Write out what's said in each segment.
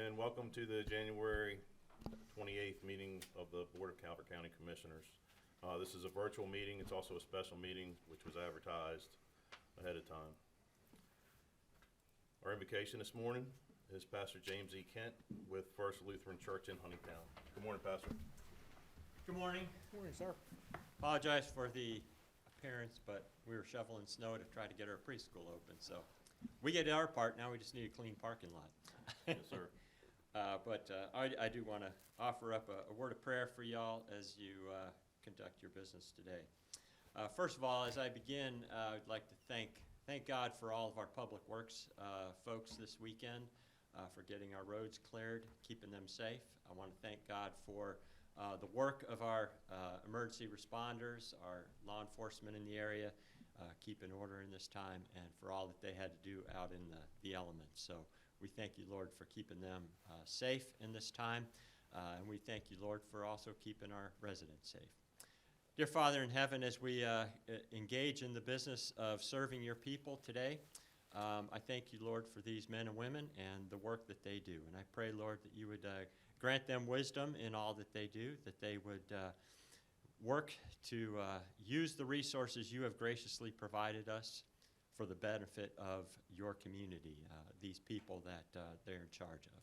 and welcome to the January 28th meeting of the Board of Calvert County Commissioners. This is a virtual meeting. It's also a special meeting which was advertised ahead of time. Our invocation this morning is Pastor James E. Kent with First Lutheran Church in Huntingtown. Good morning, Pastor. Good morning. Good morning, sir. Apologize for the appearance, but we were shoveling snow to try to get our preschool open. So we get our part. Now we just need a clean parking lot. Yes, sir. I do want to offer up a word of prayer for y'all as you conduct your business today. First of all, as I begin, I'd like to thank God for all of our public works folks this weekend for getting our roads cleared, keeping them safe. I want to thank God for the work of our emergency responders, our law enforcement in the area, keeping order in this time, and for all that they had to do out in the elements. So we thank you, Lord, for keeping them safe in this time, and we thank you, Lord, for also keeping our residents safe. Dear Father in heaven, as we engage in the business of serving your people today, I thank you, Lord, for these men and women and the work that they do. And I pray, Lord, that you would grant them wisdom in all that they do, that they would work to use the resources you have graciously provided us for the benefit of your community, these people that they're in charge of.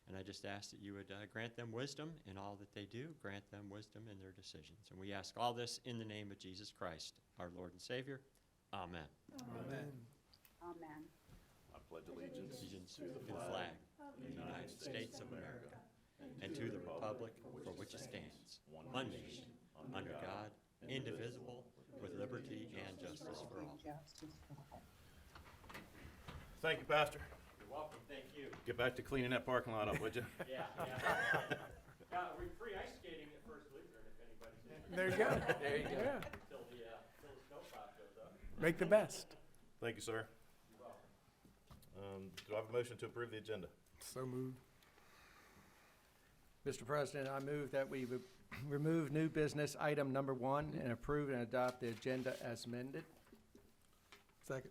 And I just ask that you would grant them wisdom in all that they do, grant them wisdom in their decisions. And we ask all this in the name of Jesus Christ, our Lord and Savior. Amen. Amen. Amen. I pledge allegiance Allegiance to the flag of the United States of America and to the republic for which it stands, one nation, under God, indivisible, with liberty and justice for all. Thank you, Pastor. You're welcome. Thank you. Get back to cleaning that parking lot up, would you? Yeah. We're free ice skating at First Lutheran if anybody's interested. There you go. There you go. Yeah. Till the snowplow shows up. Make the best. Thank you, sir. You're welcome. Do I have a motion to approve the agenda? So moved. Mr. President, I move that we remove new business item number 1 and approve and adopt the agenda as amended. Second.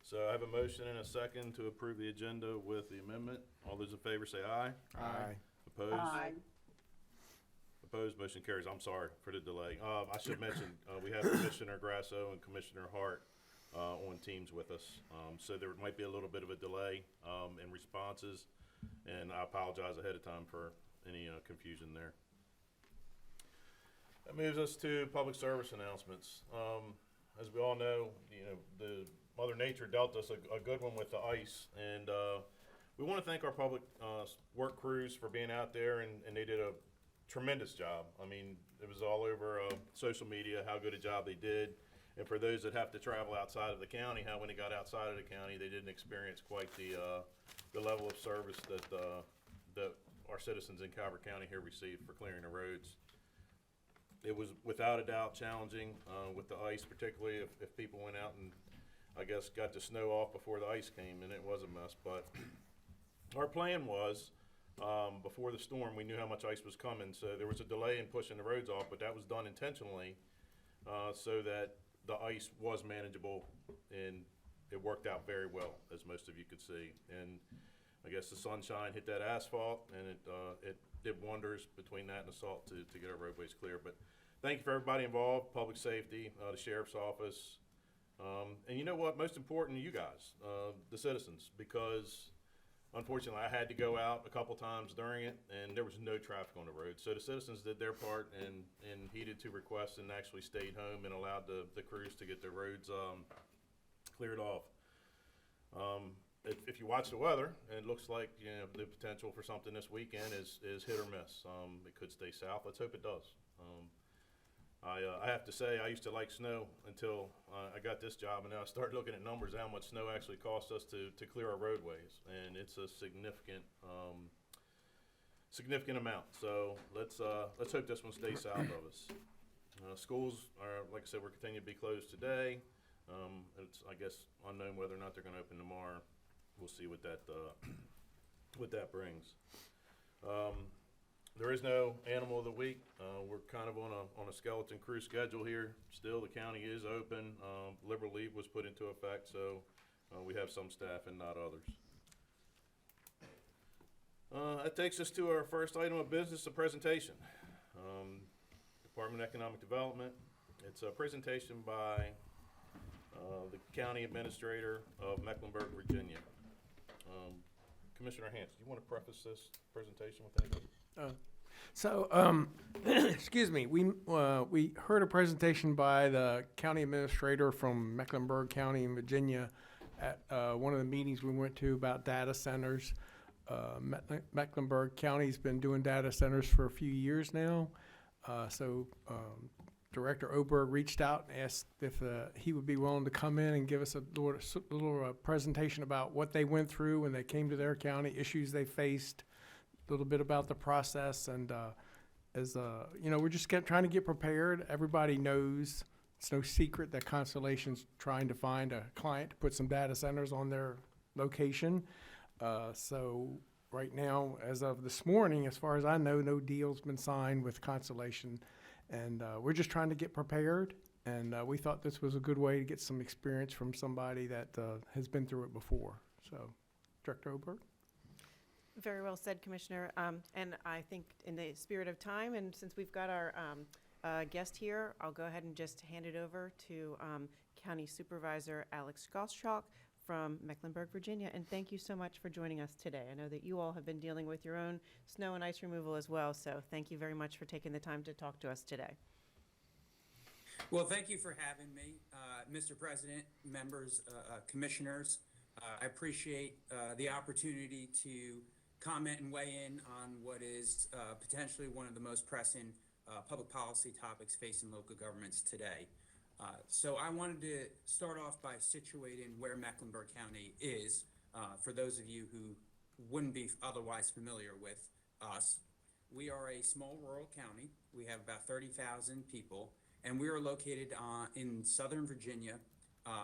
So I have a motion and a second to approve the agenda with the amendment. All those in favor say aye. Aye. Opposed? Aye. Opposed, motion carries. I'm sorry for the delay. I should mention, we have Commissioner Grasso and Commissioner Hart on teams with us. So there might be a little bit of a delay in responses, and I apologize ahead of time for any confusion there. That moves us to public service announcements. As we all know, the Mother Nature dealt us a good one with the ice, and we want to thank our public work crews for being out there, and they did a tremendous job. I mean, it was all over social media how good a job they did. And for those that have to travel outside of the county, how when they got outside of the county, they didn't experience quite the level of service that our citizens in Calvert County here received for clearing the roads. It was without a doubt challenging with the ice, particularly if people went out and I guess got the snow off before the ice came, and it was a mess. But our plan was, before the storm, we knew how much ice was coming, so there was a delay in pushing the roads off, but that was done intentionally so that the ice was manageable, and it worked out very well, as most of you could see. And I guess the sunshine hit that asphalt, and it did wonders between that and the salt to get our roadways clear. But thank you for everybody involved, public safety, the sheriff's office, and you know what, most important, you guys, the citizens, because unfortunately I had to go out a couple times during it, and there was no traffic on the road. So the citizens did their part and heeded to requests and actually stayed home and allowed the crews to get their roads cleared off. If you watch the weather, it looks like the potential for something this weekend is hit or miss. It could stay south. Let's hope it does. I have to say, I used to like snow until I got this job, and now I started looking at numbers, how much snow actually costs us to clear our roadways, and it's a significant amount. So let's hope this one stays south of us. Schools are, like I said, we're continuing to be closed today. It's, I guess, unknown whether or not they're going to open tomorrow. We'll see what that brings. There is no animal of the week. We're kind of on a skeleton crew schedule here. Still, the county is open. Liberal leave was put into effect, so we have some staff and not others. That takes us to our first item of business, a presentation. Department of Economic Development. It's a presentation by the County Administrator of Mecklenburg, Virginia. Commissioner Hans, do you want to preface this presentation with anything? Excuse me, we heard a presentation by the county administrator from Mecklenburg County in Virginia at one of the meetings we went to about data centers. Mecklenburg County's been doing data centers for a few years now. Director Oberg reached out and asked if he would be willing to come in and give us a little presentation about what they went through when they came to their county, issues they faced, a little bit about the process. And we're just trying to get prepared. Everybody knows it's no secret that Constellation's trying to find a client to put some data centers on their location. So right now, as of this morning, as far as I know, no deal's been signed with Constellation. And we're just trying to get prepared. And we thought this was a good way to get some experience from somebody that has been through it before. So, Director Oberg? Very well said, Commissioner. And I think in the spirit of time, and since we've got our guest here, I'll go ahead and just hand it over to County Supervisor Alex Gottschalk from Mecklenburg, Virginia. And thank you so much for joining us today. I know that you all have been dealing with your own snow and ice removal as well, so thank you very much for taking the time to talk to us today. Well, thank you for having me, Mr. President, members, commissioners. I appreciate the opportunity to comment and weigh in on what is potentially one of the most pressing public policy topics facing local governments today. So I wanted to start off by situating where Mecklenburg County is for those of you who wouldn't be otherwise familiar with us. We are a small rural county. We have about 30,000 people, and we are located in southern Virginia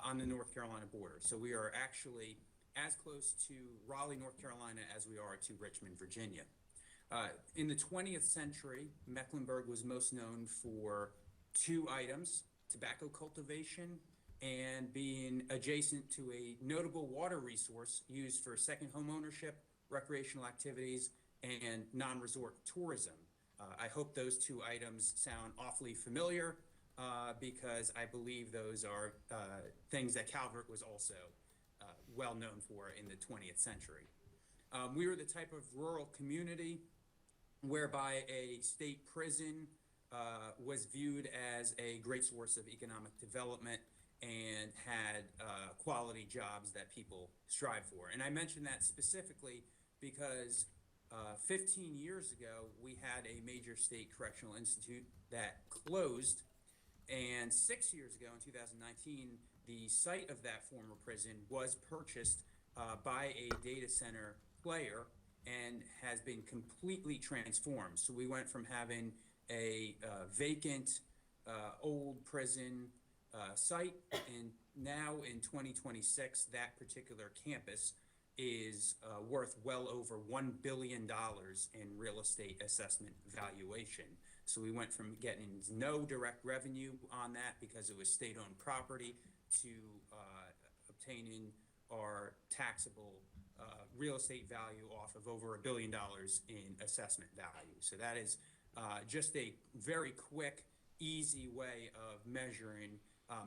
on the North Carolina border. So we are actually as close to Raleigh, North Carolina as we are to Richmond, Virginia. In the 20th century, Mecklenburg was most known for two items: tobacco cultivation and being adjacent to a notable water resource used for second home ownership, recreational activities, and non-resort tourism. I hope those two items sound awfully familiar because I believe those are things that Calvert was also well known for in the 20th century. We were the type of rural community whereby a state prison was viewed as a great source of economic development and had quality jobs that people strive for. And I mention that specifically because 15 years ago, we had a major state correctional institute that closed. And 6 years ago, in 2019, the site of that former prison was purchased by a data center player and has been completely transformed. So we went from having a vacant old prison site, and now in 2026, that particular campus is worth well over $1 billion in real estate assessment valuation. So we went from getting no direct revenue on that because it was state-owned property to obtaining our taxable real estate value off of over $1 billion in assessment value. So that is just a very quick, easy way of measuring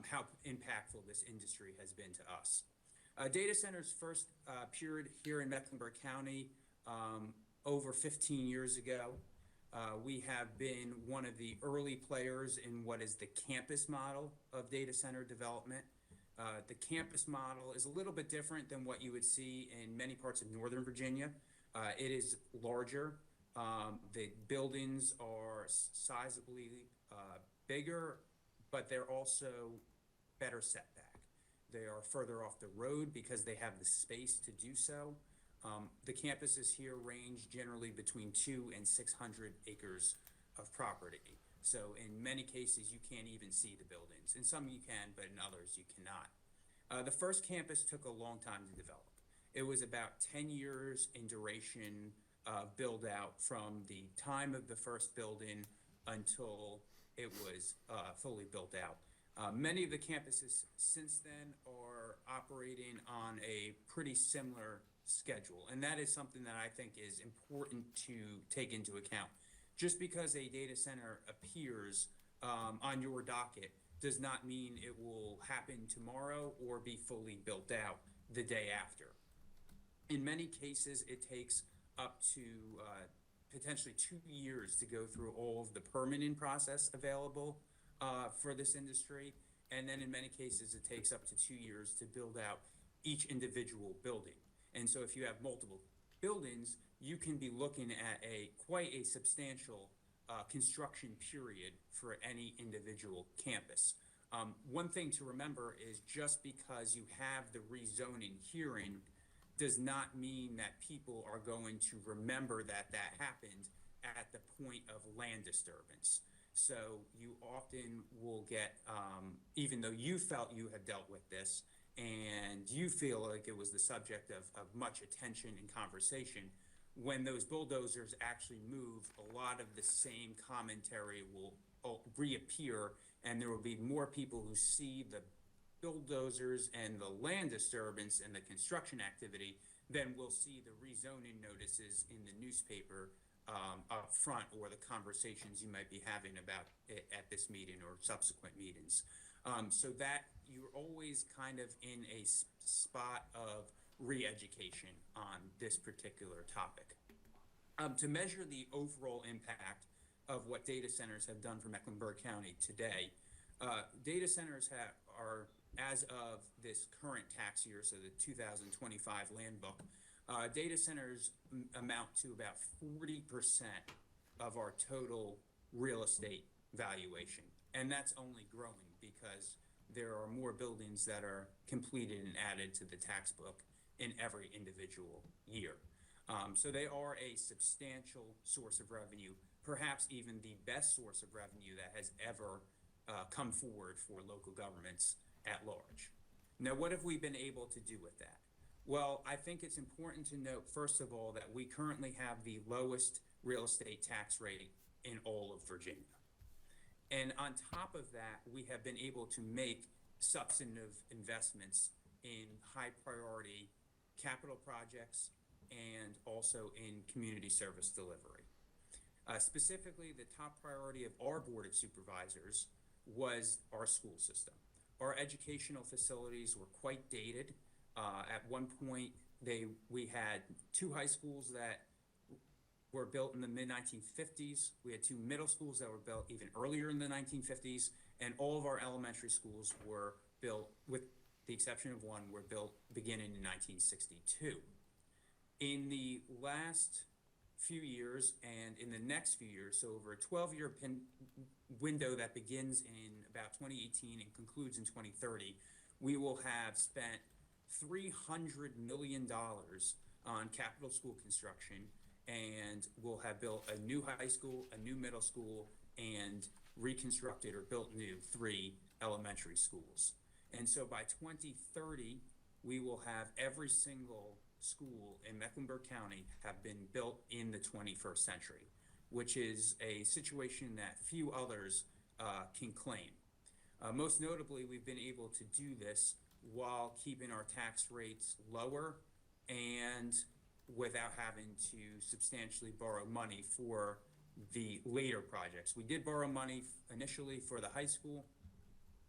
how impactful this industry has been to us. Data centers first appeared here in Mecklenburg County over 15 years ago. We have been one of the early players in what is the campus model of data center development. The campus model is a little bit different than what you would see in many parts of Northern Virginia. It is larger. The buildings are sizably bigger, but they're also better set back. They are further off the road because they have the space to do so. The campuses here range generally between 200 and 600 acres of property. So in many cases, you can't even see the buildings. In some you can, but in others you cannot. The first campus took a long time to develop. It was about 10 years in duration build out from the time of the first building until it was fully built out. Many of the campuses since then are operating on a pretty similar schedule. And that is something that I think is important to take into account. Just because a data center appears on your docket does not mean it will happen tomorrow or be fully built out the day after. In many cases, it takes up to potentially 2 years to go through all of the permitting process available for this industry. And then in many cases, it takes up to 2 years to build out each individual building. And so if you have multiple buildings, you can be looking at quite a substantial construction period for any individual campus. One thing to remember is just because you have the rezoning hearing does not mean that people are going to remember that that happened at the point of land disturbance. So you often will get, even though you felt you had dealt with this and you feel like it was the subject of much attention and conversation, when those bulldozers actually move, a lot of the same commentary will reappear, and there will be more people who see the bulldozers and the land disturbance and the construction activity than will see the rezoning notices in the newspaper up front, or the conversations you might be having about it at this meeting or subsequent meetings. So that you're always kind of in a spot of re-education on this particular topic. To measure the overall impact of what data centers have done for Mecklenburg County today, data centers are, as of this current tax year, so the 2025 land book, data centers amount to about 40% of our total real estate valuation. And that's only growing because there are more buildings that are completed and added to the tax book in every individual year. So they are a substantial source of revenue, perhaps even the best source of revenue that has ever come forward for local governments at large. Now, what have we been able to do with that? Well, I think it's important to note, first of all, that we currently have the lowest real estate tax rate in all of Virginia. And on top of that, we have been able to make substantive investments in high priority capital projects and also in community service delivery. Specifically, the top priority of our Board of Supervisors was our school system. Our educational facilities were quite dated. At one point, we had 2 high schools that were built in the mid-1950s. We had 2 middle schools that were built even earlier in the 1950s, and all of our elementary schools were built, with the exception of one, were built beginning in 1962. In the last few years and in the next few years, so over a 12-year window that begins in about 2018 and concludes in 2030, we will have spent $300 million on capital school construction, and we'll have built a new high school, a new middle school, and reconstructed or built new 3 elementary schools. And so by 2030, we will have every single school in Mecklenburg County have been built in the 21st century, which is a situation that few others can claim. Most notably, we've been able to do this while keeping our tax rates lower and without having to substantially borrow money for the later projects. We did borrow money initially for the high school,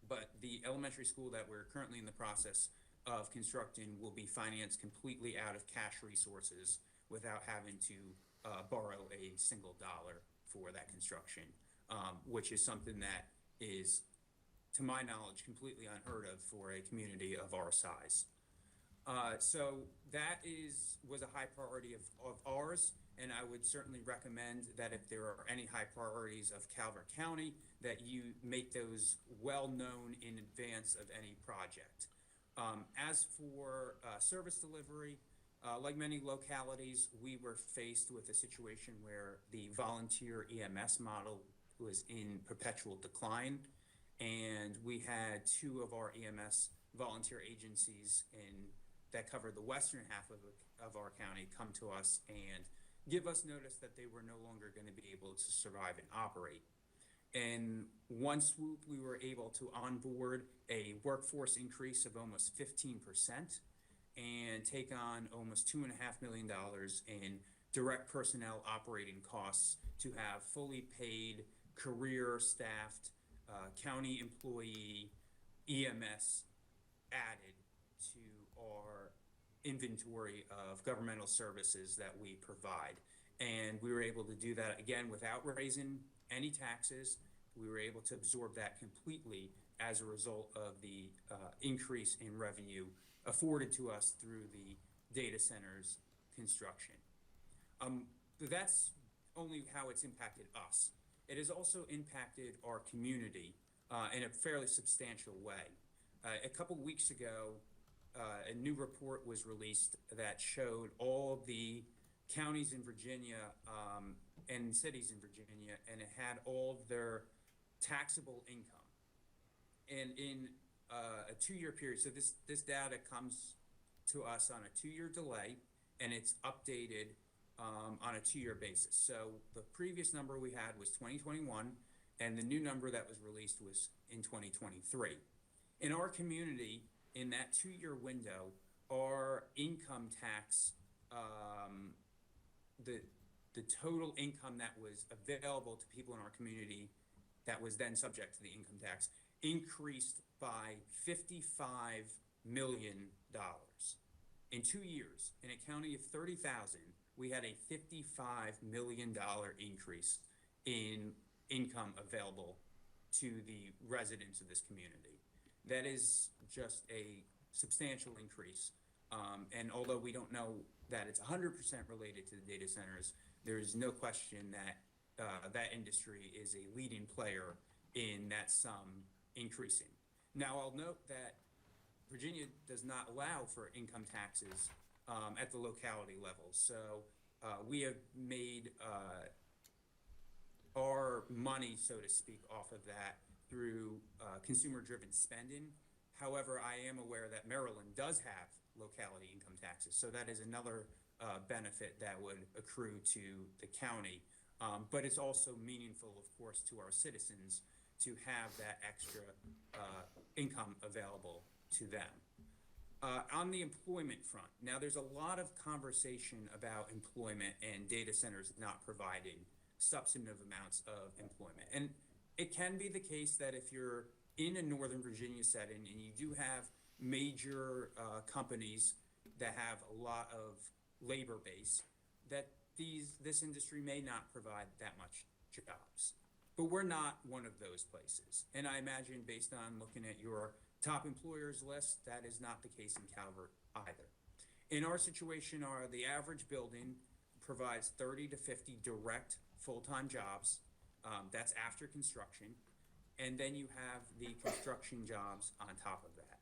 but the elementary school that we're currently in the process of constructing will be financed completely out of cash resources without having to borrow a single dollar for that construction, which is something that is, to my knowledge, completely unheard of for a community of our size. So that was a high priority of ours, and I would certainly recommend that if there are any high priorities of Calvert County, that you make those well known in advance of any project. As for service delivery, like many localities, we were faced with a situation where the volunteer EMS model was in perpetual decline, and we had 2 of our EMS volunteer agencies that covered the western half of our county come to us and give us notice that they were no longer going to be able to survive and operate. In one swoop, we were able to onboard a workforce increase of almost 15%, and take on almost $2.5 million in direct personnel operating costs to have fully paid, career staffed, county employee EMS added to our inventory of governmental services that we provide. And we were able to do that again without raising any taxes. We were able to absorb that completely as a result of the increase in revenue afforded to us through the data center's construction. That's only how it's impacted us. It has also impacted our community in a fairly substantial way. A couple weeks ago, a new report was released that showed all the counties in Virginia and cities in Virginia, and it had all their taxable income. And in a 2-year period, so this data comes to us on a 2-year delay, and it's updated on a 2-year basis. So the previous number we had was 2021, and the new number that was released was in 2023. In our community, in that 2-year window, our income tax, the total income that was available to people in our community that was then subject to the income tax increased by $55 million. In 2 years, in a county of 30,000, we had a $55 million increase in income available to the residents of this community. That is just a substantial increase. And although we don't know that it's 100% related to the data centers, there is no question that that industry is a leading player in that sum increasing. Now, I'll note that Virginia does not allow for income taxes at the locality level. So we have made our money, so to speak, off of that through consumer-driven spending. However, I am aware that Maryland does have locality income taxes, so that is another benefit that would accrue to the county. But it's also meaningful, of course, to our citizens to have that extra income available to them. On the employment front, now there's a lot of conversation about employment and data centers not providing substantive amounts of employment. And it can be the case that if you're in a Northern Virginia setting and you do have major companies that have a lot of labor base, that this industry may not provide that much jobs. But we're not one of those places. And I imagine, based on looking at your top employers list, that is not the case in Calvert either. In our situation, the average building provides 30 to 50 direct full-time jobs. That's after construction. And then you have the construction jobs on top of that.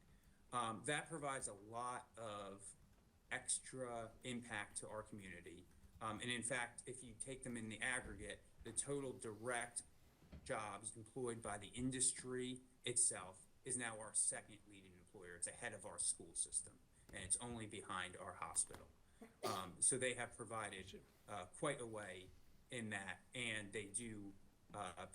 That provides a lot of extra impact to our community. And in fact, if you take them in the aggregate, the total direct jobs employed by the industry itself is now our second leading employer. It's ahead of our school system, and it's only behind our hospital. So they have provided quite a way in that, and they do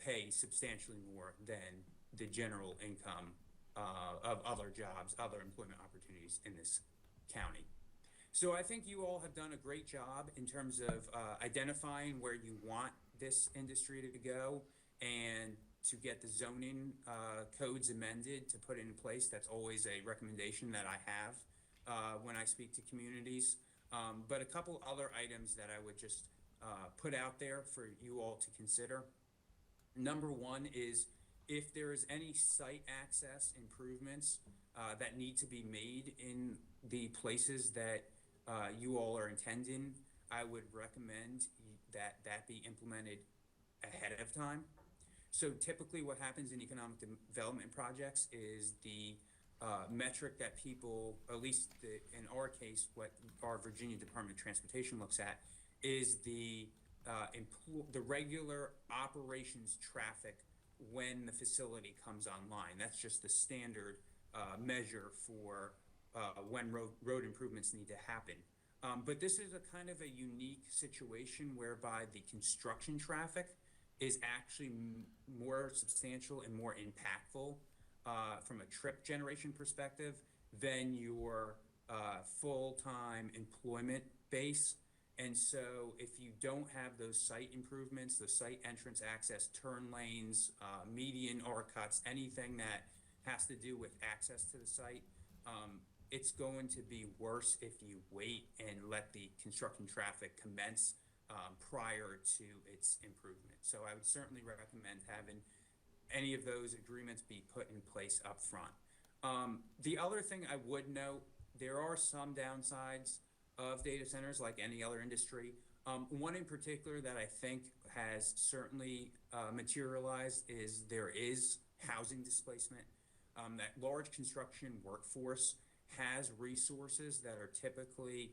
pay substantially more than the general income of other jobs, other employment opportunities in this county. So I think you all have done a great job in terms of identifying where you want this industry to go and to get the zoning codes amended to put it in place. That's always a recommendation that I have when I speak to communities. But a couple other items that I would just put out there for you all to consider. Number one is, if there is any site access improvements that need to be made in the places that you all are intending, I would recommend that be implemented ahead of time. So typically what happens in economic development projects is the metric that people, at least in our case, what our Virginia Department of Transportation looks at, is the regular operations traffic when the facility comes online. That's just the standard measure for when road improvements need to happen. But this is a kind of a unique situation whereby the construction traffic is actually more substantial and more impactful from a trip generation perspective than your full-time employment base. And so if you don't have those site improvements, the site entrance access, turn lanes, median or cuts, anything that has to do with access to the site, it's going to be worse if you wait and let the construction traffic commence prior to its improvement. So I would certainly recommend having any of those agreements be put in place up front. The other thing I would note, there are some downsides of data centers like any other industry. One in particular that I think has certainly materialized is there is housing displacement. That large construction workforce has resources that are typically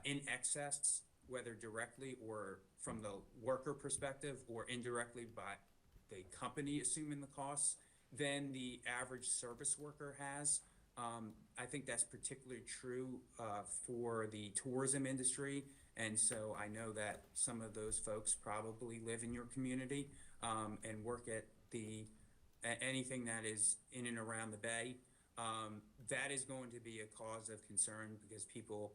in excess, whether directly or from the worker perspective or indirectly by the company assuming the costs, than the average service worker has. I think that's particularly true for the tourism industry. And so I know that some of those folks probably live in your community and work at anything that is in and around the Bay. That is going to be a cause of concern because people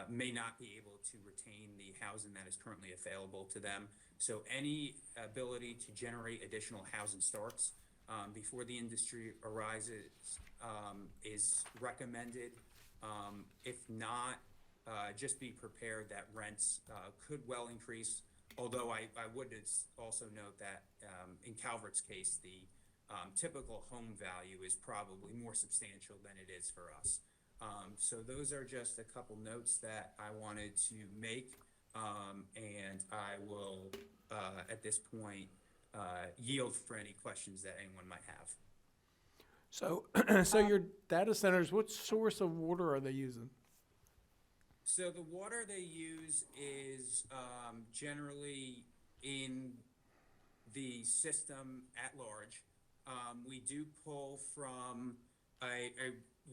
may not be able to retain the housing that is currently available to them. So any ability to generate additional housing starts before the industry arises is recommended. If not, just be prepared that rents could well increase. Although I would also note that in Calvert's case, the typical home value is probably more substantial than it is for us. So those are just a couple notes that I wanted to make, and I will, at this point, yield for any questions that anyone might have. So, so your data centers, what source of water are they using? So the water they use is generally in the system at large. We do pull from a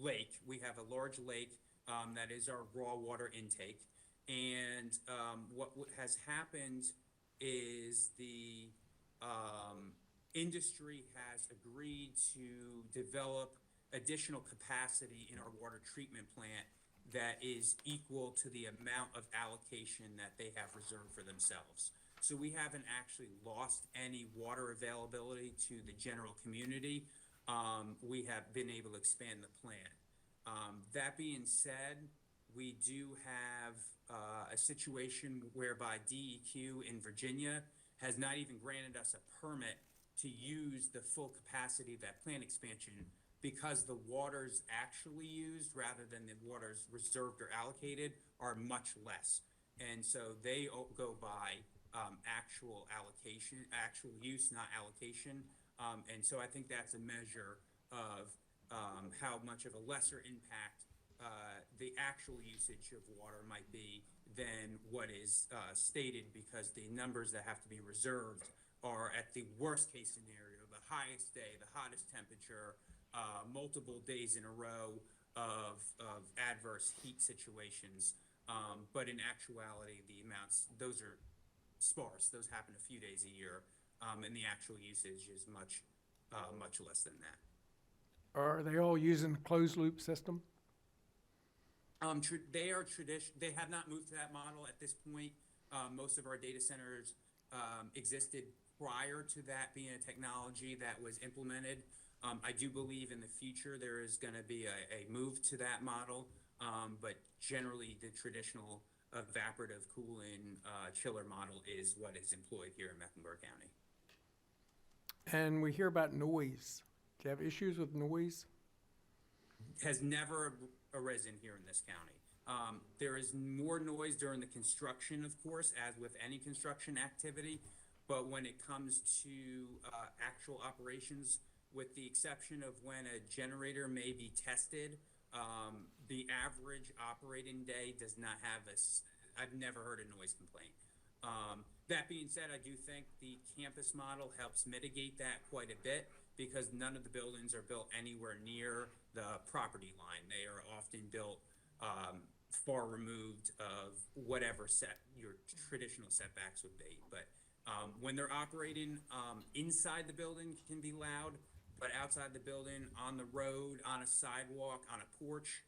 lake. We have a large lake that is our raw water intake. And what has happened is the industry has agreed to develop additional capacity in our water treatment plant that is equal to the amount of allocation that they have reserved for themselves. So we haven't actually lost any water availability to the general community. We have been able to expand the plant. That being said, we do have a situation whereby DEQ in Virginia has not even granted us a permit to use the full capacity of that plant expansion because the waters actually used rather than the waters reserved or allocated are much less. And so they go by actual allocation, actual use, not allocation. And so I think that's a measure of how much of a lesser impact the actual usage of water might be than what is stated, because the numbers that have to be reserved are at the worst case scenario, the highest day, the hottest temperature, multiple days in a row of adverse heat situations. But in actuality, the amounts, those are sparse. Those happen a few days a year, and the actual usage is much less than that. Are they all using closed loop system? They have not moved to that model at this point. Most of our data centers existed prior to that being a technology that was implemented. I do believe in the future there is going to be a move to that model, but generally the traditional evaporative cooling chiller model is what is employed here in Mecklenburg County. And we hear about noise. Do you have issues with noise? Has never arisen here in this county. There is more noise during the construction, of course, as with any construction activity, but when it comes to actual operations, with the exception of when a generator may be tested, the average operating day does not have I've never heard a noise complaint. That being said, I do think the campus model helps mitigate that quite a bit, because none of the buildings are built anywhere near the property line. They are often built far removed of whatever your traditional setbacks would be. But when they're operating inside the building can be loud, but outside the building, on the road, on a sidewalk, on a porch,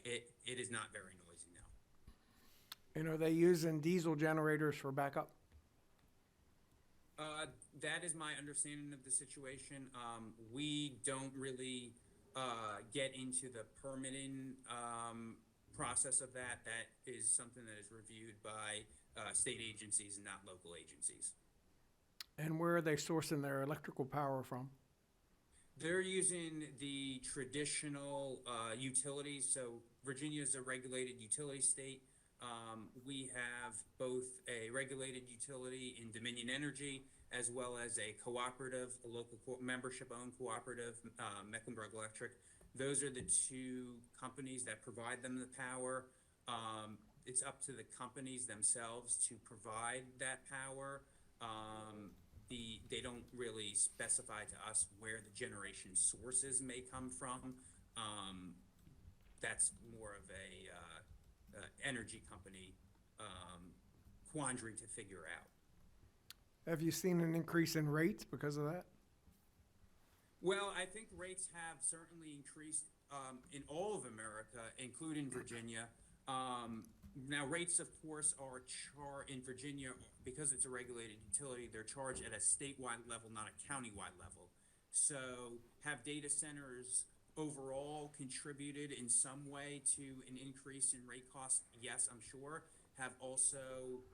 it is not very noisy now. And are they using diesel generators for backup? That is my understanding of the situation. We don't really get into the permitting process of that. That is something that is reviewed by state agencies and not local agencies. And where are they sourcing their electrical power from? They're using the traditional utilities. So Virginia is a regulated utility state. We have both a regulated utility in Dominion Energy as well as a cooperative, a local membership-owned cooperative, Mecklenburg Electric. Those are the two companies that provide them the power. It's up to the companies themselves to provide that power. They don't really specify to us where the generation sources may come from. That's more of a energy company quandary to figure out. Have you seen an increase in rates because of that? Well, I think rates have certainly increased in all of America, including Virginia. Now, rates, of course, are in Virginia, because it's a regulated utility, they're charged at a statewide level, not a countywide level. So have data centers overall contributed in some way to an increase in rate costs? Yes, I'm sure. Have also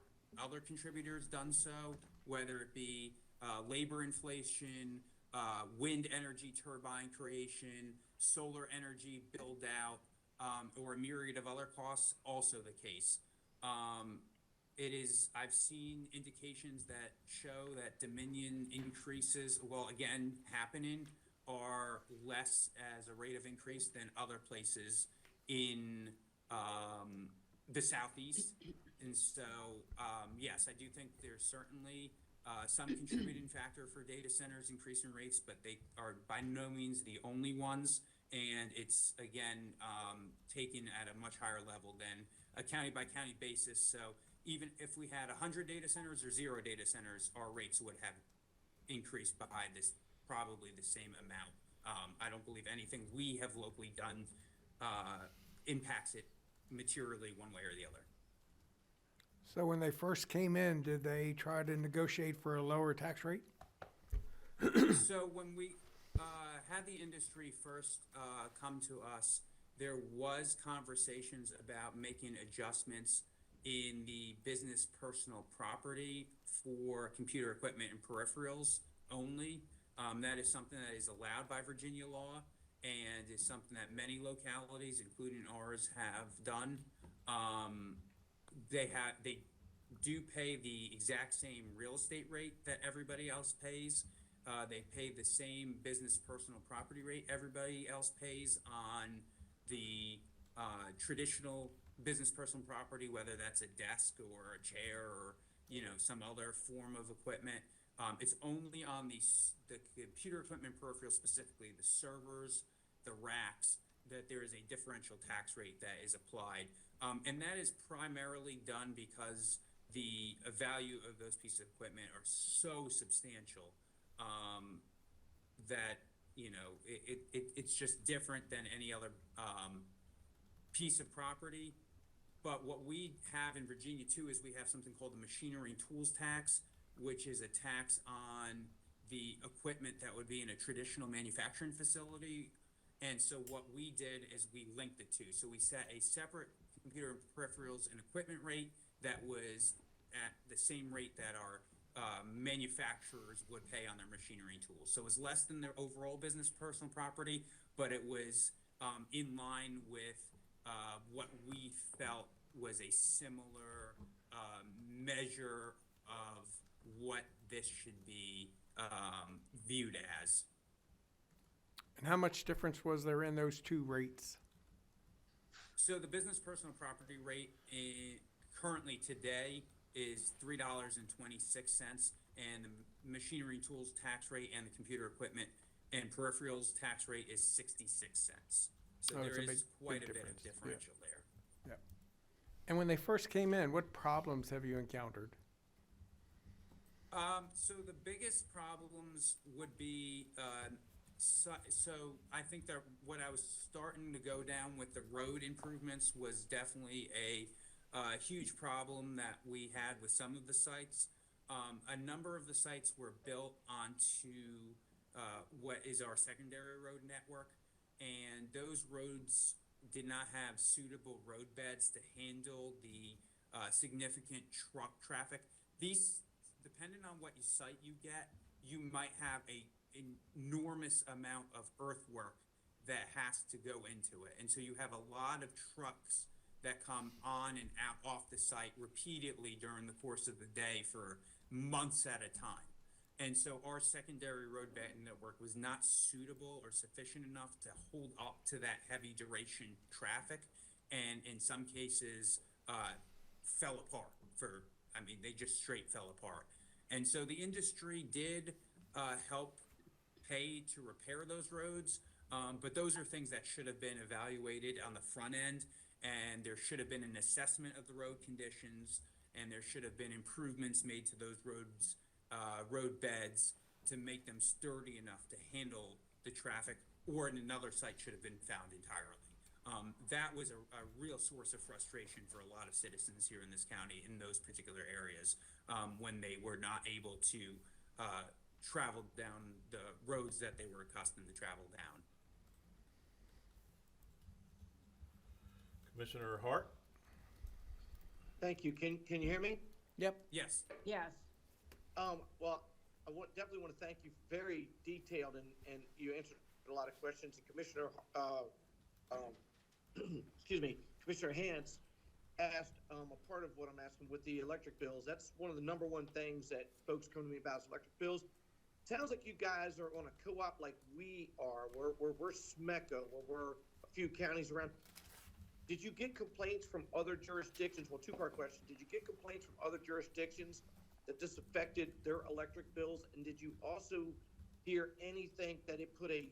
other contributors done so, whether it be labor inflation, wind energy turbine creation, solar energy build out, or a myriad of other costs, also the case. I've seen indications that show that Dominion increases, well, again, happening, are less as a rate of increase than other places in the Southeast. And so, yes, I do think there's certainly some contributing factor for data centers increasing rates, but they are by no means the only ones. And it's, again, taken at a much higher level than a county-by-county basis. So even if we had 100 data centers or 0 data centers, our rates would have increased by probably the same amount. I don't believe anything we have locally done impacts it materially one way or the other. So when they first came in, did they try to negotiate for a lower tax rate? So when we had the industry first come to us, there was conversations about making adjustments in the business personal property for computer equipment and peripherals only. That is something that is allowed by Virginia law and is something that many localities, including ours, have done. They do pay the exact same real estate rate that everybody else pays. They pay the same business personal property rate everybody else pays on the traditional business personal property, whether that's a desk or a chair or some other form of equipment. It's only on the computer equipment peripherals, specifically the servers, the racks, that there is a differential tax rate that is applied. And that is primarily done because the value of those pieces of equipment are so substantial that it's just different than any other piece of property. But what we have in Virginia too is we have something called the machinery and tools tax, which is a tax on the equipment that would be in a traditional manufacturing facility. And so what we did is we linked the two. So we set a separate computer peripherals and equipment rate that was at the same rate that our manufacturers would pay on their machinery and tools. So it was less than their overall business personal property, but it was in line with what we felt was a similar measure of what this should be viewed as. And how much difference was there in those two rates? So the business personal property rate currently today is $3.26, and the machinery and tools tax rate and the computer equipment and peripherals tax rate is 66 cents. So there is quite a bit of differential there. Yeah. And when they first came in, what problems have you encountered? So the biggest problems would be So I think that what I was starting to go down with the road improvements was definitely a huge problem that we had with some of the sites. A number of the sites were built onto what is our secondary road network, and those roads did not have suitable road beds to handle the significant truck traffic. These, depending on what site you get, you might have a enormous amount of earthwork that has to go into it. And so you have a lot of trucks that come on and out off the site repeatedly during the course of the day for months at a time. And so our secondary road bed network was not suitable or sufficient enough to hold up to that heavy duration traffic, and in some cases fell apart they just straight fell apart. And so the industry did help pay to repair those roads, but those are things that should have been evaluated on the front end, and there should have been an assessment of the road conditions, and there should have been improvements made to those roads, road beds, to make them sturdy enough to handle the traffic, or another site should have been found entirely. That was a real source of frustration for a lot of citizens here in this county in those particular areas, when they were not able to travel down the roads that they were accustomed to travel down. Commissioner Hart? Thank you. Can you hear me? Yep. Yes. Yes. Well, definitely want to thank you. Very detailed, and you answered a lot of questions. And Commissioner, excuse me, Commissioner Hance asked a part of what I'm asking with the electric bills. That's one of the number one things that folks come to me about is electric bills. Sounds like you guys are on a co-op like we are. We're SMECA, where we're a few counties around. Did you get complaints from other jurisdictions? Well, two-part question. Did you get complaints from other jurisdictions that this affected their electric bills? And did you also hear anything that it put a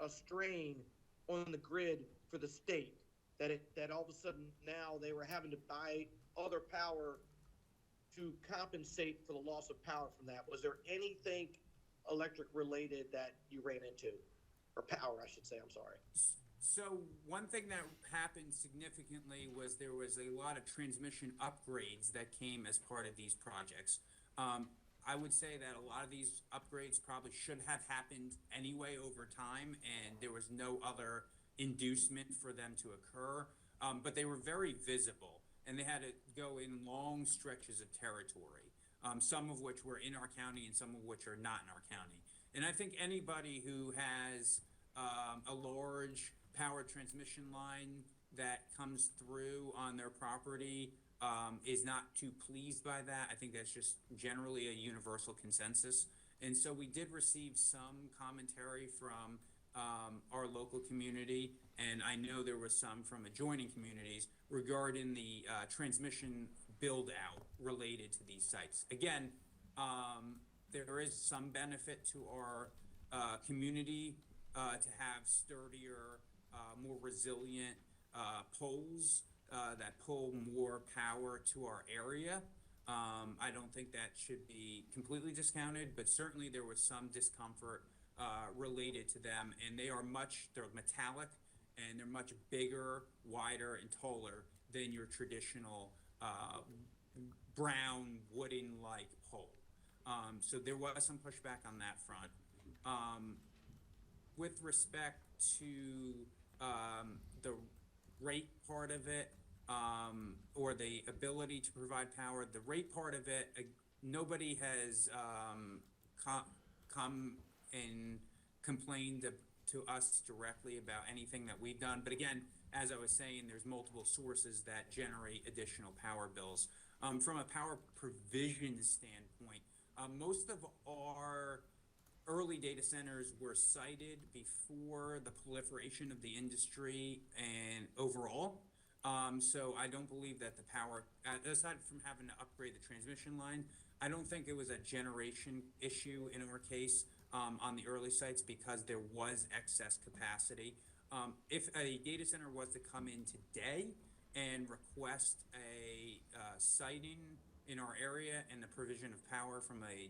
strain on the grid for the state? That all of a sudden now they were having to buy other power to compensate for the loss of power from that. Was there anything electric related that you ran into? Or power, I should say, I'm sorry. So one thing that happened significantly was there was a lot of transmission upgrades that came as part of these projects. I would say that a lot of these upgrades probably should have happened anyway over time, and there was no other inducement for them to occur, but they were very visible, and they had to go in long stretches of territory, some of which were in our county and some of which are not in our county. And I think anybody who has a large power transmission line that comes through on their property is not too pleased by that. I think that's just generally a universal consensus. And so we did receive some commentary from our local community, and I know there was some from adjoining communities regarding the transmission build out related to these sites. Again, there is some benefit to our community to have sturdier, more resilient poles that pull more power to our area. I don't think that should be completely discounted, but certainly there was some discomfort related to them, and they're metallic, and they're much bigger, wider, and taller than your traditional brown wooden-like pole. So there was some pushback on that front. With respect to the rate part of it, or the ability to provide power, the rate part of it, nobody has come and complained to us directly about anything that we've done. But again, as I was saying, there's multiple sources that generate additional power bills. From a power provision standpoint, most of our early data centers were sited before the proliferation of the industry and overall. So I don't believe that the power, aside from having to upgrade the transmission line, I don't think it was a generation issue in our case on the early sites, because there was excess capacity. If a data center was to come in today and request a siting in our area and the provision of power from a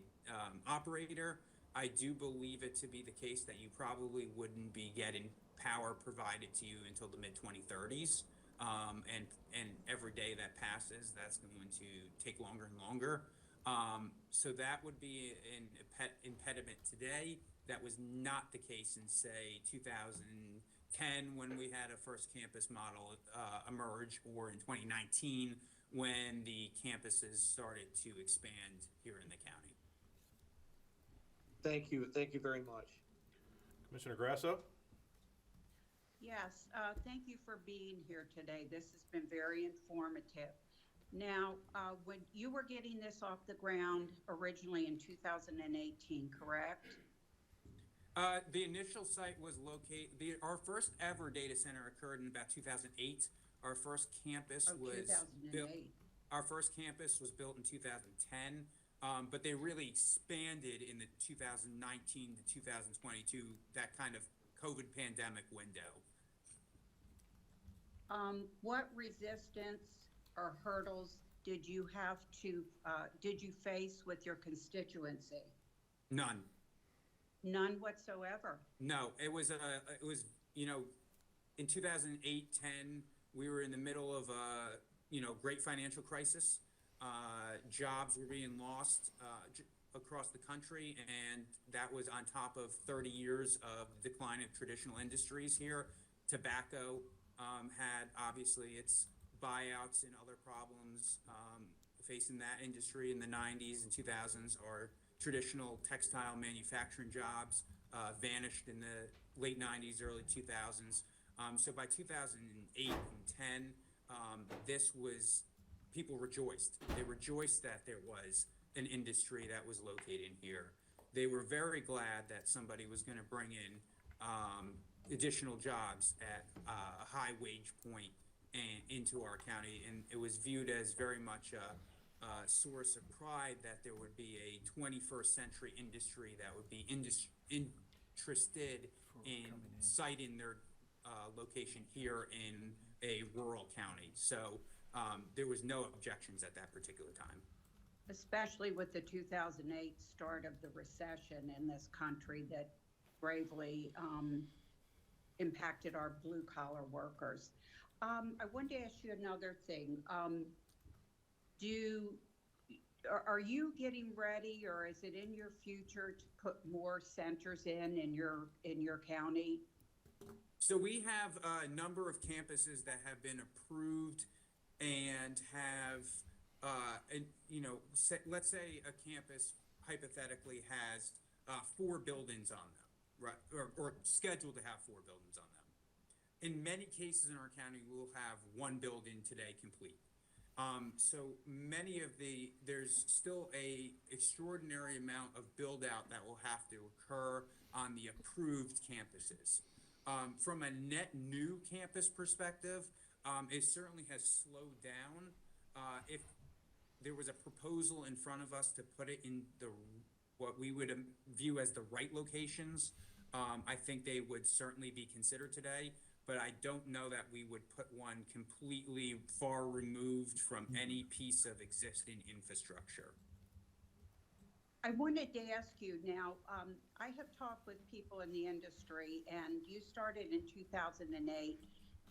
operator, I do believe it to be the case that you probably wouldn't be getting power provided to you until the mid-2030s. And every day that passes, that's going to take longer and longer. So that would be an impediment today. That was not the case in, say, 2010 when we had a first campus model emerge, or in 2019 when the campuses started to expand here in the county. Thank you. Thank you very much. Commissioner Grasso? Yes, thank you for being here today. This has been very informative. Now, when you were getting this off the ground originally in 2018, correct? The initial site was located, our first ever data center occurred in about 2008. Our first campus was built. 2008. Our first campus was built in 2010, but they really expanded in the 2019 to 2022, that kind of COVID pandemic window. What resistance or hurdles did you have to, did you face with your constituency? None. None whatsoever. No, it was, you know, in 2008, 10, we were in the middle of a, great financial crisis. Jobs were being lost across the country, and that was on top of 30 years of decline of traditional industries here. Tobacco had obviously its buyouts and other problems facing that industry in the 90s and 2000s. Our traditional textile manufacturing jobs vanished in the late 90s, early 2000s. So by 2008 and 10, this was, people rejoiced. They rejoiced that there was an industry that was located here. They were very glad that somebody was going to bring in additional jobs at a high wage point and into our county, and it was viewed as very much a source of pride that there would be a 21st century industry that would be interested in citing their location here in a rural county. So there was no objections at that particular time. Especially with the 2008 start of the recession in this country that gravely impacted our blue collar workers. I wanted to ask you another thing. Are you getting ready, or is it in your future to put more centers in your county? So we have a number of campuses that have been approved and have, let's say a campus hypothetically has 4 buildings on them, right? Or scheduled to have 4 buildings on them. In many cases in our county, we'll have 1 building today complete. So many of there's still a extraordinary amount of build out that will have to occur on the approved campuses. From a net new campus perspective, it certainly has slowed down. If there was a proposal in front of us to put it in what we would view as the right locations, I think they would certainly be considered today. But I don't know that we would put one completely far removed from any piece of existing infrastructure. I wanted to ask you now, I have talked with people in the industry, and you started in 2008,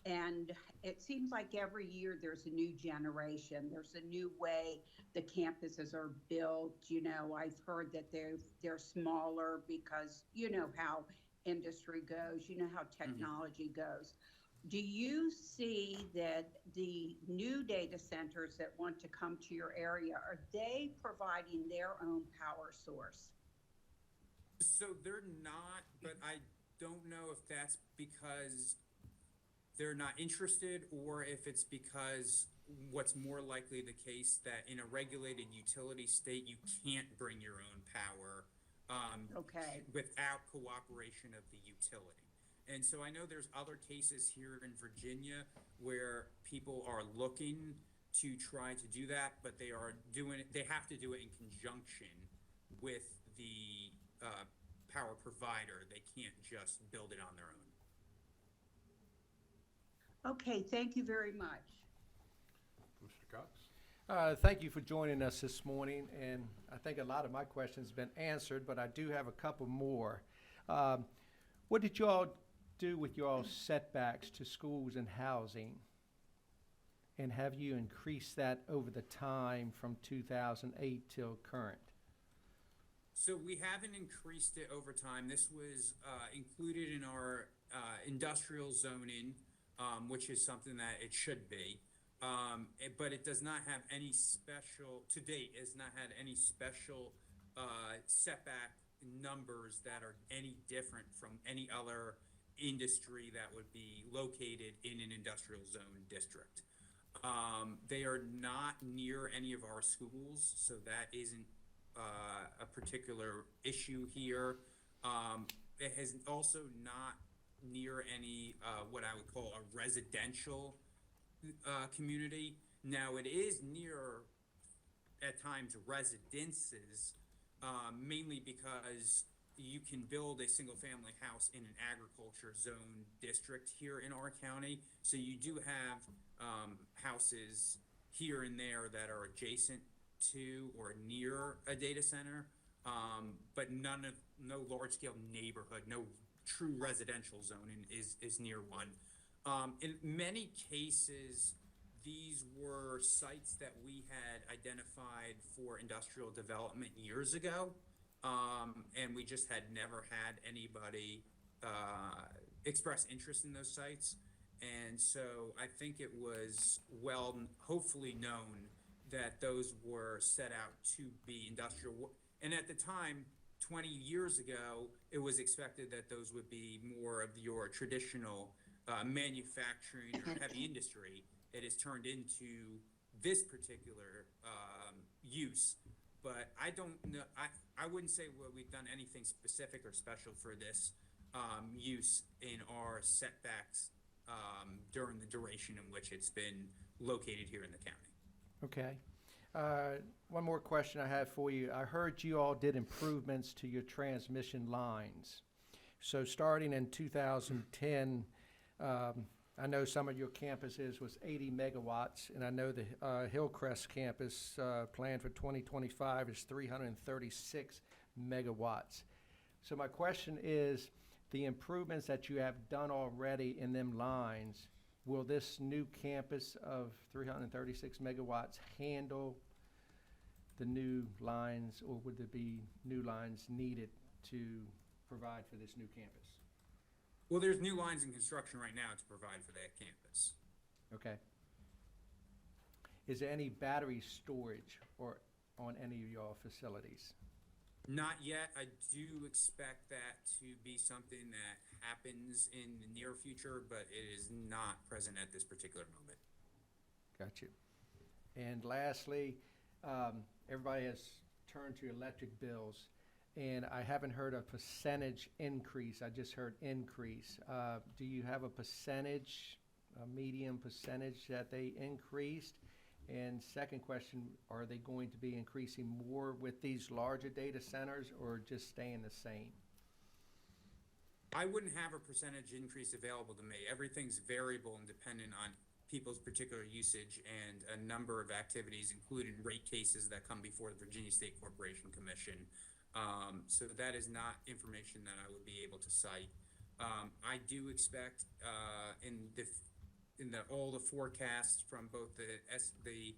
and it seems like every year there's a new generation. There's a new way the campuses are built. I've heard that they're smaller because you know how industry goes, you know how technology goes. Do you see that the new data centers that want to come to your area, are they providing their own power source? So they're not, but I don't know if that's because they're not interested or if it's because what's more likely the case that in a regulated utility state, you can't bring your own power without cooperation of the utility. And so I know there's other cases here in Virginia where people are looking to try to do that, but they have to do it in conjunction with the power provider. They can't just build it on their own. Okay, thank you very much. Commissioner Cox? Thank you for joining us this morning, and I think a lot of my questions have been answered, but I do have a couple more. What did you all do with your setbacks to schools and housing? And have you increased that over the time from 2008 till current? So we haven't increased it over time. This was included in our industrial zoning, which is something that it should be. But it does not have any special, to date, has not had any special setback numbers that are any different from any other industry that would be located in an industrial zone district. They are not near any of our schools, so that isn't a particular issue here. It has also not near any what I would call a residential community. Now it is near at times residences, mainly because you can build a single family house in an agriculture zone district here in our county. So you do have houses here and there that are adjacent to or near a data center, but no large scale neighborhood, no true residential zoning is near one. In many cases, these were sites that we had identified for industrial development years ago, and we just had never had anybody express interest in those sites. And so I think it was hopefully known that those were set out to be industrial. And at the time, 20 years ago, it was expected that those would be more of your traditional manufacturing or heavy industry. It has turned into this particular use, but I don't know. I wouldn't say we've done anything specific or special for this use in our setbacks during the duration in which it's been located here in the county. Okay. One more question I have for you. I heard you all did improvements to your transmission lines. So starting in 2010, I know some of your campuses was 80 megawatts, and I know the Hillcrest campus planned for 2025 is 336 megawatts. So my question is, the improvements that you have done already in them lines, will this new campus of 336 megawatts handle the new lines, or would there be new lines needed to provide for this new campus? Well, there's new lines in construction right now to provide for that campus. Okay. Is there any battery storage or on any of your facilities? Not yet. I do expect that to be something that happens in the near future, but it is not present at this particular moment. Got you. And lastly, everybody has turned to electric bills, and I haven't heard a percentage increase. I just heard increase. Do you have a percentage, a medium percentage that they increased? And second question, are they going to be increasing more with these larger data centers or just staying the same? I wouldn't have a percentage increase available to me. Everything's variable and dependent on people's particular usage and a number of activities, including rate cases that come before the Virginia State Corporation Commission. So that is not information that I would be able to cite. I do expect in all the forecasts from both the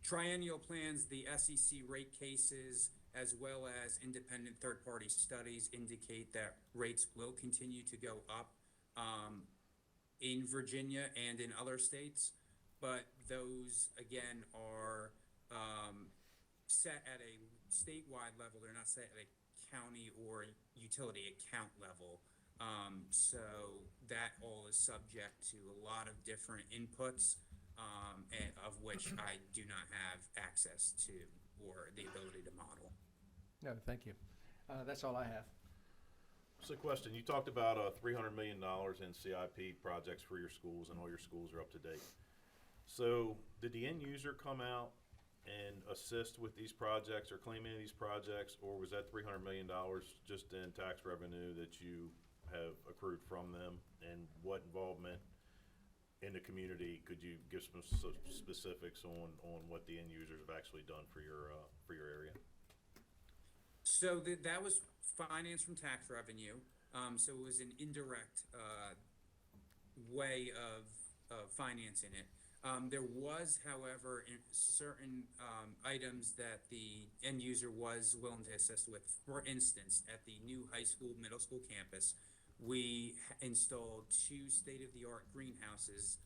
triennial plans, the SEC rate cases, as well as independent third-party studies indicate that rates will continue to go up in Virginia and in other states, but those again are set at a statewide level. They're not set at a county or utility account level. So that all is subject to a lot of different inputs, and of which I do not have access to or the ability to model. No, thank you. That's all I have. So question, you talked about $300 million in CIP projects for your schools, and all your schools are up to date. So did the end user come out and assist with these projects or claim any of these projects, or was that $300 million just in tax revenue that you have accrued from them, and what involvement in the community. Could you give some specifics on what the end users have actually done for your area? So that was financed from tax revenue. So it was an indirect way of financing it. There was, however, certain items that the end user was willing to assist with. For instance, at the new high school, middle school campus, we installed 2 state-of-the-art greenhouses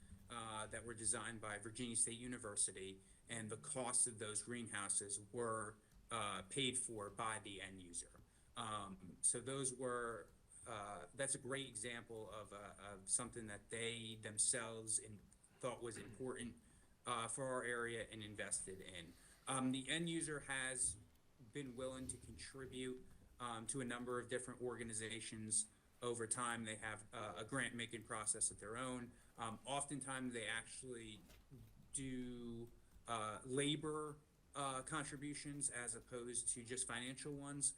that were designed by Virginia State University, and the cost of those greenhouses were paid for by the end user. So those were, that's a great example of something that they themselves thought was important for our area and invested in. The end user has been willing to contribute to a number of different organizations over time. They have a grant making process of their own. Oftentimes they actually do labor contributions as opposed to just financial ones.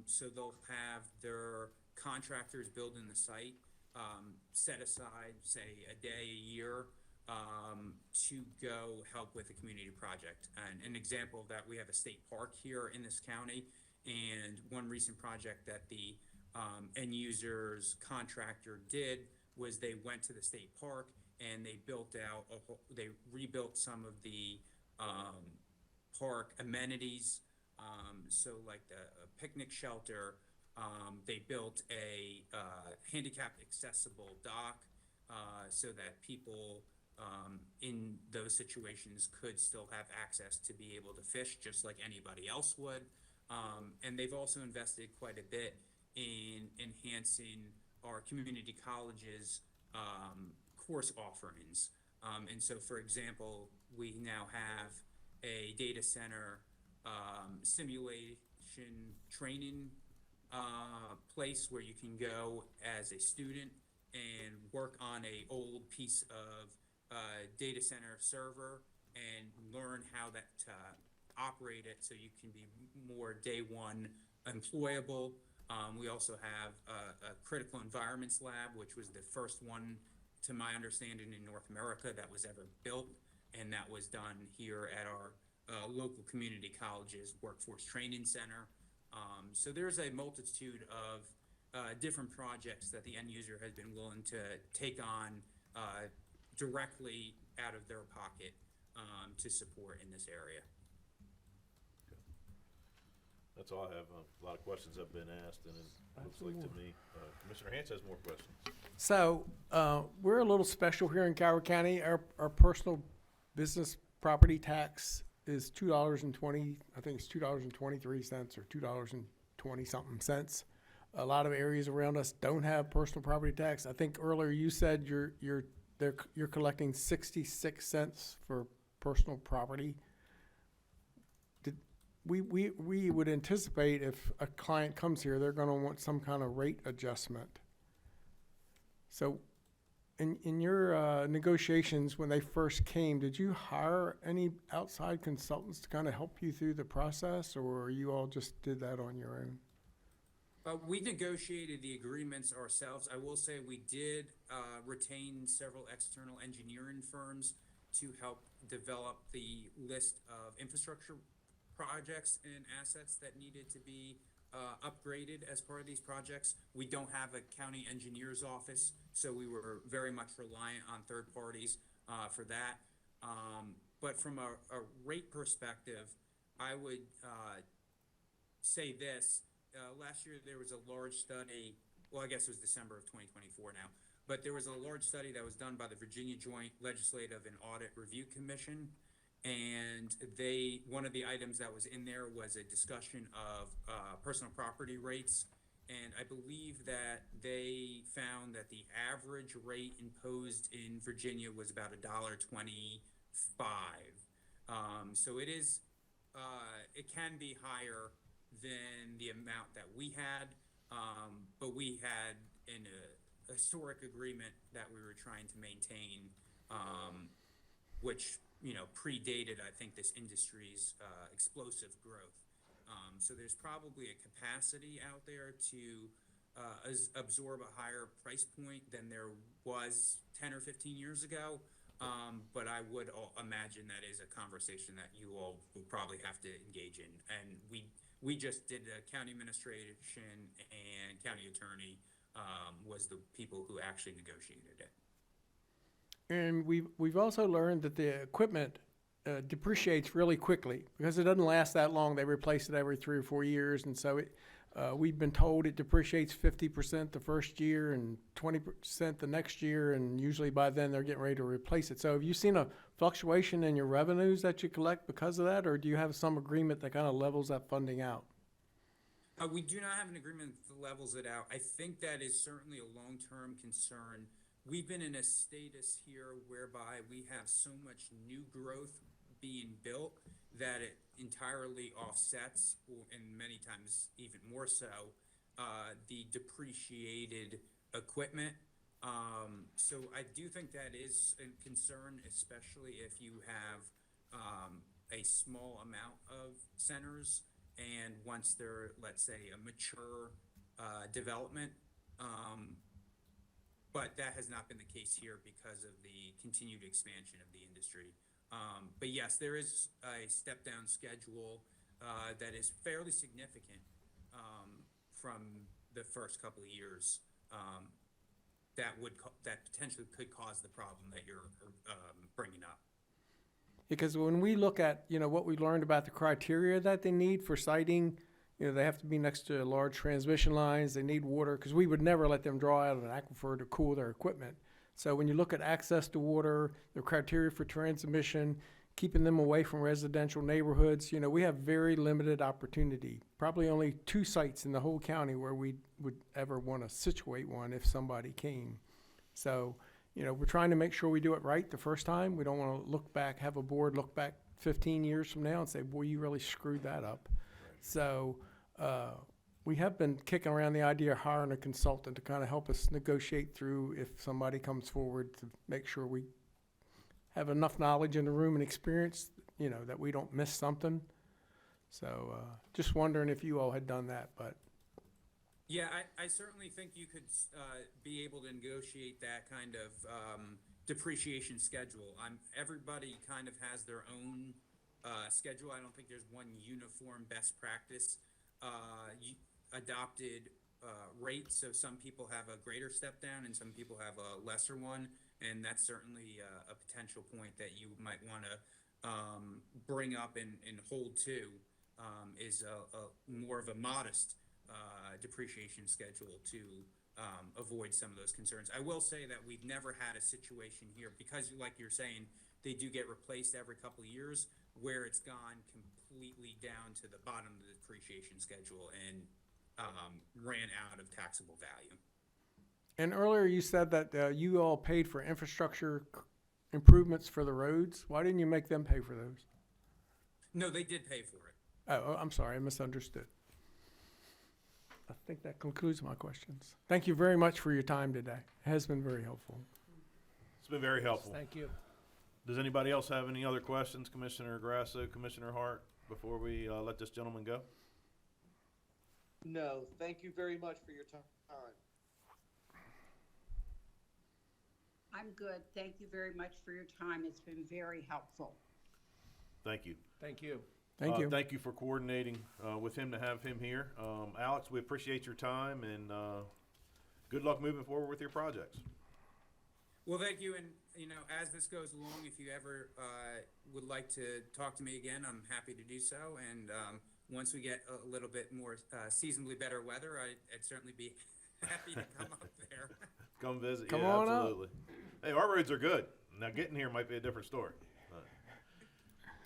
So they'll have their contractors building the site set aside, say, a day, a year, to go help with a community project. And an example of that, we have a state park here in this county, and one recent project that the end users contractor did was they went to the state park and they built out they rebuilt some of the park amenities, so like the picnic shelter. They built a handicapped accessible dock so that people in those situations could still have access to be able to fish just like anybody else would. And they've also invested quite a bit in enhancing our community colleges course offerings. And so, for example, we now have a data center simulation training place where you can go as a student and work on a old piece of data center server and learn how that operate it so you can be more day one employable. We also have a critical environments lab, which was the first one, to my understanding, in North America that was ever built, and that was done here at our local community college's workforce training center. So there's a multitude of different projects that the end user has been willing to take on directly out of their pocket to support in this area. That's all I have. A lot of questions have been asked, and it looks like to me, Commissioner Hance has more questions. So, we're a little special here in Calvert County. Our personal business property tax is $2.20, I think it's $2.23 or $2.20 something. A lot of areas around us don't have personal property tax. I think earlier you said you're collecting 66 cents for personal property. We would anticipate if a client comes here, they're gonna want some kind of rate adjustment. So in your negotiations, when they first came, did you hire any outside consultants to kind of help you through the process, or you all just did that on your own? We negotiated the agreements ourselves. I will say we did retain several external engineering firms to help develop the list of infrastructure projects and assets that needed to be upgraded as part of these projects. We don't have a county engineer's office, so we were very much reliant on third parties for that. But from a rate perspective, I would say this. Last year there was a large study, well, I guess it was December of 2024 now, but there was a large study that was done by the Virginia Joint Legislative and Audit Review Commission. And one of the items that was in there was a discussion of personal property rates. And I believe that they found that the average rate imposed in Virginia was about $1.25. So it is, it can be higher than the amount that we had, but we had a historic agreement that we were trying to maintain, which predated, I think, this industry's explosive growth. So there's probably a capacity out there to absorb a higher price point than there was 10 or 15 years ago. But I would imagine that is a conversation that you all will probably have to engage in. And we just did the county administration and county attorney was the people who actually negotiated it. And we've also learned that the equipment depreciates really quickly because it doesn't last that long. They replace it every 3 or 4 years, and so we've been told it depreciates 50% the first year and 20% the next year, and usually by then they're getting ready to replace it. So have you seen a fluctuation in your revenues that you collect because of that, or do you have some agreement that kind of levels that funding out? We do not have an agreement that levels it out. I think that is certainly a long-term concern. We've been in a status here whereby we have so much new growth being built that it entirely offsets, and many times even more so, the depreciated equipment. So I do think that is a concern, especially if you have a small amount of centers, and once they're, let's say, a mature development. But that has not been the case here because of the continued expansion of the industry. But yes, there is a step-down schedule that is fairly significant from the first couple of years that potentially could cause the problem that you're bringing up. Because when we look at, what we learned about the criteria that they need for siting, they have to be next to large transmission lines, they need water, because we would never let them draw out of an aquifer to cool their equipment. So when you look at access to water, the criteria for transmission, keeping them away from residential neighborhoods, we have very limited opportunity. Probably only 2 sites in the whole county where we would ever want to situate one if somebody came. So, we're trying to make sure we do it right the first time. We don't want to have a board look back 15 years from now and say, boy, you really screwed that up. Right. So we have been kicking around the idea of hiring a consultant to kind of help us negotiate through if somebody comes forward to make sure we have enough knowledge in the room and experience, that we don't miss something. So just wondering if you all had done that, but. Yeah, I certainly think you could be able to negotiate that kind of depreciation schedule. Everybody kind of has their own schedule. I don't think there's one uniform best practice adopted rate. So some people have a greater step down and some people have a lesser one. And that's certainly a potential point that you might want to bring up and hold to is more of a modest depreciation schedule to avoid some of those concerns. I will say that we've never had a situation here because, like you're saying, they do get replaced every couple of years where it's gone completely down to the bottom of the depreciation schedule and ran out of taxable value. And earlier you said that you all paid for infrastructure improvements for the roads. Why didn't you make them pay for those? No, they did pay for it. Oh, I'm sorry, I misunderstood. I think that concludes my questions. Thank you very much for your time today. It has been very helpful. It's been very helpful. Thank you. Does anybody else have any other questions, Commissioner Grasso, Commissioner Hart, before we let this gentleman go? No, thank you very much for your time. I'm good. Thank you very much for your time. It's been very helpful. Thank you. Thank you. Thank you. Thank you for coordinating with him to have him here. Alex, we appreciate your time, and good luck moving forward with your projects. Well, thank you. And, as this goes along, if you ever would like to talk to me again, I'm happy to do so. And once we get a little bit more seasonably better weather, I'd certainly be happy to come up there. Come visit. Come yeah, on absolutely. Hey, our roads are good. Now, getting here might be a different story.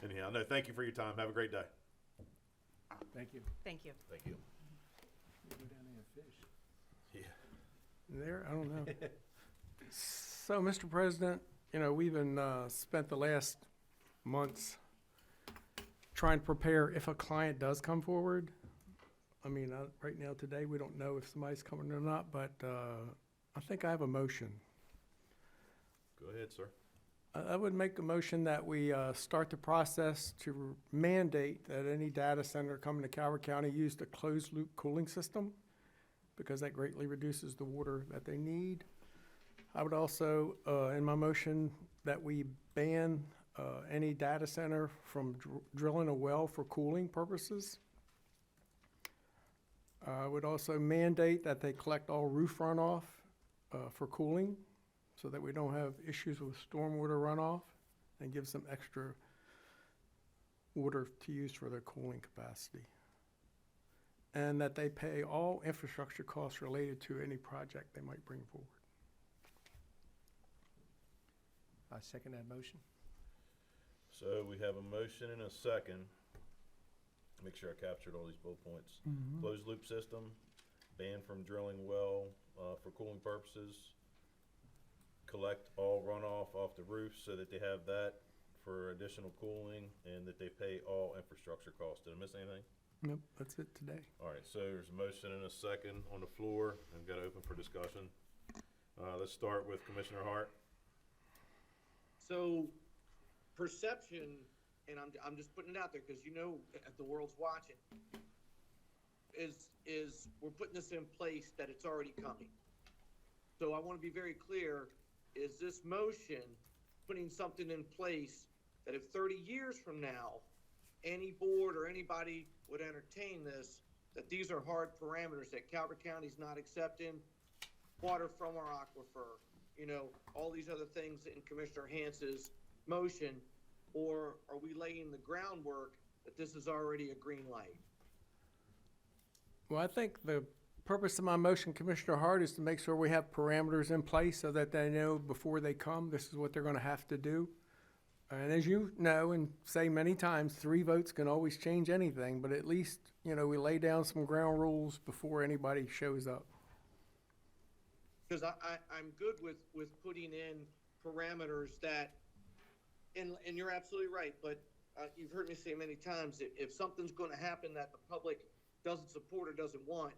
Anyhow, no, thank you for your time. Have a great day. Thank you. Thank you. Thank you. Go down there and fish. Yeah. There, I don't know. So, Mr. President, we've been spent the last months trying to prepare if a client does come forward. I mean, right now today we don't know if somebody's coming or not, but I think I have a motion. Go ahead, sir. I would make a motion that we start the process to mandate that any data center coming to Calvert County use the closed-loop cooling system. because that greatly reduces the water that they need. I would also, in my motion, that we ban any data center from drilling a well for cooling purposes. I would also mandate that they collect all roof runoff for cooling so that we don't have issues with stormwater runoff, and give some extra water to use for their cooling capacity. And that they pay all infrastructure costs related to any project they might bring forward. I second that motion. So we have a motion and a second. Make sure I captured all these bullet points. Closed loop system, ban from drilling well for cooling purposes. Collect all runoff off the roof so that they have that for additional cooling, and that they pay all infrastructure costs. Did I miss anything? Nope, that's it today. All right, so there's a motion and a second on the floor. I've got to open for discussion. Let's start with Commissioner Hart. So perception, and I'm just putting it out there because the world's watching, is we're putting this in place that it's already coming. So I want to be very clear, is this motion putting something in place that if 30 years from now, any board or anybody would entertain this, that these are hard parameters, that Calvert County's not accepting water from our aquifer, all these other things in Commissioner Hance's motion, or are we laying the groundwork that this is already a green light? Well, I think the purpose of my motion, Commissioner Hart, is to make sure we have parameters in place so that they know before they come, this is what they're going to have to do. And as you know and say many times, 3 votes can always change anything, but at least, we lay down some ground rules before anybody shows up. Because I'm good with putting in parameters that, and you're absolutely right, but you've heard me say many times, if something's going to happen that the public doesn't support or doesn't want,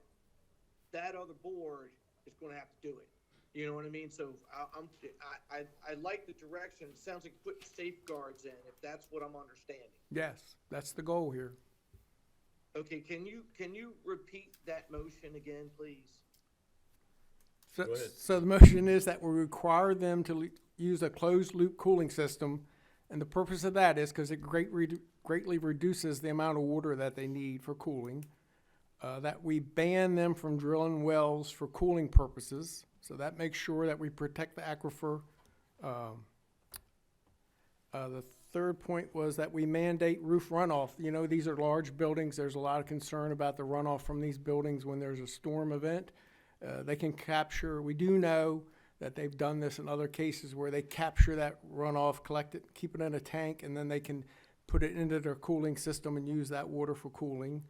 that other board is going to have to do it. You know what I mean? So I like the direction. It sounds like putting safeguards in, if that's what I'm understanding. Yes, that's the goal here. Okay, can you repeat that motion again, please? So, Go ahead. so the motion is that we require them to use a closed loop cooling system, and the purpose of that is because it greatly reduces the amount of water that they need for cooling. That we ban them from drilling wells for cooling purposes, so that makes sure that we protect the aquifer. The third point was that we mandate roof runoff. These are large buildings. There's a lot of concern about the runoff from these buildings when there's a storm event. They can capture, we do know that they've done this in other cases where they capture that runoff, collect it, keep it in a tank, and then they can put it into their cooling system and use that water for cooling.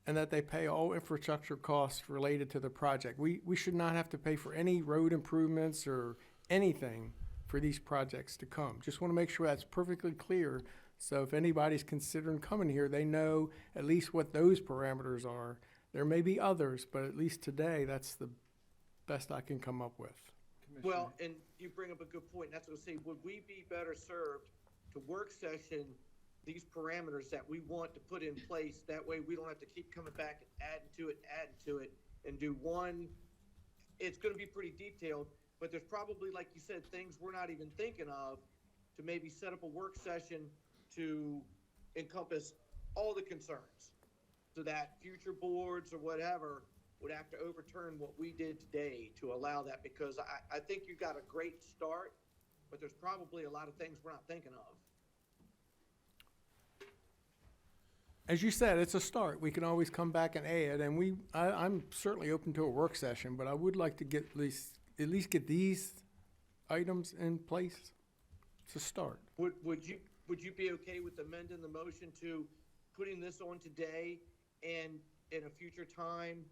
And that they pay all infrastructure costs related to the project. We should not have to pay for any road improvements or anything for these projects to come. Just want to make sure that's perfectly clear, so if anybody's considering coming here, they know at least what those parameters are. There may be others, but at least today, that's the best I can come up with. Well, and you bring up a good point. That's what I was saying. Would we be better served to work session these parameters that we want to put in place? That way we don't have to keep coming back and adding to it, and do one. It's going to be pretty detailed, but there's probably, like you said, things we're not even thinking of, to maybe set up a work session to encompass all the concerns, so that future boards or whatever would have to overturn what we did today to allow that, because I think you got a great start, but there's probably a lot of things we're not thinking of. As you said, it's a start. We can always come back and add, and I'm certainly open to a work session, but I would like to get at least get these items in place. It's a start. Would you be okay with amending the motion to putting this on today, and in a future time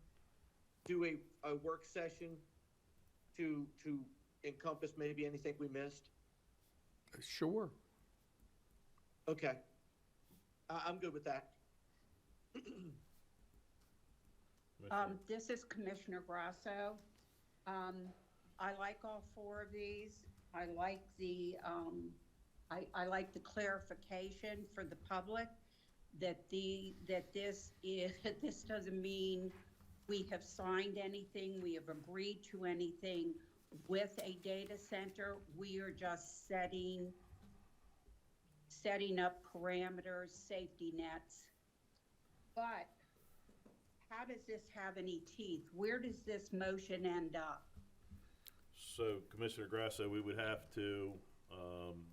do a work session to encompass maybe anything we missed? Sure. Okay. I'm good with that. This is Commissioner Grasso. I like all 4 of these. I like the clarification for the public that this doesn't mean we have signed anything, we have agreed to anything with a data center. We are just setting up parameters, safety nets. But how does this have any teeth? Where does this motion end up? So Commissioner Grasso, we would have to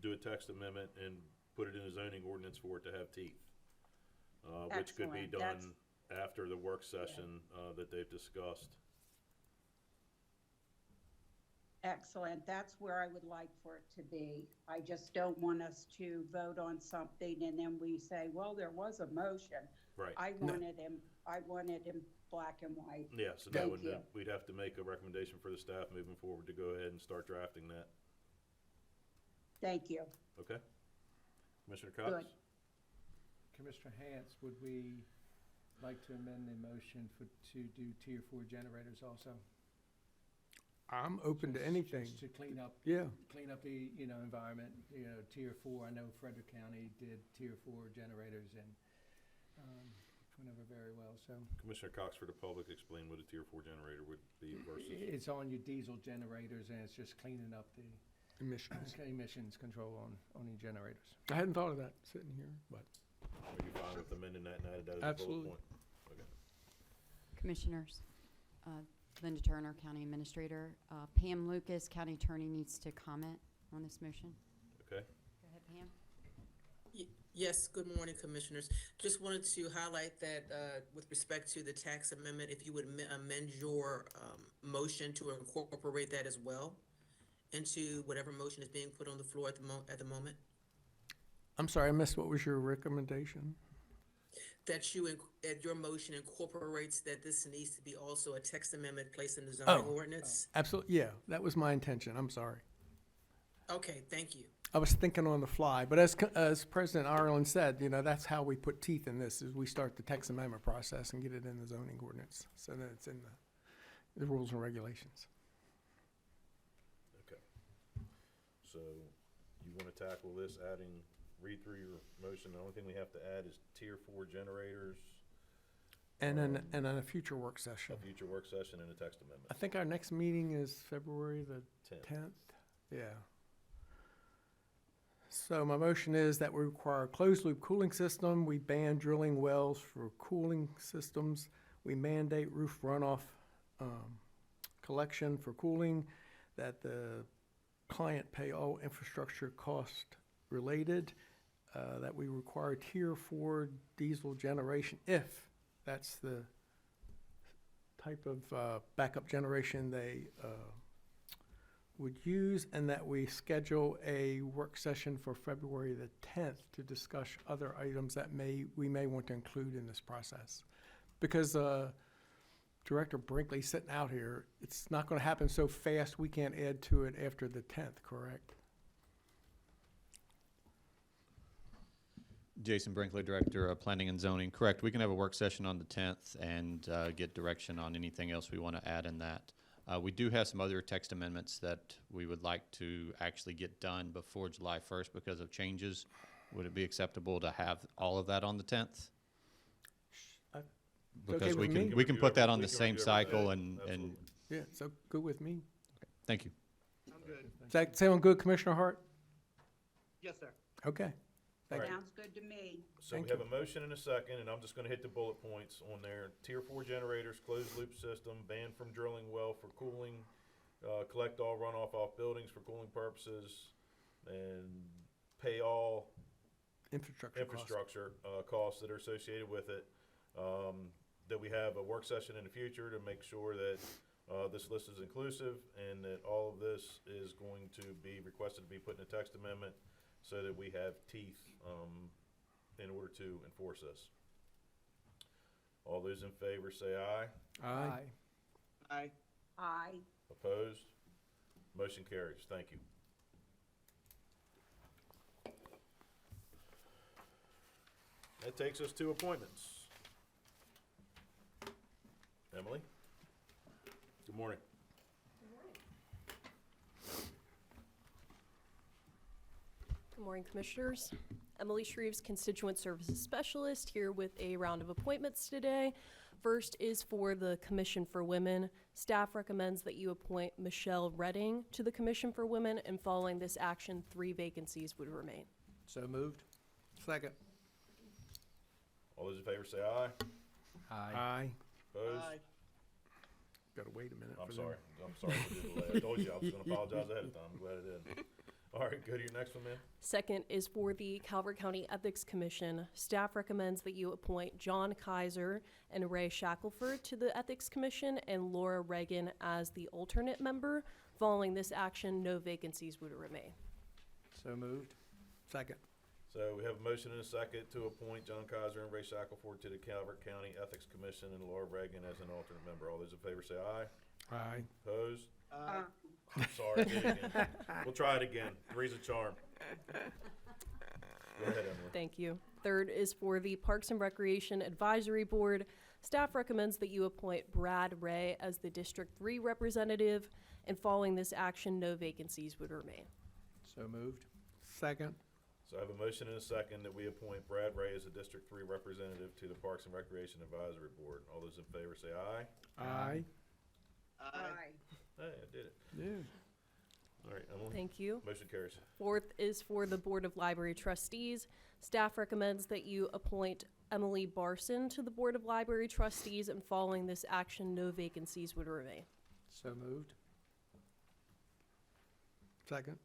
do a text amendment and put it in a zoning ordinance for it to have teeth, which could be Excellent. done after the work session that they've discussed. Excellent. That's where I would like for it to be. I just don't want us to vote on something and then we say, well, there was a motion. Right. I wanted in black and white. Yeah, so Thank that would, you. we'd have to make a recommendation for the staff moving forward to go ahead and start drafting that. Thank you. Okay? Commissioner Cox? Good. Commissioner Hance, would we like to amend the motion to do Tier 4 generators also? I'm open to Just- anything. just to clean up Yeah. the, environment, Tier 4. I know Frederick County did Tier 4 generators and went over very well, so. Commissioner Cox, for the public, explain what a Tier 4 generator would be versus. It's on your diesel generators and it's just cleaning up the Emissions. emissions control on your generators. I hadn't thought of that sitting here, but Are you fine with amending that and adding that as a bullet Absolutely. point? Okay. Commissioners, Linda Turner, County Administrator. Pam Lucas, County Attorney, needs to comment on this motion. Okay. Go ahead, Pam. Yes, good morning, Commissioners. Just wanted to highlight that with respect to the tax amendment, if you would amend your motion to incorporate that as well into whatever motion is being put on the floor at the moment, I'm sorry, I missed, what was your recommendation? that your motion incorporates that this needs to be also a text amendment placed in the zoning ordinance. Absolutely, yeah, that was my intention, I'm sorry. Okay, thank you. I was thinking on the fly, but as President Ireland said, that's how we put teeth in this, is we start the text amendment process and get it in the zoning ordinance, so that it's in the rules and regulations. Okay. So you want to tackle this, read through your motion. The only thing we have to add is Tier 4 generators, And then a future work session. a future work session, and a text amendment. I think our next meeting is February the 10th. 10th, yeah. So my motion is that we require a closed-loop cooling system, we ban drilling wells for cooling systems, we mandate roof runoff collection for cooling, that the client pay all infrastructure cost related, that we require Tier 4 diesel generation if that's the type of backup generation they would use, and that we schedule a work session for February the 10th to discuss other items that we may want to include in this process. Because Director Brinkley sitting out here, it's not going to happen so fast we can't add to it after the 10th, correct? Jason Brinkley, Director of Planning and Zoning. Correct. We can have a work session on the 10th and get direction on anything else we want to add in that. We do have some other text amendments that we would like to actually get done before July 1st because of changes. Would it be acceptable to have all of that on the 10th? Okay Because with me. we can put that on We the can same review cycle everything. and Absolutely. Yeah, so good with me. thank you. I'm good. Does that sound good, Commissioner Hart? Yes, sir. Okay. Thank you. Sounds good to me. So Thank we have a motion and a second, and I'm just gonna hit the bullet points on there. Tier 4 generators, closed loop system, ban from drilling well for cooling, collect all runoff off buildings for cooling purposes, and pay all infrastructure costs that are associated with it. That we have a work session in the future to make sure that this list is inclusive, and that all of this is going to be requested to be put in a text amendment so that we have teeth in order to enforce this. All those in favor say aye. Aye. Aye. Aye. Opposed? Motion carries. Thank you. That takes us to appointments. Emily? Good morning. Good morning, Commissioners. Emily Shreves, Constituent Services Specialist, here with a round of appointments today. First is for the Commission for Women. Staff recommends that you appoint Michelle Redding to the Commission for Women, and following this action, 3 vacancies would remain. So moved. Second. All those in favor say aye. Aye. Opposed? Gotta wait a minute. I'm for them. sorry. I'm sorry for the delay. I told you I was gonna apologize ahead of time. I'm glad I did. All right, go to your next one, man. Second is for the Calvert County Ethics Commission. Staff recommends that you appoint John Kaiser and Ray Shackelford to the Ethics Commission and Laura Reagan as the alternate member. Following this action, no vacancies would remain. So moved. Second. So we have a motion and a second to appoint John Kaiser and Ray Shackelford to the Calvert County Ethics Commission and Laura Reagan as an alternate member. All those in favor say aye. Aye. Opposed? I'm sorry, did it again. We'll try it again. Three's a charm. Go ahead, Emily. Thank you. Third is for the Parks and Recreation Advisory Board. Staff recommends that you appoint Brad Ray as the District 3 representative, and following this action, no vacancies would remain. So moved. Second. So I have a motion and a second that we appoint Brad Ray as a District 3 representative to the Parks and Recreation Advisory Board. All those in favor say aye. Aye. Hey, I did it. Yeah. All right, Emily. Thank you. Motion carries. Fourth is for the Board of Library Trustees. Staff recommends that you appoint Emily Barson to the Board of Library Trustees, and following this action, no vacancies would remain. So moved. Second.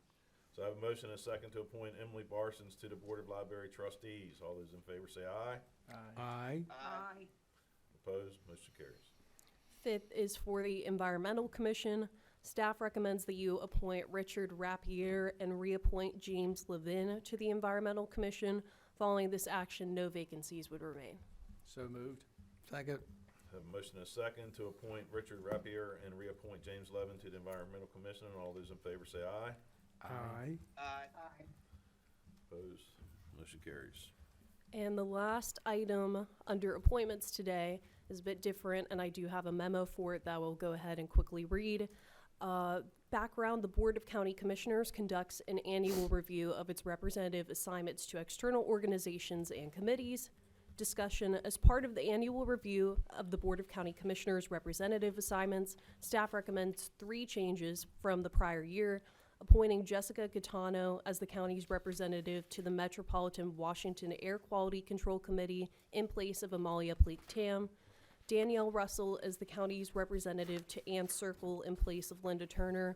So I have a motion and a second to appoint Emily Barsons to the Board of Library Trustees. All those in favor say aye. Aye. Opposed? Motion carries. Fifth is for the Environmental Commission. Staff recommends that you appoint Richard Rapier and reappoint James Levin to the Environmental Commission. Following this action, no vacancies would remain. So moved. Second. I have a motion and a second to appoint Richard Rapier and reappoint James Levin to the Environmental Commission. All those in favor say aye. Aye. Opposed? Motion carries. And the last item under appointments today is a bit different, and I do have a memo for it that I will go ahead and quickly read. Background: the Board of County Commissioners conducts an annual review of its representative assignments to external organizations and committees. Discussion: as part of the annual review of the Board of County Commissioners' representative assignments, staff recommends 3 changes from the prior year: appointing Jessica Gaetano as the county's representative to the Metropolitan Washington Air Quality Control Committee in place of Amalia Pleak-Tam; Danielle Russell as the county's representative to Ann Circle in place of Linda Turner;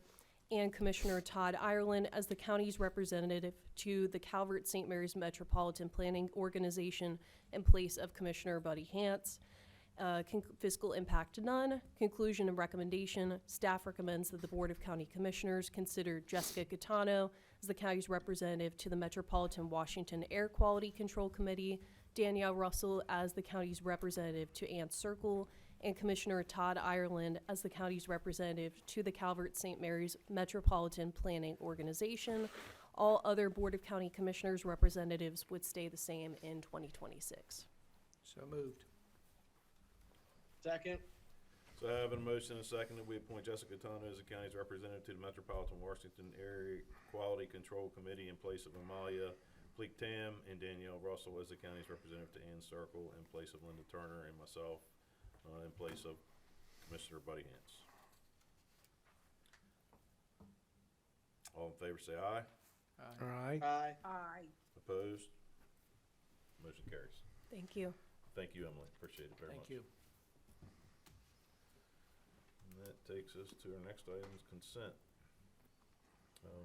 and Commissioner Todd Ireland as the county's representative to the Calvert St. Mary's Metropolitan Planning Organization in place of Commissioner Buddy Hantz. Fiscal impact: none. Conclusion and recommendation: staff recommends that the Board of County Commissioners consider Jessica Gaetano as the county's representative to the Metropolitan Washington Air Quality Control Committee, Danielle Russell as the county's representative to Ann Circle, and Commissioner Todd Ireland as the county's representative to the Calvert St. Mary's Metropolitan Planning Organization. All other Board of County Commissioners representatives would stay the same in 2026. So moved. Second. So I have a motion and a second that we appoint Jessica Gaetano as the county's representative to the Metropolitan Washington Area Quality Control Committee in place of Amalia Pleak-Tam, and Danielle Russell as the county's representative to Ann Circle in place of Linda Turner, and myself in place of Commissioner Buddy Hantz. All in favor say aye. Aye. Opposed? Motion carries. Thank you. Thank you, Emily. Appreciate it very much. Thank you. And that takes us to our next item, is consent.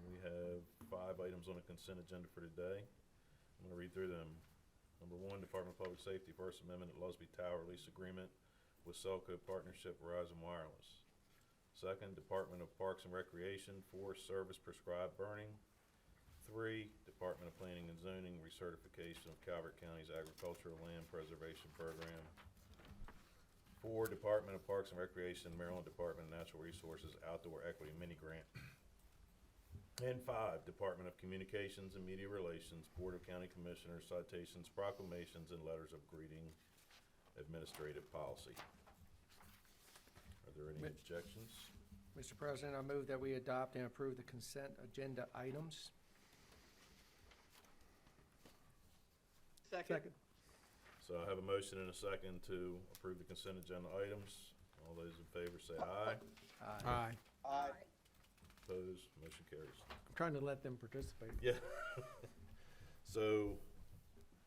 We have 5 items on the consent agenda for today. I'm going to read through them. Number 1, Department of Public Safety, First Amendment Lusby Tower Lease Agreement with Cellco Partnership Verizon Wireless. 2nd, Department of Parks and Recreation, Forest Service Prescribed Burning. 3, Department of Planning and Zoning, recertification of Calvert County's Agricultural Land Preservation Program. 4, Department of Parks and Recreation, Maryland Department of Natural Resources Outdoor Equity Mini Grant. And 5, Department of Communications and Media Relations, Board of County Commissioners, citations, proclamations, and letters of greeting, administrative policy. Are there any objections? Mr. President, I move that we adopt and approve the consent agenda items. Second. So So I have a motion and a second to approve the consent agenda items. All those in favor say aye. Aye. Opposed, motion carries. I'm trying to let them participate. Yeah. So,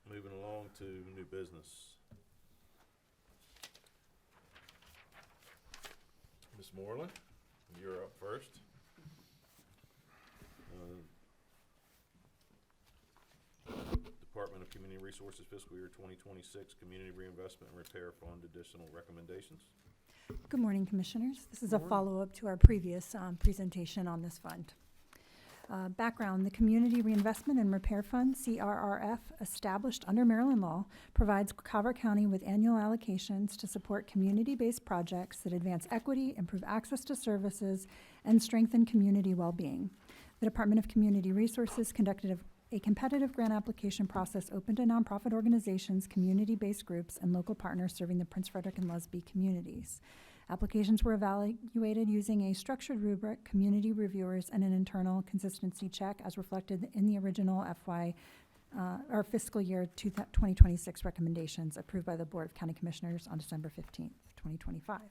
moving along to new business. Ms. Moreland, you're up first. Department of Community Resources Fiscal Year 2026 Community Reinvestment and Repair Fund additional recommendations. Good morning, Commissioners. This is a follow-up to our previous presentation on this fund. Background, the Community Reinvestment and Repair Fund, CRRF, established under Maryland law, provides Calvert County with annual allocations to support community-based projects that advance equity, improve access to services, and strengthen community well-being. The Department of Community Resources conducted a competitive grant application process open to nonprofit organizations, community-based groups, and local partners serving the Prince Frederick and Lusby communities. Applications were evaluated using a structured rubric, community reviewers, and an internal consistency check as reflected in the original or fiscal year 2026 recommendations approved by the Board of County Commissioners on December 15th, 2025.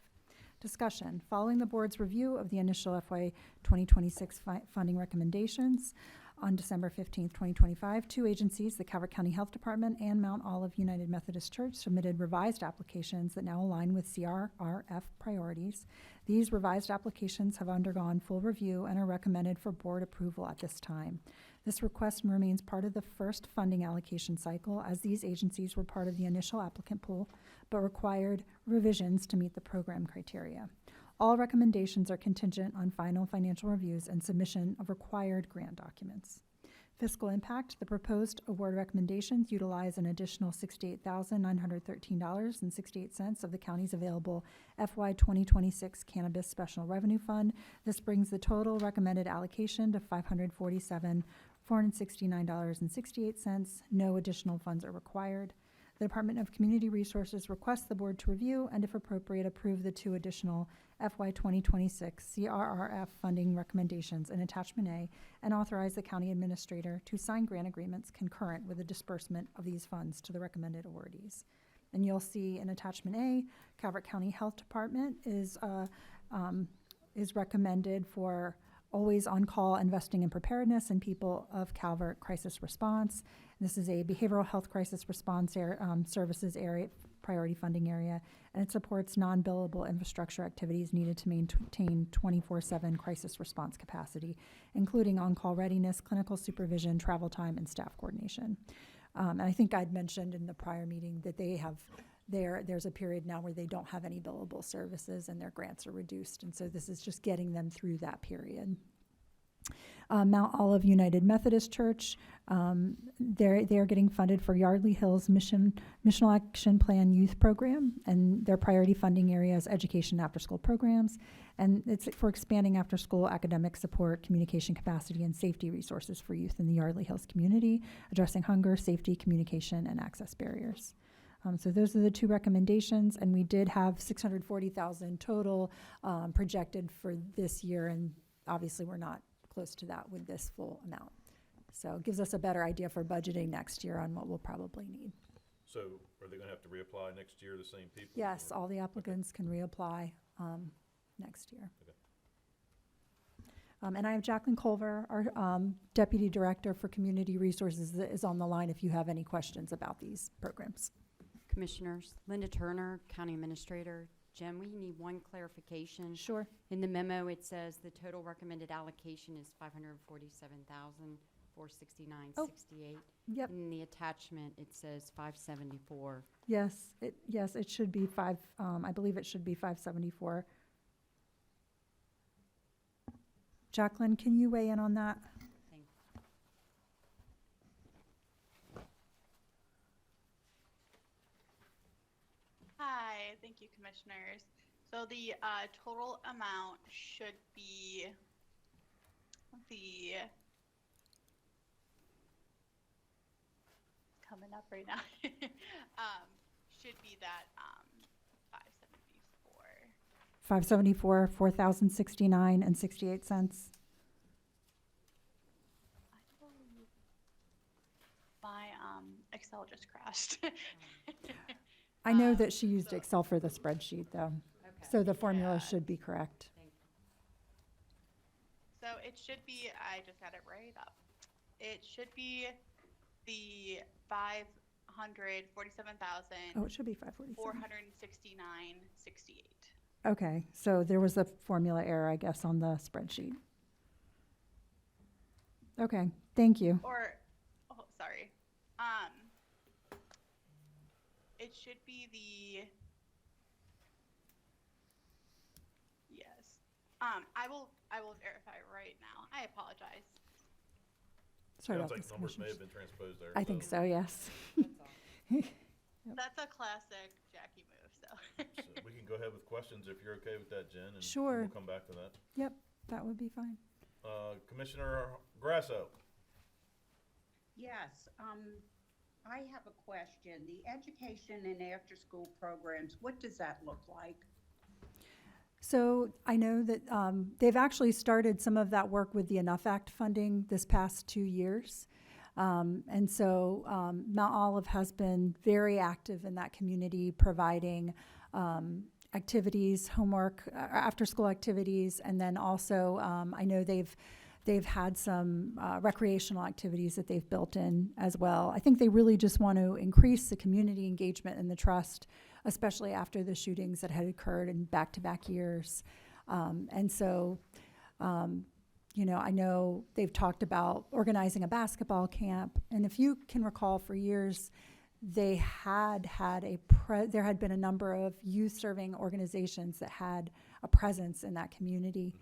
Discussion. Following the board's review of the initial FY 2026 funding recommendations, on December 15th, 2025, two agencies, the Calvert County Health Department and Mount Olive United Methodist Church, submitted revised applications that now align with CRRF priorities. These revised applications have undergone full review and are recommended for board approval at this time. This request remains part of the first funding allocation cycle, as these agencies were part of the initial applicant pool, but required revisions to meet the program criteria. All recommendations are contingent on final financial reviews and submission of required grant documents. Fiscal impact, the proposed award recommendations utilize an additional $68,913.68 of the county's available FY 2026 Cannabis Special Revenue Fund. This brings the total recommended allocation to $547,469.68. No additional funds are required. The Department of Community Resources requests the board to review and, if appropriate, approve the two additional FY 2026 CRRF funding recommendations in Attachment A and authorize the county administrator to sign grant agreements concurrent with the disbursement of these funds to the recommended awardees. And you'll see in Attachment A, Calvert County Health Department is recommended for always on-call investing in preparedness and people of Calvert crisis response. This is a behavioral health crisis response services area, priority funding area, and it supports non-billable infrastructure activities needed to maintain 24/7 crisis response capacity, including on-call readiness, clinical supervision, travel time, and staff coordination. And I think I'd mentioned in the prior meeting that they have there's a period now where they don't have any billable services and their grants are reduced, and so this is just getting them through that period. Mount Olive United Methodist Church, they're getting funded for Yardley Hills Missional Action Plan Youth Program, and their priority funding area is education after-school programs, and it's for expanding after-school academic support, communication capacity, and safety resources for youth in the Yardley Hills community, addressing hunger, safety, communication, and access barriers. So those are the two recommendations, and we did have $640,000 total projected for this year, and obviously we're not close to that with this full amount. So it gives us a better idea for budgeting next year on what we'll probably need. So, are they gonna have to reapply next year, the same people? Yes, or- all the applicants can reapply next year. Okay. And I have Jacqueline Culver, our Deputy Director for Community Resources, that is on the line if you have any questions about these programs. Commissioners, Linda Turner, County Administrator. Jen, we need one clarification. Sure. In the memo, it says the total recommended allocation is $547,469.68. Yep. In the attachment, it says 574. Yes, it should be I believe it should be 574. Jacqueline, can you weigh in on that? Thank Hi, thank you, Commissioners. So the total amount should be coming up right now. Should be that 574. 574, 4,069 and 68 cents. I believe my Excel just crashed. I know that she used Excel for the spreadsheet, though, so the formula Yeah. should be correct. So it should be, I just got it right up. It should be the Oh, it should be 547. 469.68. Okay, so there was a formula error, I guess, on the spreadsheet. Okay, thank you. Or, oh, sorry. It should be the, yes. I will verify right now. I apologize. Sorry Sounds about like this, numbers may Commissioners. have been transposed there. I think so, yes. That's a classic Jackie move, so. So we can go ahead with questions if you're okay with that, Jen, and Sure. we'll come back to that. Yep, that would be fine. Commissioner Grasso. Yes, I have a question. The education and after-school programs, what does that look like? So I know that they've actually started some of that work with the Enough Act funding this past 2 years. And so Mount Olive has been very active in that community, providing activities, homework, after-school activities, and then also I know they've had some recreational activities that they've built in as well. I think they really just want to increase the community engagement and the trust, especially after the shootings that had occurred in back-to-back years. And so, you know, I know they've talked about organizing a basketball camp. And if you can recall, for years, they had there had been a number of youth-serving organizations that had a presence in that community.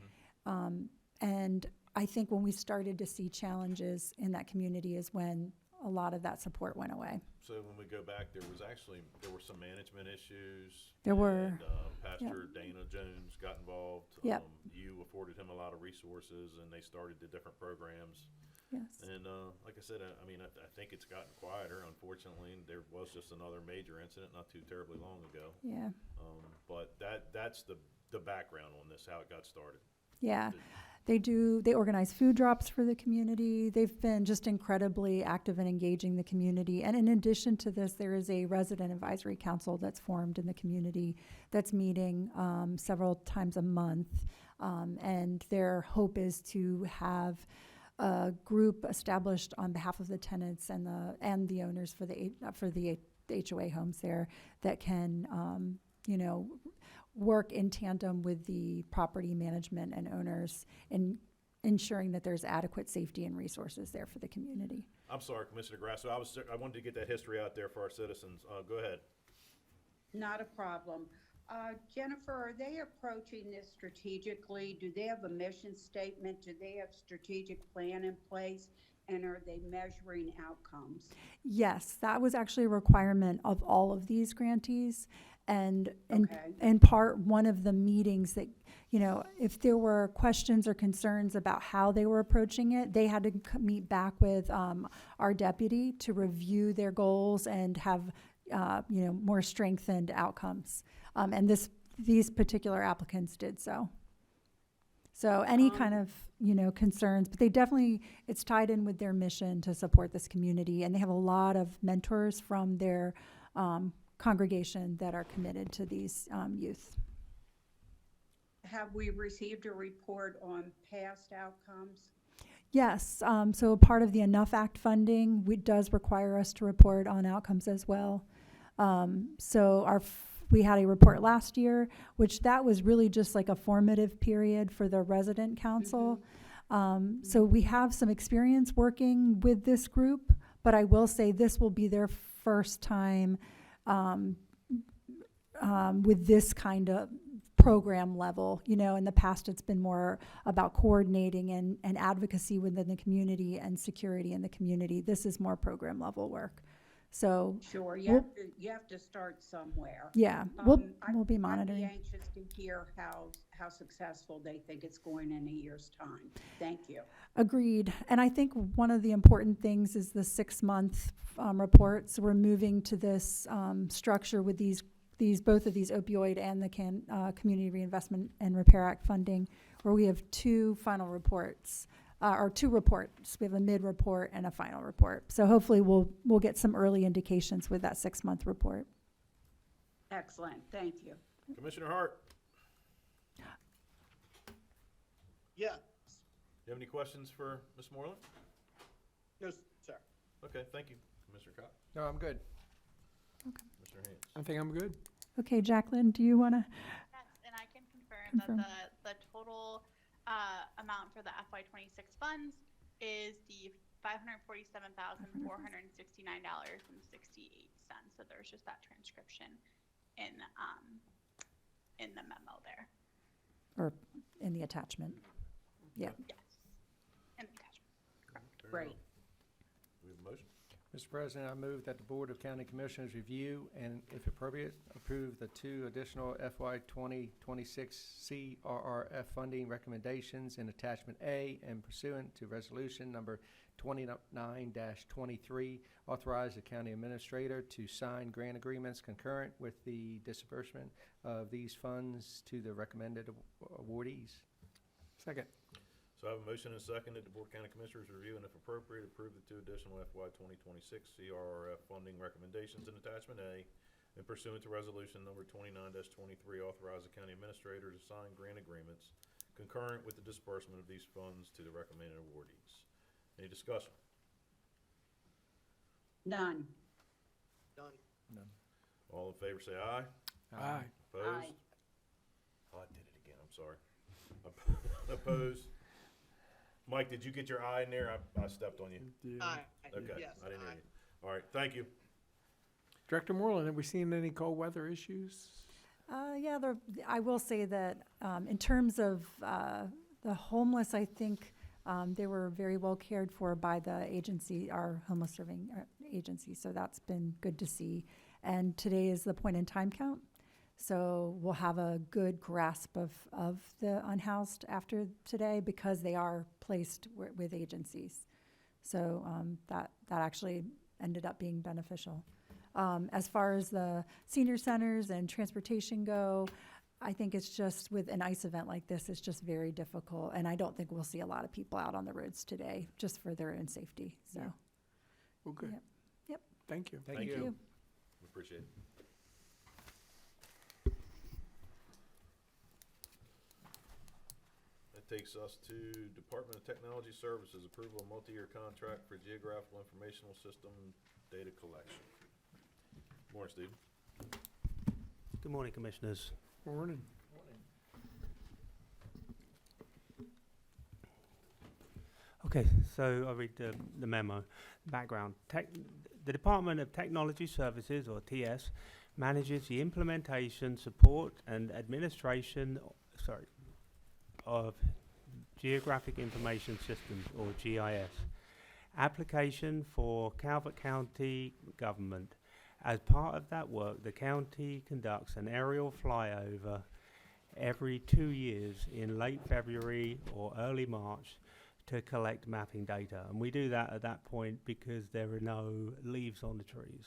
And I think when we started to see challenges in that community is when a lot of that support went away. So when we go back, there were some management issues. There were. And, Pastor Dana Jones got involved. Yep. You afforded him a lot of resources, and they started the different programs. Yes. And like I said, I mean, I think it's gotten quieter, unfortunately. And there was just another major incident not too terribly long ago. Yeah. But that's the background on this, how it got started. Yeah. They organize food drops for the community. They've been just incredibly active in engaging the community. And in addition to this, there is a resident advisory council that's formed in the community that's meeting several times a month. And their hope is to have a group established on behalf of the tenants and the owners for the HOA homes there that can, you know, work in tandem with the property management and owners in ensuring that there's adequate safety and resources there for the community. I'm sorry, Commissioner Grasso. I wanted to get that history out there for our citizens. Go ahead. Not a problem. Jennifer, are they approaching this strategically? Do they have a mission statement? Do they have strategic plan in place? And are they measuring outcomes? Yes, that was actually a requirement of all of these grantees. And Okay. in part, one of the meetings that, you know, if there were questions or concerns about how they were approaching it, they had to meet back with our deputy to review their goals and have, you know, more strengthened outcomes. And these particular applicants did so. So any kind of, you know, concerns, but it's tied in with their mission to support this community. And they have a lot of mentors from their congregation that are committed to these youth. Have we received a report on past outcomes? Yes, so part of the Enough Act funding, does require us to report on outcomes as well. So we had a report last year, which that was really just like a formative period for the resident council. So we have some experience working with this group, but I will say this will be their first time with this kind of program level. You know, in the past, it's been more about coordinating and advocacy within the community and security in the community. This is more program level work. So Sure, you have to start somewhere. yeah, we'll be monitoring. I'd be anxious to hear how successful they think it's going in a year's time. Thank you. Agreed. And I think one of the important things is the 6-month reports. We're moving to this structure with both of these opioid and the Community Reinvestment and Repair Act funding, where we have two final reports, or two reports. We have a mid-report and a final report. So hopefully we'll get some early indications with that 6-month report. Excellent, thank you. Commissioner Hart, Yeah. you have any questions for Ms. Moreland? No, sir. Okay, thank you. Commissioner Cox? No, I'm good. Commissioner Haynes? I think I'm good. Okay, Jacqueline, do you want to? Yes, and I can confirm Confirm. that the total amount for the FY26 funds is the $547,469.68. So there's just that transcription in the memo there. Or in the attachment? Yeah. Yes, in the attachment. Very Great. well. We have a motion? Mr. President, I move that the Board of County Commissioners review and, if appropriate, approve the 2 additional FY 2026 CRRF funding recommendations in Attachment A and pursuant to Resolution Number 29-23, authorize the county administrator to sign grant agreements concurrent with the disbursement of these funds to the recommended awardees. Second. So I have a motion and a second that the Board of County Commissioners review and if appropriate, approve the 2 additional FY 2026 CRRF funding recommendations in Attachment A and pursuant to Resolution Number 29-23, authorize the county administrator to sign grant agreements concurrent with the disbursement of these funds to the recommended awardees. Any discussion? None. Done. All in favor say aye. Aye. Opposed? Aye. Oh, I did it again, I'm sorry. Opposed? Mike, did you get your eye in there? I stepped on you. Yeah. Aye. Okay, Yes, I didn't hear aye. you. All right, thank you. Director Moreland, have we seen any cold weather issues? Yeah, I will say that in terms of the homeless, I think they were very well cared for by the agency, our homeless serving agency. So that's been good to see. And today is the point in time count. So we'll have a good grasp of the unhoused after today because they are placed with agencies. So that actually ended up being beneficial. As far as the senior centers and transportation go, I think it's just with an ice event like this, it's just very difficult. And I don't think we'll see a lot of people out on the roads today just for their own safety. So, Yeah. Well, good. Yep. Thank you. Thank Thank you. you. We appreciate it. That takes us to Department of Technology Services, approval of multi-year contract for geographical informational system data collection. Morning, Steve. Good morning, Commissioners. Morning. Okay, so I'll read the memo. Background. The Department of Technology Services, or TS, manages the implementation, support, and administration of Geographic Information Systems, or GIS, application for Calvert County government. As part of that work, the county conducts an aerial flyover every 2 years in late February or early March to collect mapping data. And we do that at that point because there are no leaves on the trees.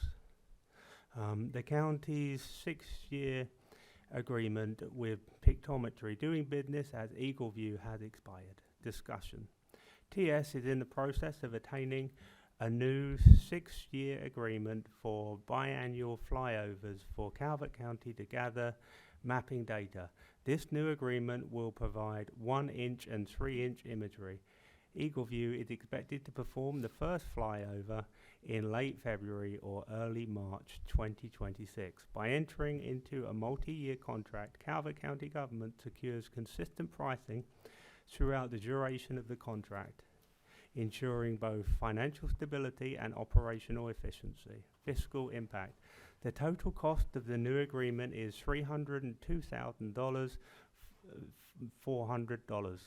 The county's 6-year agreement with Pictometry doing business as Eagle View has expired. Discussion. TS is in the process of attaining a new 6-year agreement for biannual flyovers for Calvert County to gather mapping data. This new agreement will provide 1-inch and 3-inch imagery. Eagle View is expected to perform the first flyover in late February or early March 2026. By entering into a multi-year contract, Calvert County government secures consistent pricing throughout the duration of the contract, ensuring both financial stability and operational efficiency. Fiscal impact. The total cost of the new agreement is $302,400.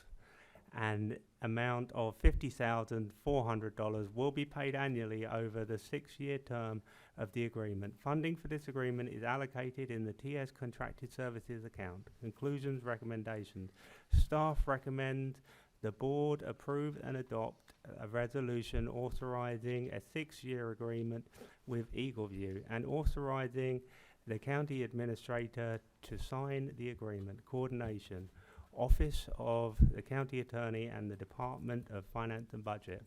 An amount of $50,400 will be paid annually over the 6-year term of the agreement. Funding for this agreement is allocated in the TS Contracted Services account. Conclusions, recommendations. Staff recommend the board approve and adopt a resolution authorizing a 6-year agreement with Eagle View and authorizing the county administrator to sign the agreement. Coordination. Office of the County Attorney and the Department of Finance and Budget.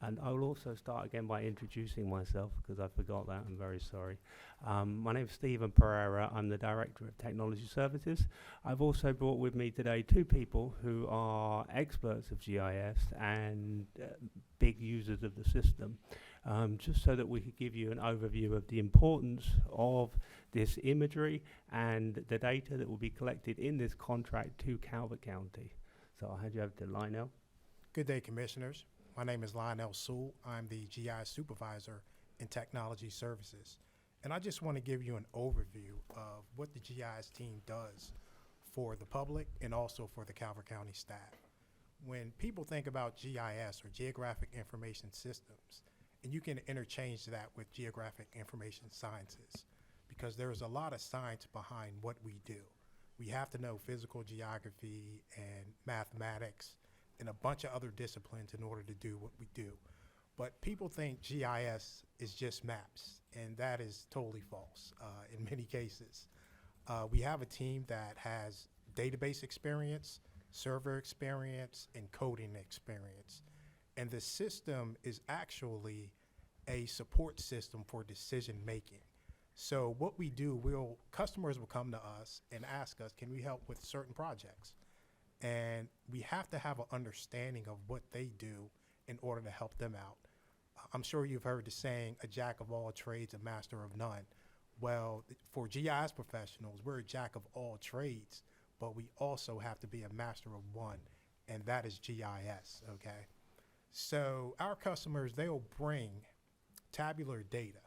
And I will also start again by introducing myself because I forgot that. I'm very sorry. My name is Stephen Pereira. I'm the Director of Technology Services. I've also brought with me today two people who are experts of GIS and big users of the system, just so that we could give you an overview of the importance of this imagery and the data that will be collected in this contract to Calvert County. So I'll hand you over to Lionel. Good day, Commissioners. My name is Lionel Sewell. I'm the GIS Supervisor in Technology Services. And I just want to give you an overview of what the GIS team does for the public and also for the Calvert County staff. When people think about GIS, or Geographic Information Systems, and you can interchange that with Geographic Information Sciences, because there's a lot of science behind what we do. We have to know physical geography and mathematics and a bunch of other disciplines in order to do what we do. But people think GIS is just maps, and that is totally false in many cases. We have a team that has database experience, server experience, and coding experience. And the system is actually a support system for decision making. So what we do, customers will come to us and ask us, can we help with certain projects? And we have to have an understanding of what they do in order to help them out. I'm sure you've heard the saying, a jack of all trades, a master of none. Well, for GIS professionals, we're a jack of all trades, but we also have to be a master of one, and that is GIS, okay? So our customers, they'll bring tabular data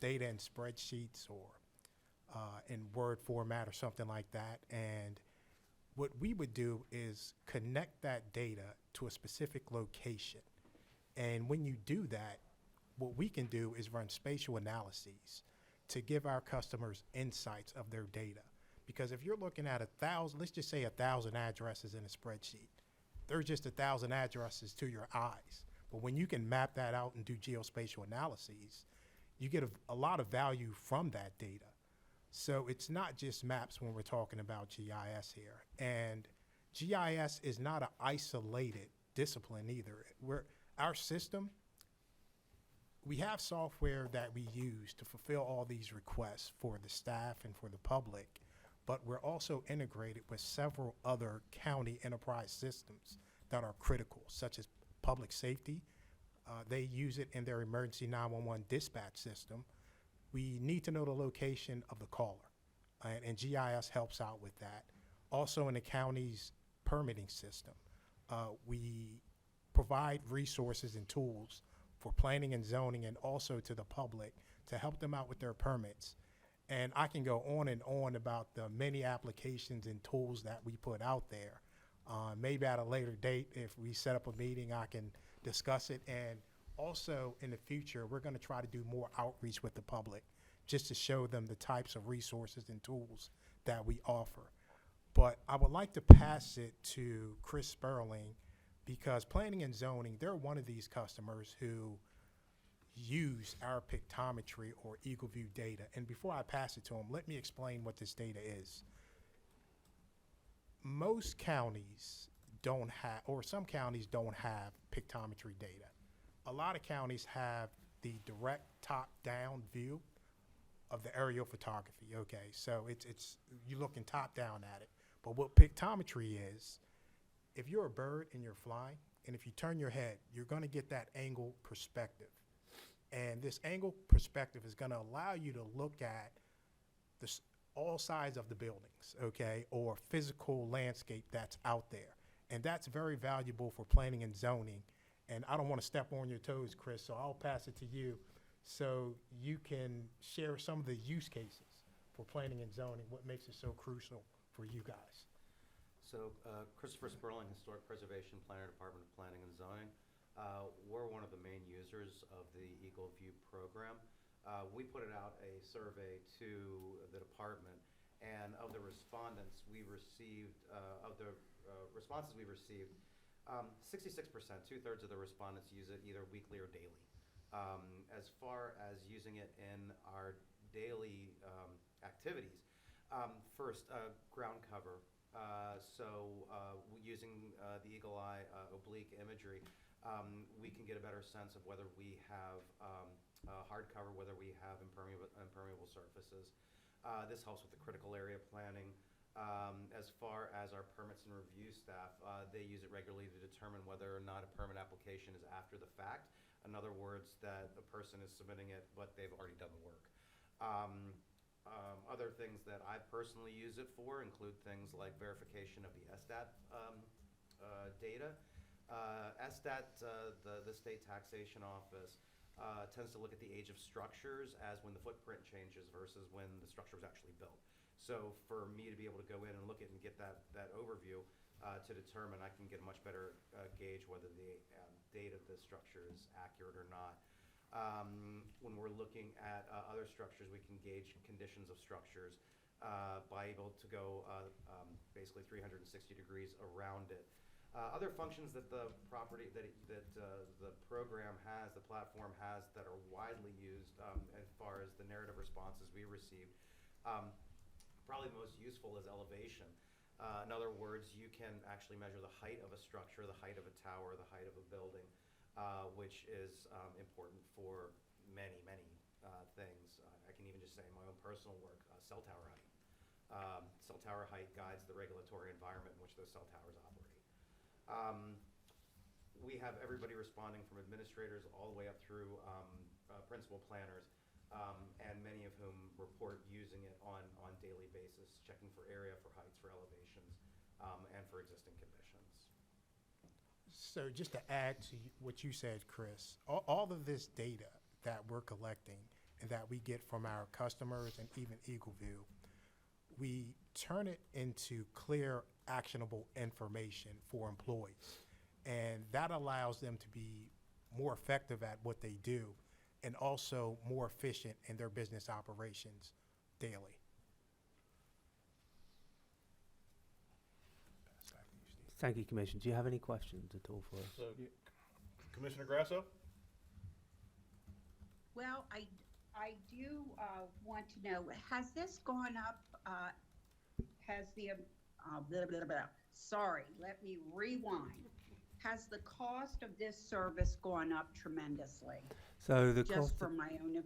in spreadsheets or in Word format or something like that, and what we would do is connect that data to a specific location. And when you do that, what we can do is run spatial analyses to give our customers insights of their data. Because if you're looking at 1,000, let's just say 1,000 addresses in a spreadsheet, there's just 1,000 addresses to your eyes. But when you can map that out and do geospatial analyses, you get a lot of value from that data. So it's not just maps when we're talking about GIS here. And GIS is not an isolated discipline either. Our system, we have software that we use to fulfill all these requests for the staff and for the public, but we're also integrated with several other county enterprise systems that are critical, such as public safety. They use it in their emergency 911 dispatch system. We need to know the location of the caller, and GIS helps out with that. Also in the county's permitting system, we provide resources and tools for planning and zoning and also to the public to help them out with their permits. And I can go on and on about the many applications and tools that we put out there. Maybe at a later date, if we set up a meeting, I can discuss it. And also in the future, we're going to try to do more outreach with the public just to show them the types of resources and tools that we offer. But I would like to pass it to Chris Sperling, because planning and zoning, they're one of these customers who use our pictometry or Eagle View data. And before I pass it to him, let me explain what this data is. Most counties don't have, or some counties don't have pictometry data. A lot of counties have the direct top-down view of the aerial photography, okay? So it's you're looking top-down at it. But what pictometry is, if you're a bird and you're flying, and if you turn your head, you're gonna get that angle perspective. And this angle perspective is gonna allow you to look at all sides of the buildings, okay, or physical landscape that's out there. And that's very valuable for planning and zoning. And I don't wanna step on your toes, Chris, so I'll pass it to you so you can share some of the use cases for planning and zoning, what makes it so crucial for you guys. So Christopher Sperling, Historic Preservation Planner, Department of Planning and Zoning. We're one of the main users of the Eagle View program. We put it out a survey to the department, and of the respondents we received, responses we received, 66%, 2/3 of the respondents use it either weekly or daily. As far as using it in our daily activities, first, ground cover. So using the Eagle Eye oblique imagery, we can get a better sense of whether we have hardcover, whether we have impermeable surfaces. This helps with the critical area planning. As far as our permits and review staff, they use it regularly to determine whether or not a permit application is after the fact. In other words, that the person is submitting it, but they've already done the work. Other things that I personally use it for include things like verification of the SDAT data. SDAT, the state taxation office, tends to look at the age of structures as when the footprint changes versus when the structure was actually built. So for me to be able to go in and look at and get that overview to determine, I can get a much better gauge whether the date of the structure is accurate or not. When we're looking at other structures, we can gauge conditions of structures by able to go basically 360 degrees around it. Other functions that the property, that the program has, the platform has, that are widely used as far as the narrative responses we received, probably most useful is elevation. In other words, you can actually measure the height of a structure, the height of a tower, the height of a building, which is important for many, many things. I can even just say in my own personal work, cell tower height. Cell tower height guides the regulatory environment in which those cell towers operate. We have everybody responding from administrators all the way up through principal planners, and many of whom report using it on daily basis, checking for area, for heights, for elevations, and for existing conditions. So just to add to what you said, Chris, all of this data that we're collecting and that we get from our customers and even Eagle View, we turn it into clear, actionable information for employees. And that allows them to be more effective at what they do and also more efficient in their business operations daily. Thank you, Commissioner. Do you have any questions at all for us? So, Commissioner Grasso? Well, I do want to know, has this gone up, has the, blah, blah, blah. Sorry, let me rewind. Has the cost of this service gone up tremendously? So the Just cost, for my own,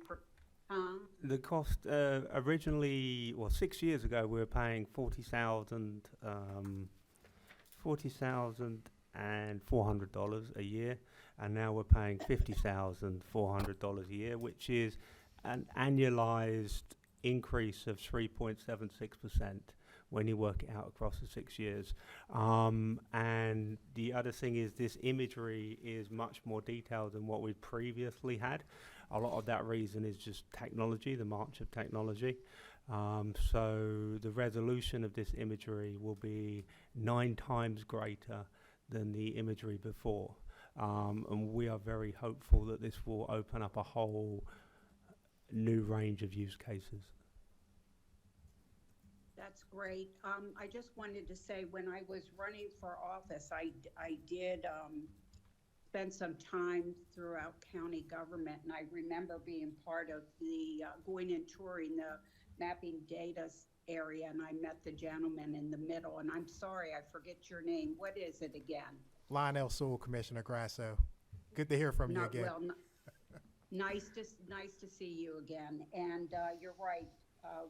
the cost originally, well, 6 years ago, we were paying $40,400 a year, and now we're paying $50,400 a year, which is an annualized increase of 3.76% when you work it out across the 6 years. And the other thing is this imagery is much more detailed than what we previously had. A lot of that reason is just technology, the march of technology. So the resolution of this imagery will be 9 times greater than the imagery before. And we are very hopeful that this will open up a whole new range of use cases. that's great. I just wanted to say, when I was running for office, I did spend some time throughout county government, and I remember being part of the, going and touring the mapping data area, and I met the gentleman in the middle, and I'm sorry, I forget your name. What is it again? Lionel Sewell, Commissioner Grasso. Good to hear from you again. Well, nice to see you again. And you're right.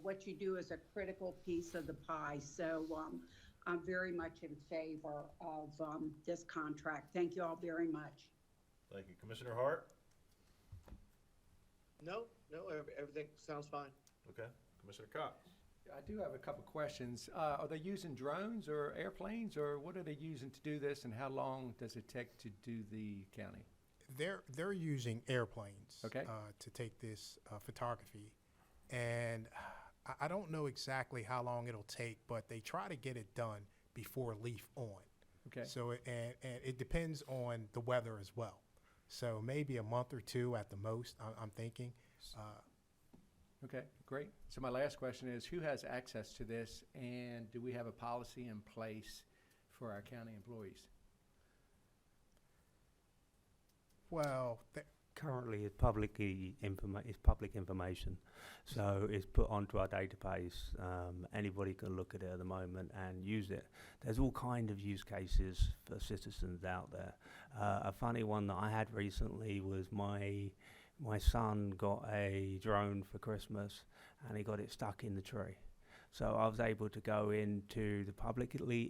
What you do is a critical piece of the pie. So I'm very much in favor of this contract. Thank you all very much. Thank you. Commissioner Hart? No, everything sounds fine. Okay. Commissioner Cox? I do have a couple questions. Are they using drones or airplanes, or what are they using to do this, and how long does it take to do the counting? They're using airplanes Okay. To take this photography, and I don't know exactly how long it'll take, but they try to get it done before leaf on. Okay. So and it depends on the weather as well. So maybe a month or two at the most. I'm thinking. Okay, great. So my last question is, who has access to this, and do we have a policy in place for our county employees? Well, currently is public information, so it's put onto our database. Anybody can look at it at the moment and use it. There's all kind of use cases for citizens out there. A funny one that I had recently was my son got a drone for Christmas and he got it stuck in the tree. So I was able to go into the publicly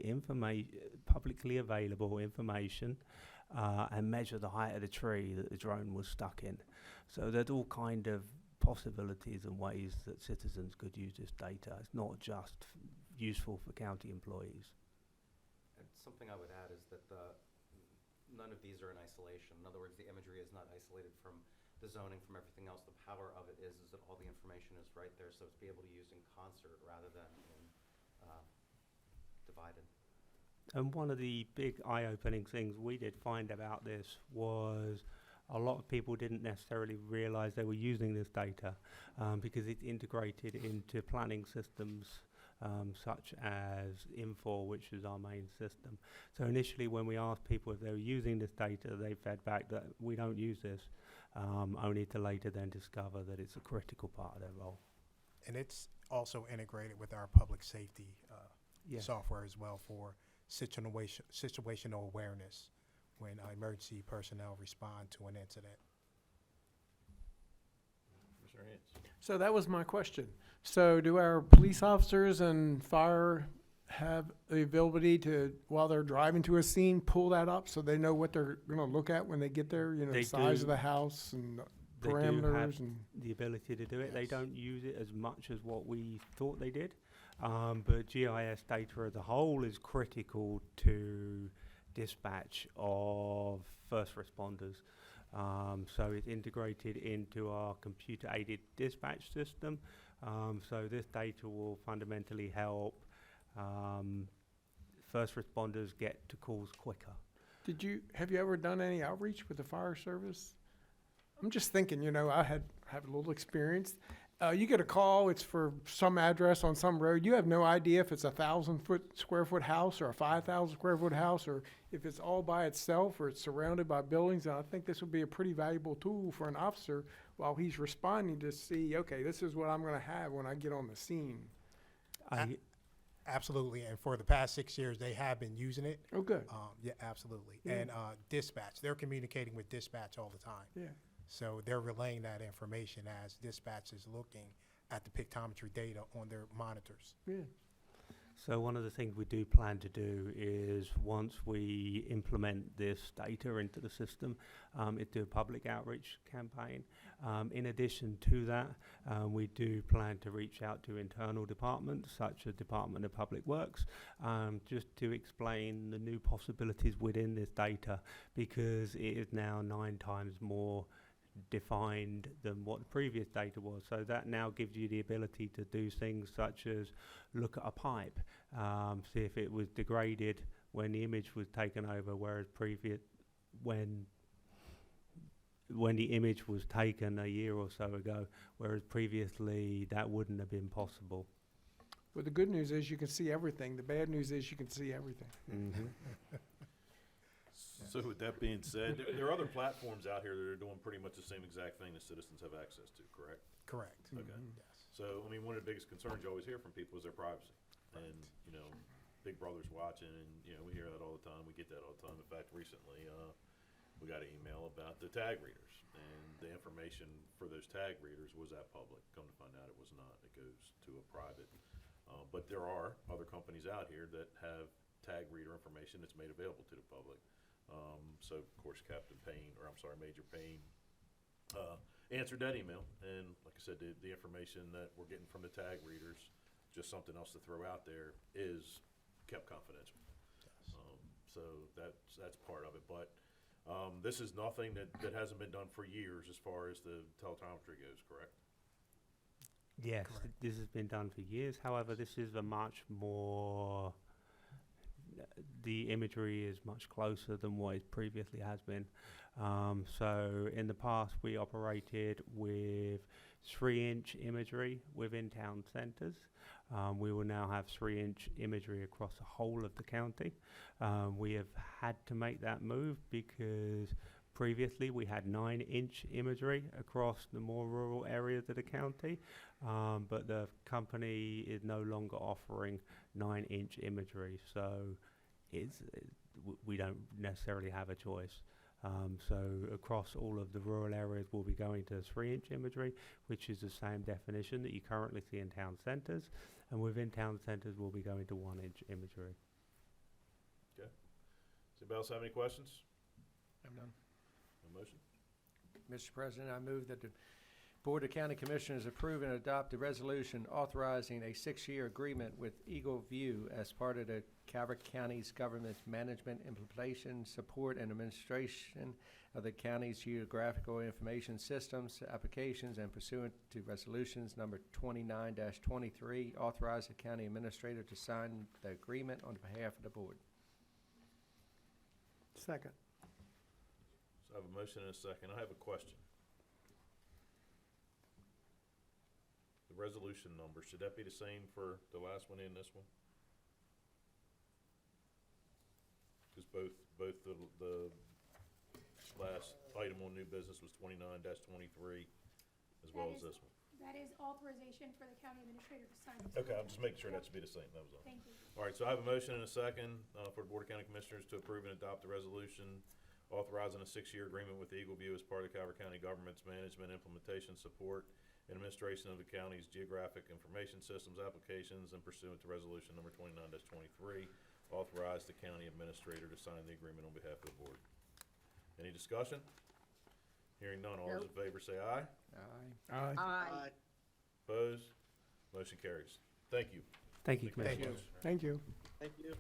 available information and measure the height of the tree that the drone was stuck in. So there's all kind of possibilities and ways that citizens could use this data. It's not just useful for county employees. And something I would add is that none of these are in isolation. In other words, the imagery is not isolated from the zoning, from everything else. The power of it is that all the information is right there, so it's be able to use in concert rather than divided. And one of the big eye-opening things we did find about this was a lot of people didn't necessarily realize they were using this data because it's integrated into planning systems such as Infor, which is our main system. So initially when we asked people if they were using this data, they fed back that we don't use this, only to later then discover that it's a critical part of their role. And it's also integrated with our public safety software as well for situational awareness when emergency personnel respond to an incident. Commissioner Hance. So that was my question. So do our police officers and fire have the ability to, while they're driving to a scene, pull that up so they know what they're going to look at when they get there? You know, They the size do. of the house and They do parameters have and. the ability to do it. They Yes. don't use it as much as what we thought they did. But GIS data as a whole is critical to dispatch of first responders. So it's integrated into our computer-aided dispatch system. So this data will fundamentally help first responders get to calls quicker. Have you ever done any outreach with the fire service? I'm just thinking, you know, I have a little experience. You get a call, it's for some address on some road. You have no idea if it's 1,000 square foot house or a 5,000 square foot house, or if it's all by itself or it's surrounded by buildings. And I think this would be a pretty valuable tool for an officer while he's responding to see, okay, this is what I'm going to have when I get on the scene. Absolutely, and for the past 6 years, they have been using it. Oh, good. Yeah, absolutely. Yeah. And dispatch, they're communicating with dispatch all the time. Yeah. So they're relaying that information as dispatch is looking at the pictometry data on their monitors. Yeah. So one of the things we do plan to do is once we implement this data into the system, is do a public outreach campaign. In addition to that, we do plan to reach out to internal departments such as Department of Public Works, just to explain the new possibilities within this data, because it is now 9 times more defined than what the previous data was. So that now gives you the ability to do things such as look at a pipe, see if it was degraded when the image was taken over, whereas when the image was taken a year or so ago, whereas previously that wouldn't have been possible. Well, the good news is you can see everything. The bad news is you can see everything. Mm-hmm. So with that being said, there are other platforms out here that are doing pretty much the same exact thing that citizens have access to, correct? Correct. Okay. Yes. So, I mean, one of the biggest concerns you always hear from people is their privacy. And, you know, Big Brother's watching, and, you know, we hear that all the time. We get that all the time. In fact, recently, we got an email about the tag readers. And the information for those tag readers was at public. Come to find out it was not. It goes to a private. But there are other companies out here that have tag reader information that's made available to the public. So, of course, Major Payne answered that email. And like I said, the information that we're getting from the tag readers, just something else to throw out there, is kept confidential. So that's part of it. But this is nothing that hasn't been done for years as far as the telephotometry goes, correct? Yes, Correct. this has been done for years. However, this is a much more, the imagery is much closer than what it previously has been. So in the past, we operated with 3-inch imagery within town centres. We will now have 3-inch imagery across the whole of the county. We have had to make that move because Previously, we had 9-inch imagery across the more rural areas of the county, but the company is no longer offering 9-inch imagery, so we don't necessarily have a choice. So across all of the rural areas, we'll be going to 3-inch imagery, which is the same definition that you currently see in town centres, and within town centres, we'll be going to 1-inch imagery. Okay. Does anybody else have any questions? I'm done. A motion? Mr. President, I move that the Board of County Commissioners approve and adopt a resolution authorizing a 6-year agreement with Eagle View as part of the Calvert County's government's management, implementation, support, and administration of the county's geographical information systems, applications, and pursuant to resolutions number 29-23, authorize the county administrator to sign the agreement on behalf of the board. Second. So I have a motion and a second. I have a question. The resolution number, should that be the same for the last one and this one? Because both the last item on new business was 29-23 as well as this one. That is authorization for the county administrator to sign. Okay, I'm just making sure that should be the same. That was all. Thank you. All right, so I have a motion and a second for the Board of County Commissioners to approve and adopt the resolution authorizing a 6-year agreement with Eagle View as part of Calvert County government's management, implementation, support, and administration of the county's geographic information systems applications, and pursuant to resolution number 29-23, authorize the county administrator to sign the agreement on behalf of the board. Any discussion? Hearing none, all those in favor say aye. Aye. Aye. Opposed? Motion carries. Thank you. Thank you, Thank you. Commissioner. Thank you. Thank you.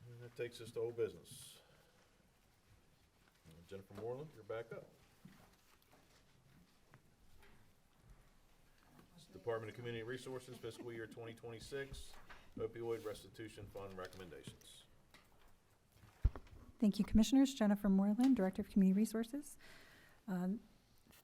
And that takes us to old business. Jennifer Moreland, you're back up. Department of Community Resources, fiscal year 2026, opioid restitution fund recommendations. Thank you, Commissioners. Jennifer Moreland, Director of Community Resources.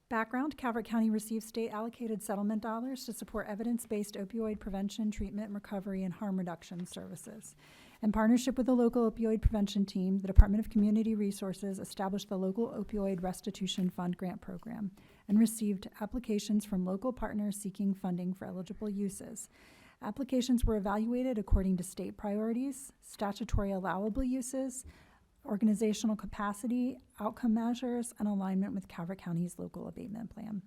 Background, Calvert County receives state allocated settlement dollars to support evidence-based opioid prevention, treatment, recovery, and harm reduction services. In partnership with the local opioid prevention team, the Department of Community Resources established the local opioid restitution fund grant program and received applications from local partners seeking funding for eligible uses. Applications were evaluated according to state priorities, statutory allowable uses, organizational capacity, outcome measures, and alignment with Calvert County's local abatement plan.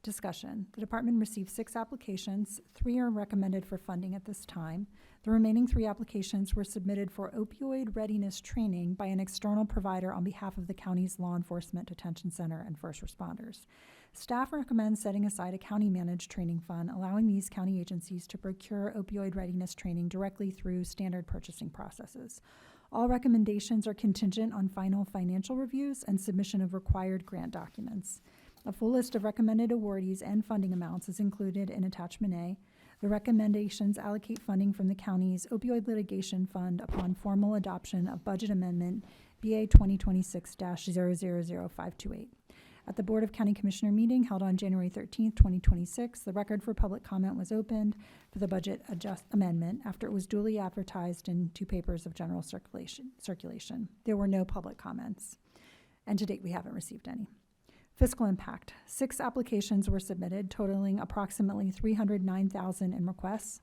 Discussion. The department received 6 applications. 3 are recommended for funding at this time. The remaining 3 applications were submitted for opioid readiness training by an external provider on behalf of the county's law enforcement detention center and first responders. Staff recommends setting aside a county-managed training fund, allowing these county agencies to procure opioid readiness training directly through standard purchasing processes. All recommendations are contingent on final financial reviews and submission of required grant documents. A full list of recommended awardees and funding amounts is included in Attachment A. The recommendations allocate funding from the county's opioid litigation fund upon formal adoption of Budget Amendment BA 2026-000528. At the Board of County Commissioner meeting held on January 13th, 2026, the record for public comment was opened for the budget amendment after it was duly advertised in 2 papers of general circulation. There were no public comments, and to date we haven't received any. Fiscal impact. 6 applications were submitted, totaling approximately $309,000 in requests.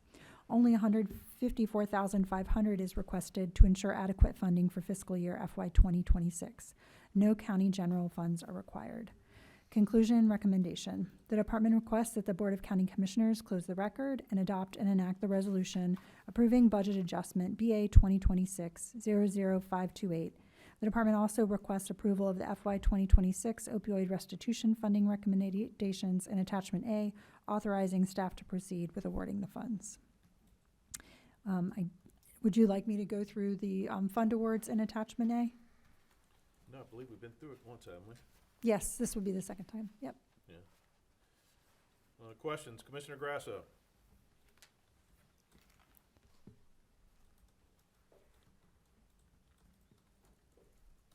Only $154,500 is requested to ensure adequate funding for fiscal year FY 2026. No county general funds are required. Conclusion and recommendation. The department requests that the Board of County Commissioners close the record and adopt and enact the resolution approving budget adjustment BA 2026-00528. The department also requests approval of the FY 2026 opioid restitution funding recommendations in Attachment A, authorizing staff to proceed with awarding the funds. Would you like me to go through the fund awards in Attachment A? No, I believe we've been through it once, haven't we? Yes, this would be the second time. Yep. Yeah. Questions? Commissioner Grasso?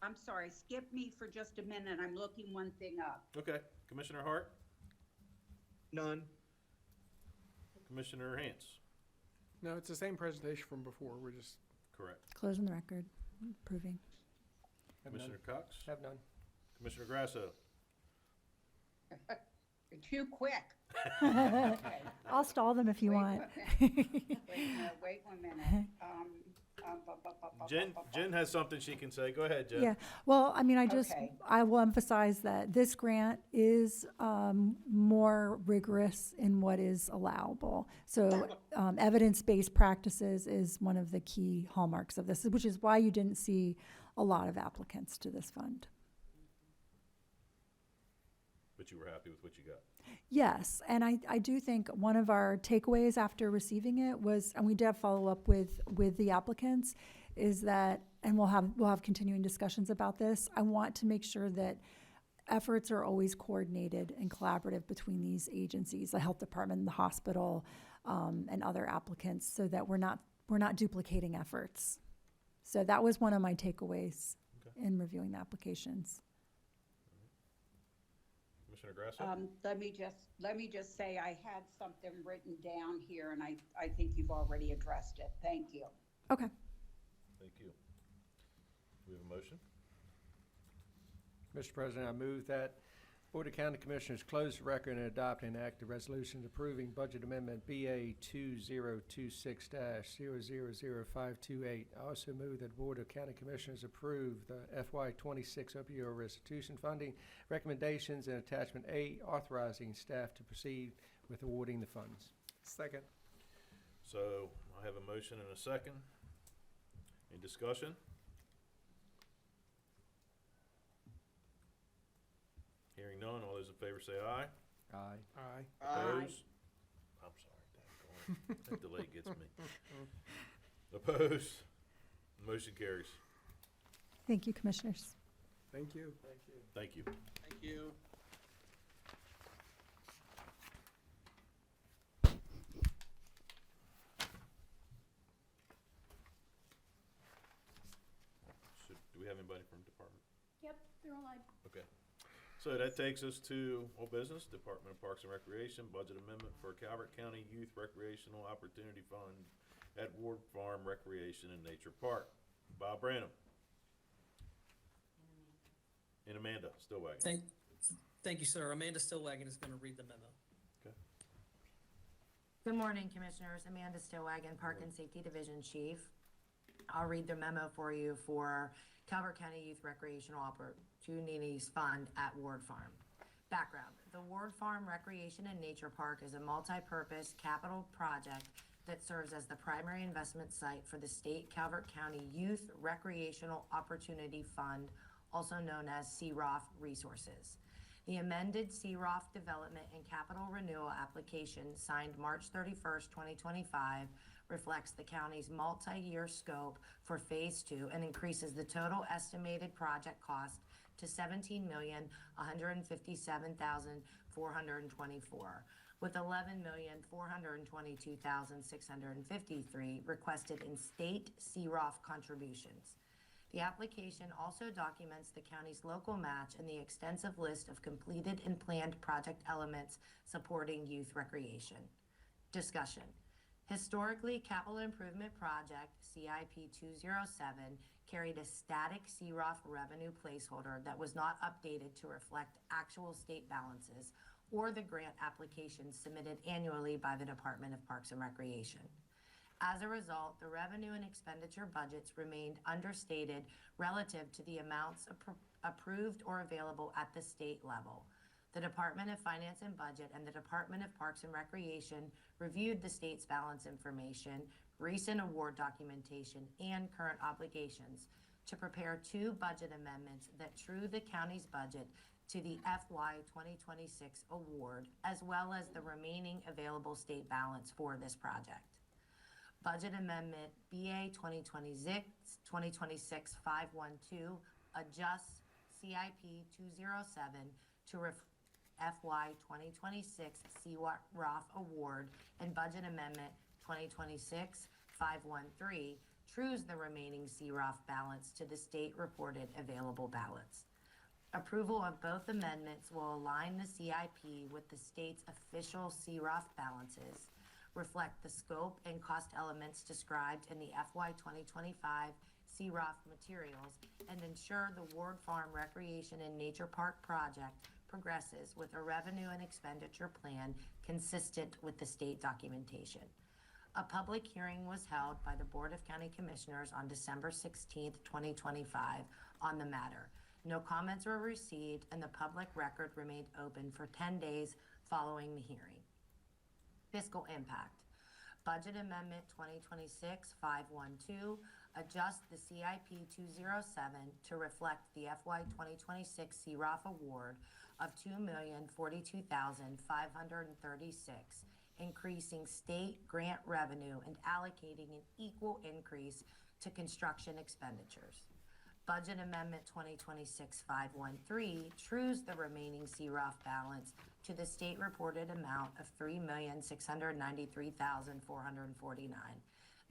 I'm sorry, skip me for just a minute. I'm looking one thing up. Okay. Commissioner Hart? None. Commissioner Hance? No, it's the same presentation from before. We're just, Correct. Closing the record, approving. Have none. Commissioner Cox? Have none. Commissioner Grasso? Too quick. I'll stall them if you want. Wait 1 minute. Jen has something she can say. Go ahead, Jen. Yeah, well, I mean, Okay. I will emphasize that this grant is more rigorous in what is allowable. So evidence-based practices is one of the key hallmarks of this, which is why you didn't see a lot of applicants to this fund. But you were happy with what you got. Yes, and I do think one of our takeaways after receiving it was, and we did follow up with the applicants, is that, and we'll have continuing discussions about this. I want to make sure that efforts are always coordinated and collaborative between these agencies, the health department, the hospital, and other applicants, so that we're not duplicating efforts. So that was one of my takeaways in reviewing the applications. Commissioner Grasso? Let me just say, I had something written down here, and I think you've already addressed it. Thank you. Okay. Thank you. Do we have a motion? Mr. President, I move that Board of County Commissioners close the record and adopt and act a resolution approving budget amendment BA 2026-000528. I also move that Board of County Commissioners approve the FY26 opioid restitution funding recommendations and attachment A, authorizing staff to proceed with awarding the funds. second. So I have a motion and a second. Any discussion? Hearing none, all those in favor say aye. Aye. Aye. Opposed? I'm sorry, daggone. That delay gets me. Opposed? Motion carries. Thank you, Commissioners. Thank you. Thank you. Thank you. Do we have anybody from department? Yep, they're online. Okay. So that takes us to old business, Department of Parks and Recreation, budget amendment for Calvert County Youth Recreational Opportunity Fund at Ward Farm Recreation and Nature Park. Bob Branham. And Amanda Stillwagon. Thank you, sir. Amanda Stillwagon is going to read the memo. Okay. Good morning, Commissioners. Amanda Stillwagon, Park and Safety Division Chief. I'll read the memo for you for Calvert County Youth Recreational Opportunities Fund at Ward Farm. Background: the Ward Farm Recreation and Nature Park is a multi-purpose capital project that serves as the primary investment site for the state Calvert County Youth Recreational Opportunity Fund, also known as CROF Resources. The amended CROF Development and Capital Renewal application signed March 31st, 2025 reflects the county's multi-year scope for Phase 2 and increases the total estimated project cost to $17,157,424, with $11,422,653 requested in state CROF contributions. The application also documents the county's local match and the extensive list of completed and planned project elements supporting youth recreation. Discussion. Historically, Capital Improvement Project, CIP 207, carried a static CROF revenue placeholder that was not updated to reflect actual state balances or the grant applications submitted annually by the Department of Parks and Recreation. As a result, the revenue and expenditure budgets remained understated relative to the amounts approved or available at the state level. The Department of Finance and Budget and the Department of Parks and Recreation reviewed the state's balance information, recent award documentation, and current obligations to prepare two budget amendments that true the county's budget to the FY 2026 award, as well as the remaining available state balance for this project. Budget Amendment BA 2026-512 adjusts CIP 207 to FY 2026 CROF award, and Budget Amendment 2026-513 trues the remaining CROF balance to the state reported available balance. Approval of both amendments will align the CIP with the state's official CROF balances, reflect the scope and cost elements described in the FY 2025 CROF materials, and ensure the Ward Farm Recreation and Nature Park project progresses with a revenue and expenditure plan consistent with the state documentation. A public hearing was held by the Board of County Commissioners on December 16th, 2025 on the matter. No comments were received, and the public record remained open for 10 days following the hearing. Fiscal impact. Budget Amendment 2026-512, adjust the CIP 207 to reflect the FY 2026 CROF award of $2,042,536, increasing state grant revenue and allocating an equal increase to construction expenditures. Budget Amendment 2026-513 trues the remaining CROF balance to the state reported amount of $3,693,449.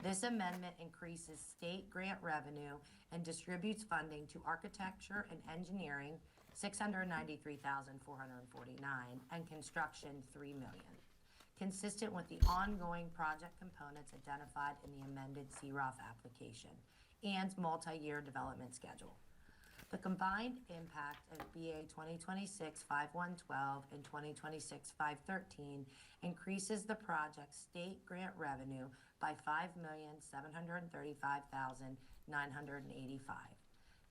This amendment increases state grant revenue and distributes funding to architecture and engineering, $693,449, and construction, $3 million, consistent with the ongoing project components identified in the amended CROF application and multi-year development schedule. The combined impact of BA 2026-5112 and 2026-513 increases the project's state grant revenue by $5,735,985.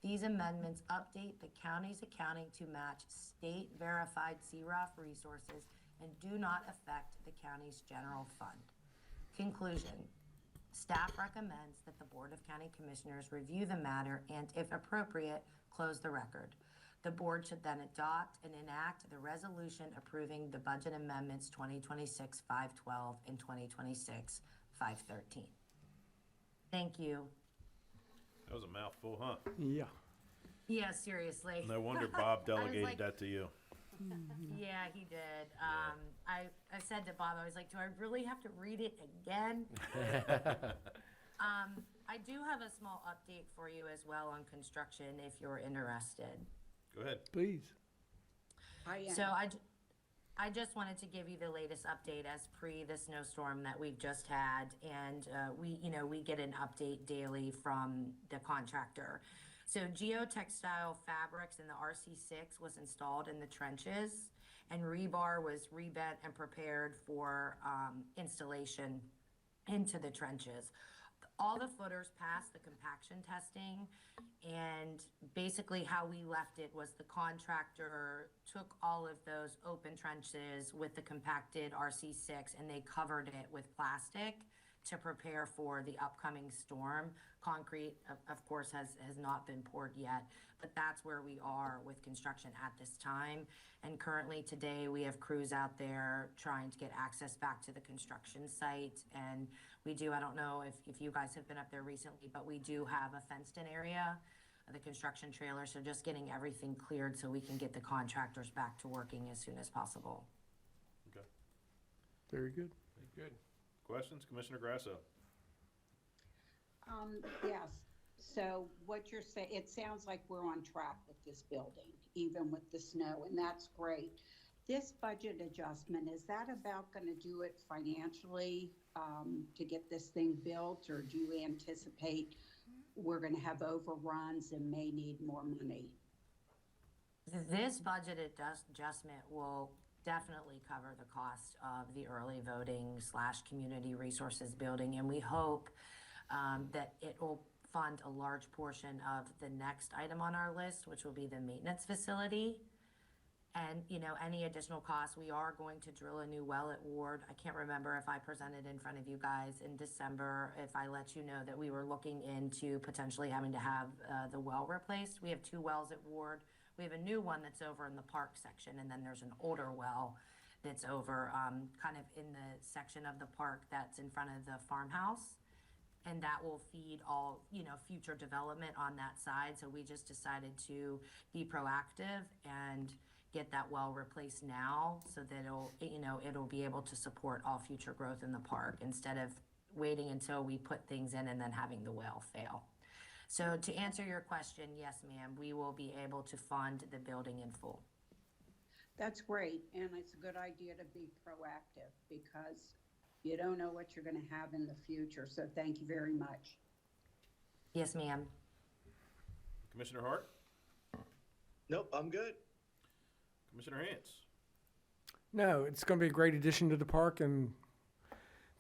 These amendments update the county's accounting to match state-verified CROF resources and do not affect the county's general fund. Conclusion. Staff recommends that the Board of County Commissioners review the matter and, if appropriate, close the record. The board should then adopt and enact the resolution approving the budget amendments 2026-512 and 2026-513. Thank you. That was a mouthful, huh? Yeah. Yeah, seriously. No wonder Bob I was delegated like- that to you. Yeah, he did. I said to Bob, I was like, do I really have to read it again? I do have a small update for you as well on construction if you're interested. Go ahead. Please. So I just wanted to give you the latest update as pre the snowstorm that we've just had, and we get an update daily from the contractor. So geotextile fabrics in the RC6 was installed in the trenches, and rebar was rebent and prepared for installation into the trenches. All the footers passed the compaction testing, and basically how we left it was the contractor took all of those open trenches with the compacted RC6 and they covered it with plastic to prepare for the upcoming storm. Concrete, of course, has not been poured yet, but that's where we are with construction at this time. And currently today, we have crews out there trying to get access back to the construction site. And we do, I don't know if you guys have been up there recently, but we do have a fenced-in area, the construction trailer, so just getting everything cleared so we can get the contractors back to working as soon as possible. Okay. Very good. Very good. Questions? Commissioner Grasso. Yes, so what you're saying, it sounds like we're on track with this building, even with the snow, and that's great. This budget adjustment, is that about gonna do it financially, to get this thing built, or do you anticipate we're gonna have overruns and may need more money? This budget adjustment will definitely cover the cost of the early voting / community resources building, and we hope that it will fund a large portion of the next item on our list, which will be the maintenance facility. And, any additional costs, we are going to drill a new well at Ward. I can't remember if I presented in front of you guys in December, if I let you know that we were looking into potentially having to have the well replaced. We have 2 wells at Ward. We have a new one that's over in the park section, and then there's an older well that's over kind of in the section of the park that's in front of the farmhouse. And that will feed all, future development on that side. So we just decided to be proactive and get that well replaced now so that it'll be able to support all future growth in the park instead of waiting until we put things in and then having the well fail. So to answer your question, yes, ma'am, we will be able to fund the building in full. That's great, and it's a good idea to be proactive because You don't know what you're going to have in the future, so thank you very much. Yes, ma'am. Commissioner Hart? Nope, I'm good. Commissioner Hance? No, it's going to be a great addition to the park, and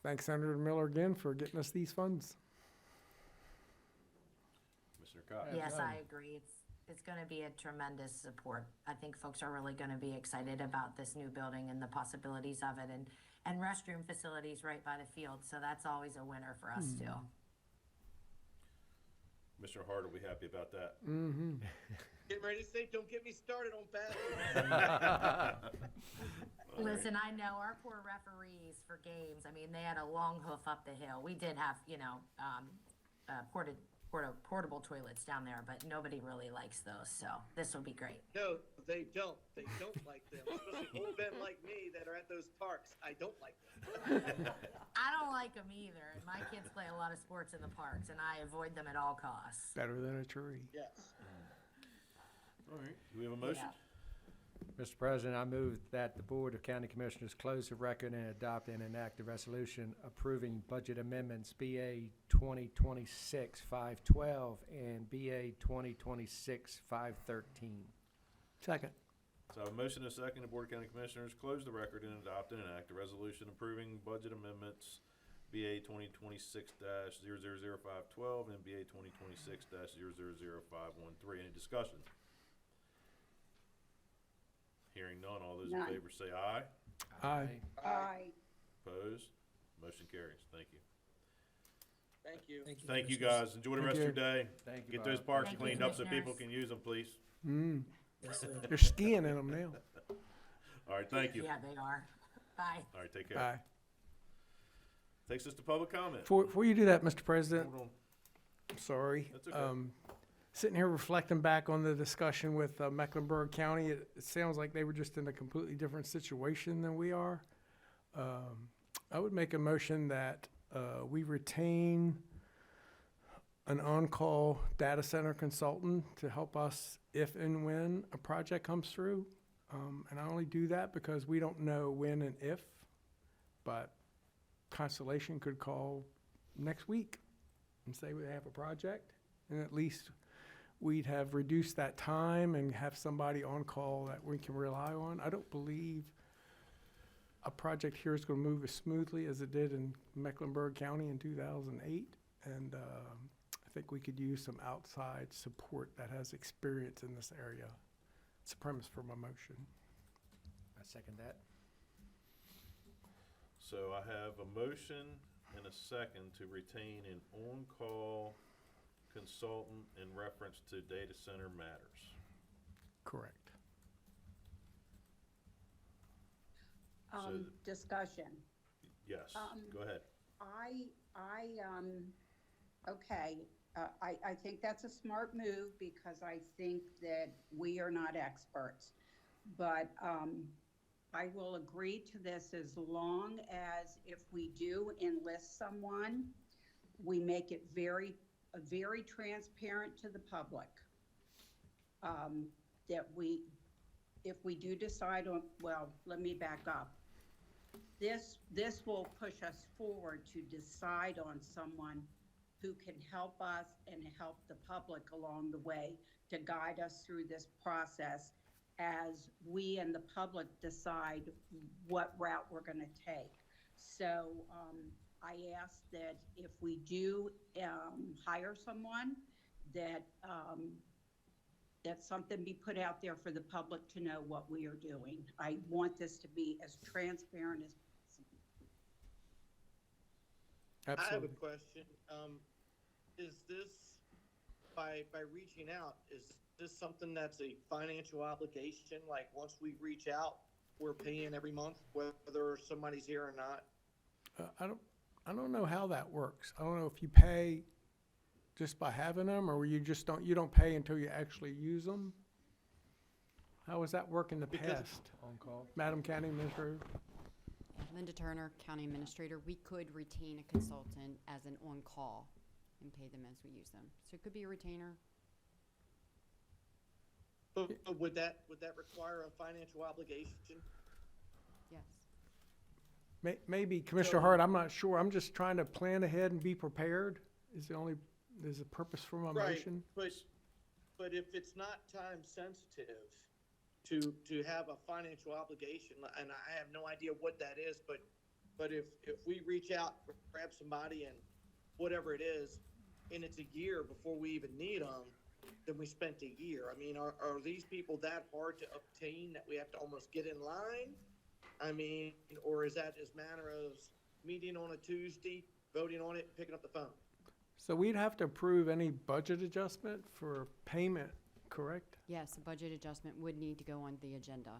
thanks Senator Miller again for getting us these funds. Commissioner Cox? Yes, I agree. It's going to be a tremendous support. I think folks are really going to be excited about this new building and the possibilities of it, and restroom facilities right by the field. So that's always a winner for us too. Commissioner Hart will be happy about that. Mm-hmm. Getting ready to say, don't get me started on fast. Listen, I know our poor referees for games. I mean, they had a long hoof up the hill. We did have, portable toilets down there, but nobody really likes those. So this will be great. No, they don't. They don't like them. Especially old men like me that are at those parks. I don't like them. I don't like them either. And my kids play a lot of sports in the parks, and I avoid them at all costs. Better than a tree. Yes. All right, do we have a motion? Yeah. Mr. President, I move that the Board of County Commissioners close the record and adopt and enact a resolution approving budget amendments BA 2026-512 and BA 2026-513. Second. So I have a motion and a second. The Board of County Commissioners close the record and adopt and enact a resolution approving budget amendments BA 2026-000512 and BA 2026-000513. Any discussion? Hearing none, all those in None. favor say aye. Aye. Aye. Opposed? Motion carries. Thank you. Thank you. Thank you, Commissioners. guys. Enjoy the Thank rest of your you. day. Thank you, Get those Bob. parks Thank you, cleaned up so people Commissioners. can use them, please. Mm. Yes, sir. They're skiing in them now. All right, thank you. Yeah, they are. Bye. All right, take care. Aye. Takes us to public comment. Before you do that, Mr. President, Hold on. I'm sorry. That's okay. Sitting here reflecting back on the discussion with Mecklenburg County, it sounds like they were just in a completely different situation than we are. I would make a motion that we retain an on-call data center consultant to help us if and when a project comes through. And I only do that because we don't know when and if, but Constellation could call next week and say we have a project, and at least we'd have reduced that time and have somebody on call that we can rely on. I don't believe a project here is going to move as smoothly as it did in Mecklenburg County in 2008, and I think we could use some outside support that has experience in this area. It's a premise for my motion. I second that. So I have a motion and a second to retain an on-call consultant in reference to data center matters. Correct. So- Discussion. Yes, Um, go ahead. I think that's a smart move because I think that we are not experts. But I will agree to this as long as if we do enlist someone, we make it very transparent to the public. If we do decide on, well, let me back up. This will push us forward to decide on someone who can help us and help the public along the way to guide us through this process as we and the public decide what route we're going to take. So I ask that if we do hire someone, that something be put out there for the public to know what we are doing. I want this to be as transparent as possible. I have a Absolutely. question. Is this, by reaching out, is this something that's a financial obligation? Like, once we reach out, we're paying every month, whether somebody's here or not? I don't know how that works. I don't know if you pay just by having them, or you don't pay until you actually use them. How does that work in the past? On call. Madam County Administrator? Linda Turner, County Administrator, we could retain a consultant as an on-call and pay them as we use them. So it could be a retainer. But would that require a financial obligation? Yes. Maybe Commissioner Hart, I'm not sure. I'm just trying to plan ahead and be prepared is the purpose for my Right, motion. but if it's not time sensitive to have a financial obligation, and I have no idea what that is, but if we reach out, grab somebody and whatever it is, and it's a year before we even need them, then we spent a year. I mean, are these people that hard to obtain that we have to almost get in line? I mean, or is that just matter of meeting on a Tuesday, voting on it, picking up the phone? So we'd have to approve any budget adjustment for payment, correct? Yes, a budget adjustment would need to go on the agenda.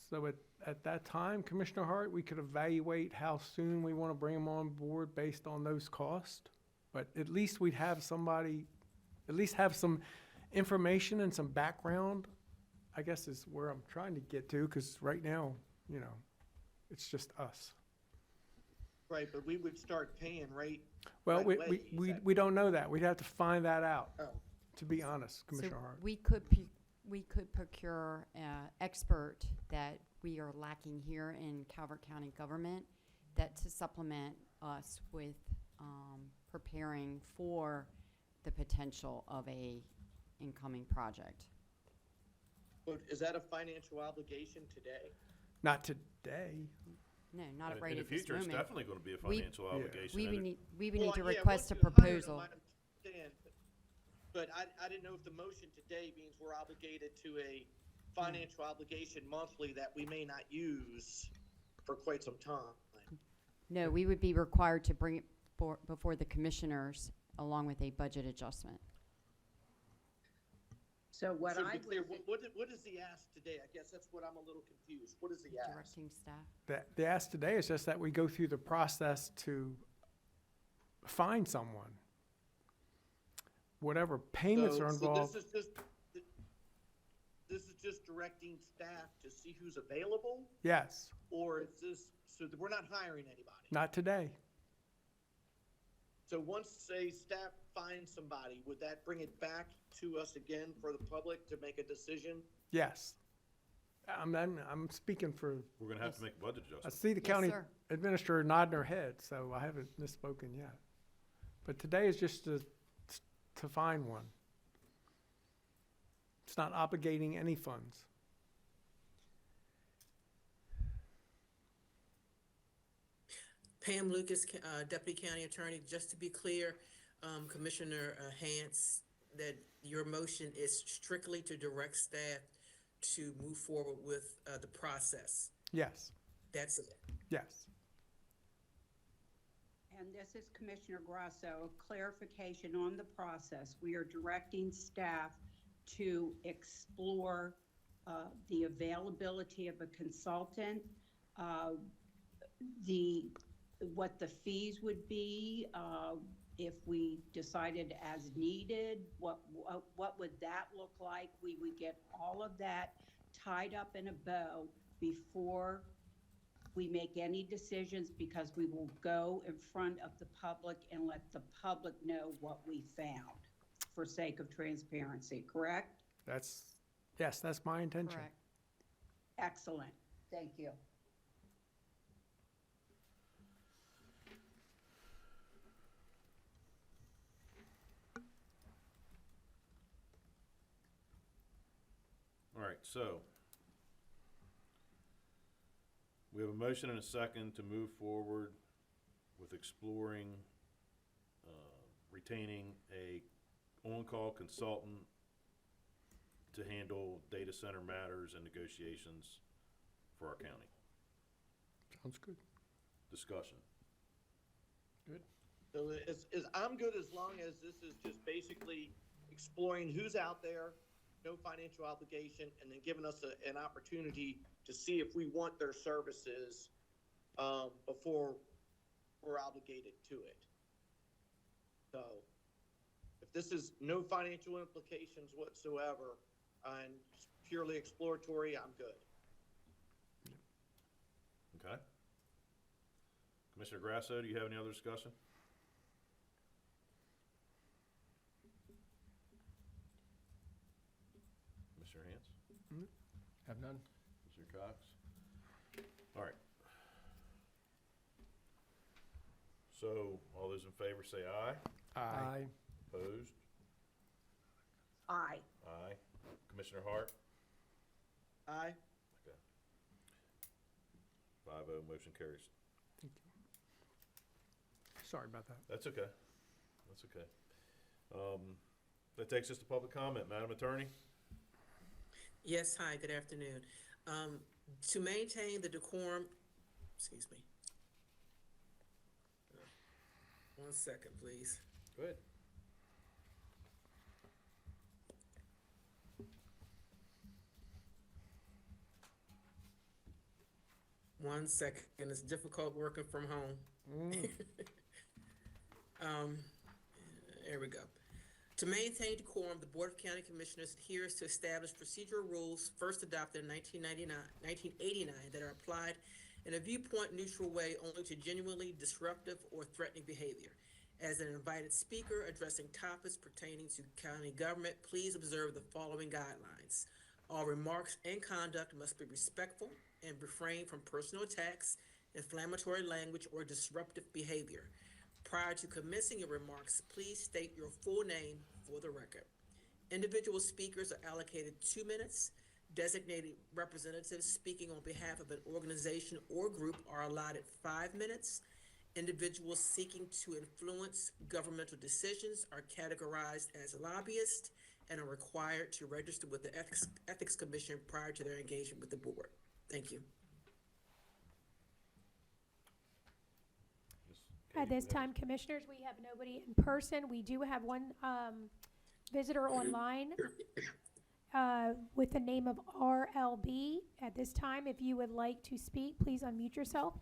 So at that time, Commissioner Hart, we could evaluate how soon we want to bring them on board based on those costs. But at least we'd have somebody, at least have some information and some background, I guess is where I'm trying to get to, because right now, you know, it's just us. Right, but we would start paying right. Well, right away, is we don't know that. We'd have to find that out, Oh. to be honest, So Commissioner Hart. we could procure an expert that we are lacking here in Calvert County government that to supplement us with preparing for the potential of a incoming project. But is that a financial obligation today? Not today. No, not In right the at this future, it's moment. definitely going to be a We- financial Yeah. obligation. We and would it- need, we would Well, need to yeah, request a once you hire them, proposal. I understand, but I didn't know if the motion today means we're obligated to a financial obligation monthly that we may not use for quite some time. No, we would be required to bring it before the commissioners along with a budget adjustment. So what So to I be clear, would, what is the ask today? I guess that's what I'm a little confused. What is the ask? Directing staff. The ask today is just that we go through the process to find someone. Whatever payments are involved. So this is just directing staff to see who's available, Yes, or is this, so that we're not hiring anybody? not today. So once, say, staff finds somebody, would that bring it back to us again for the public to make a decision? Yes. I'm speaking for, We're going to have to make a budget I adjustment. see the Yes, county sir. administrator nodding her head, so I haven't misspoken yet. But today is just to find one. It's not obligating any funds. Pam Lucas, Deputy County Attorney, just to be clear, Commissioner Hance, that your motion is strictly to direct staff to move forward with the process. Yes, That's it. yes. and this is Commissioner Grasso, clarification on the process. We are directing staff to explore the availability of a consultant, what the fees would be, if we decided as needed, what would that look like? We would get all of that tied up in a bow before we make any decisions, because we will go in front of the public and let the public know what we found for sake of transparency, correct? Yes, that's my intention. Correct. Excellent, thank you. All right, so we have a motion and a second to move forward with exploring retaining a on-call consultant to handle data center matters and negotiations for our county. Sounds good. Discussion. So I'm good as long as this is just basically exploring who's out there, no financial obligation, and then giving us an opportunity to see if we want their services before we're obligated to it. So if this is no financial implications whatsoever and purely exploratory, I'm good. Okay. Commissioner Grasso, do you have any other discussion? Commissioner Hance? Have none? Commissioner Cox? All right. So, all those in favor say aye. Aye. Opposed? Aye. Aye. Commissioner Hart? Aye. Okay. 5-0, motion carries. Sorry about that. That's okay. That's okay. That takes us to public comment. Madam Attorney? Yes, hi, good afternoon. To maintain the decorum, excuse me. 1 second, please. Go ahead. One second, it's difficult working from home. There we go. To maintain decorum, the Board of County Commissioners adheres to established procedural rules first adopted in 1989 that are applied in a viewpoint-neutral way only to genuinely disruptive or threatening behavior. As an invited speaker addressing topics pertaining to county government, please observe the following guidelines. All remarks and conduct must be respectful and refrain from personal attacks, inflammatory language, or disruptive behavior. Prior to commencing your remarks, please state your full name for the record. Individual speakers are allocated 2 minutes. Designated representatives speaking on behalf of an organization or group are allotted 5 minutes. Individuals seeking to influence governmental decisions are categorized as lobbyists and are required to register with the Ethics Commission prior to their engagement with the board. Thank you. At this time, Commissioners, we have nobody in person. We do have one visitor online with the name of RLB. At this time, if you would like to speak, please unmute yourself.